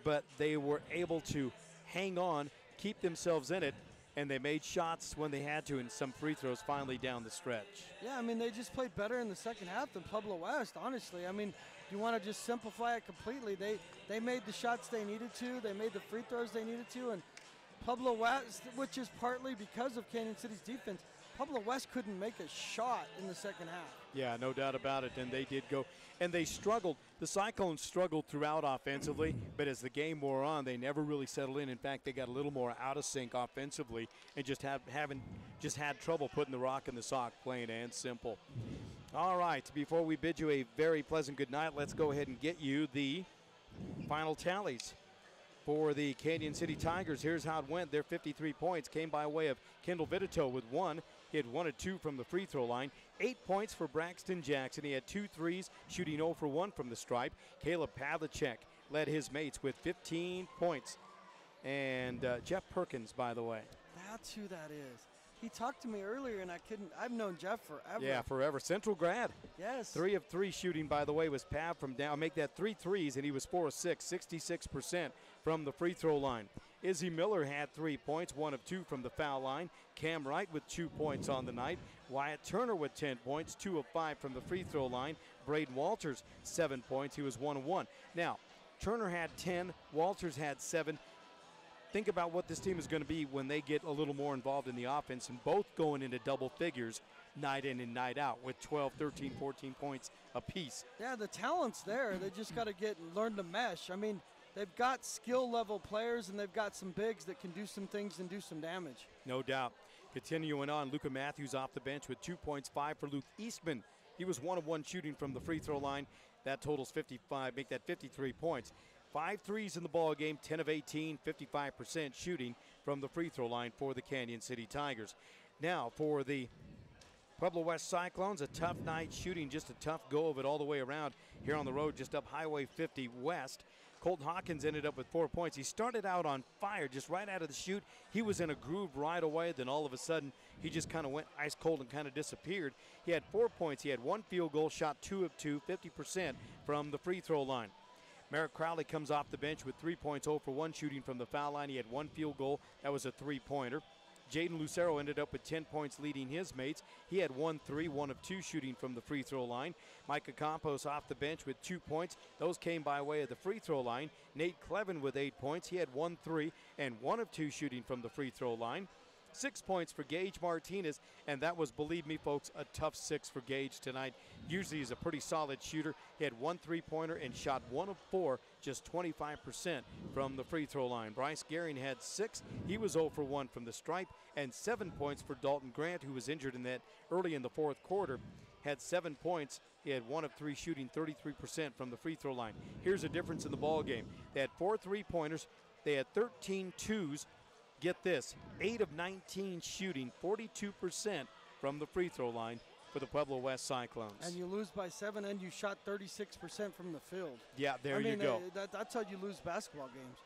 but they were able to hang on, keep themselves in it, and they made shots when they had to and some free throws finally down the stretch. Yeah, I mean, they just played better in the second half than Pueblo West, honestly. I mean, you want to just simplify it completely. They made the shots they needed to. They made the free throws they needed to, and Pueblo West, which is partly because of Canyon City's defense, Pueblo West couldn't make a shot in the second half. Yeah, no doubt about it, and they did go. And they struggled. The Cyclones struggled throughout offensively, but as the game wore on, they never really settled in. In fact, they got a little more out of sync offensively and just had trouble putting the rock in the sock, plain and simple. All right, before we bid you a very pleasant good night, let's go ahead and get you the final tallies for the Canyon City Tigers. Here's how it went. Their 53 points came by way of Kendall Vitito with 1. He had 1 of 2 from the free throw line. 8 points for Braxton Jackson. He had 2 threes, shooting 0 for 1 from the stripe. Caleb Pavlicek led his mates with 15 points. And Jeff Perkins, by the way. That's who that is. He talked to me earlier, and I've known Jeff forever. Yeah, forever. Central grad. Yes. 3 of 3 shooting, by the way, was Pav from down. Make that 3 threes, and he was 4 of 6, 66% from the free throw line. Izzy Miller had 3 points, 1 of 2 from the foul line. Cam Wright with 2 points on the night. Wyatt Turner with 10 points, 2 of 5 from the free throw line. Braden Walters, 7 points. He was 1 of 1. Now, Turner had 10, Walters had 7. Think about what this team is going to be when they get a little more involved in the offense, and both going into double figures night in and night out with 12, 13, 14 points apiece. Yeah, the talent's there. They just got to learn to mesh. I mean, they've got skill-level players, and they've got some bigs that can do some things and do some damage. No doubt. Continuing on, Luka Matthews off the bench with 2 points, 5 for Luke Eastman. He was 1 of 1 shooting from the free throw line. That totals 55, make that 53 points. 5 threes in the ball game, 10 of 18, 55% shooting from the free throw line for the Canyon City Tigers. Now for the Pueblo West Cyclones, a tough night shooting, just a tough go of it all the way around here on the road, just up Highway 50 West. Colton Hawkins ended up with 4 points. He started out on fire just right out of the chute. He was in a groove right away. Then all of a sudden, he just kind of went ice cold and kind of disappeared. He had 4 points. He had 1 field goal, shot 2 of 2, 50% from the free throw line. Merrick Crowley comes off the bench with 3 points, 0 for 1 shooting from the foul line. He had 1 field goal. That was a 3-pointer. Jaden Lucero ended up with 10 points leading his mates. He had 1 3, 1 of 2 shooting from the free throw line. Micah Campos off the bench with 2 points. Those came by way of the free throw line. Nate Clevin with 8 points. He had 1 3 and 1 of 2 shooting from the free throw line. 6 points for Gage Martinez, and that was, believe me, folks, a tough 6 for Gage tonight. Usually he's a pretty solid shooter. He had 1 3-pointer and shot 1 of 4, just 25% from the free throw line. Bryce Gehring had 6. He was 0 for 1 from the stripe, and 7 points for Dalton Grant, who was injured in that early in the fourth quarter. Had 7 points. He had 1 of 3 shooting, 33% from the free throw line. Here's a difference in the ball game. They had 4 3-pointers. They had 13 twos. Get this, 8 of 19 shooting, 42% from the free throw line for the Pueblo West Cyclones. And you lose by 7, and you shot 36% from the field. Yeah, there you go. That's how you lose basketball games.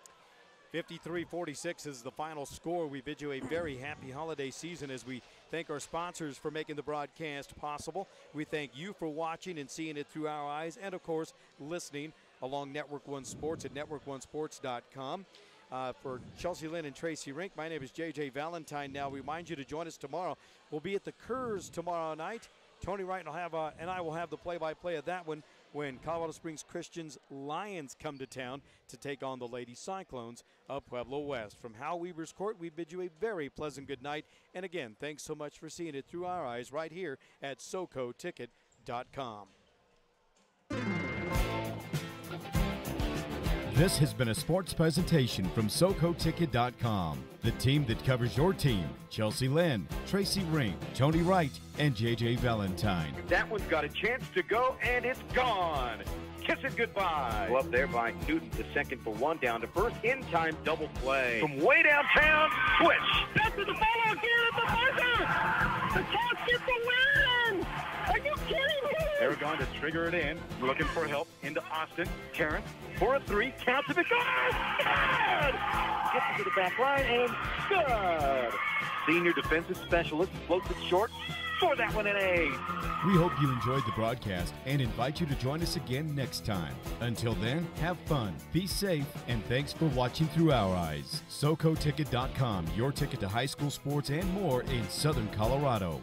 53-46 is the final score. We bid you a very happy holiday season as we thank our sponsors for making the broadcast possible. We thank you for watching and seeing it through our eyes, and of course listening along Network One Sports at networkonesports.com. For Chelsea Lynn and Tracy Rink, my name is J.J. Valentine. Now, we remind you to join us tomorrow. We'll be at the Kurz tomorrow night. Tony Wright will have, and I will have the play-by-play of that one when Colorado Springs Christian's Lions come to town to take on the Lady Cyclones of Pueblo West. From Hal Weber's Court, we bid you a very pleasant good night. And again, thanks so much for seeing it through our eyes right here at SoCoTicket.com. This has been a sports presentation from SoCoTicket.com. The team that covers your team: Chelsea Lynn, Tracy Rink, Tony Wright, and J.J. Valentine. That one's got a chance to go, and it's gone. Kiss it goodbye. Well, up there by Newton, the second for 1, down to first. In time, double play. From way downtown, switch. Back to the ball again at the buzzer. The Cats get the win. Are you kidding me? They're going to trigger it in, looking for help into Austin. Terrence for a 3, counts if it goes. Good! Gets it to the back line, and good. Senior defensive specialist floats it short for that one, an A. We hope you enjoyed the broadcast and invite you to join us again next time. Until then, have fun, be safe, and thanks for watching through our eyes. SoCoTicket.com, your ticket to high school sports and more in Southern Colorado.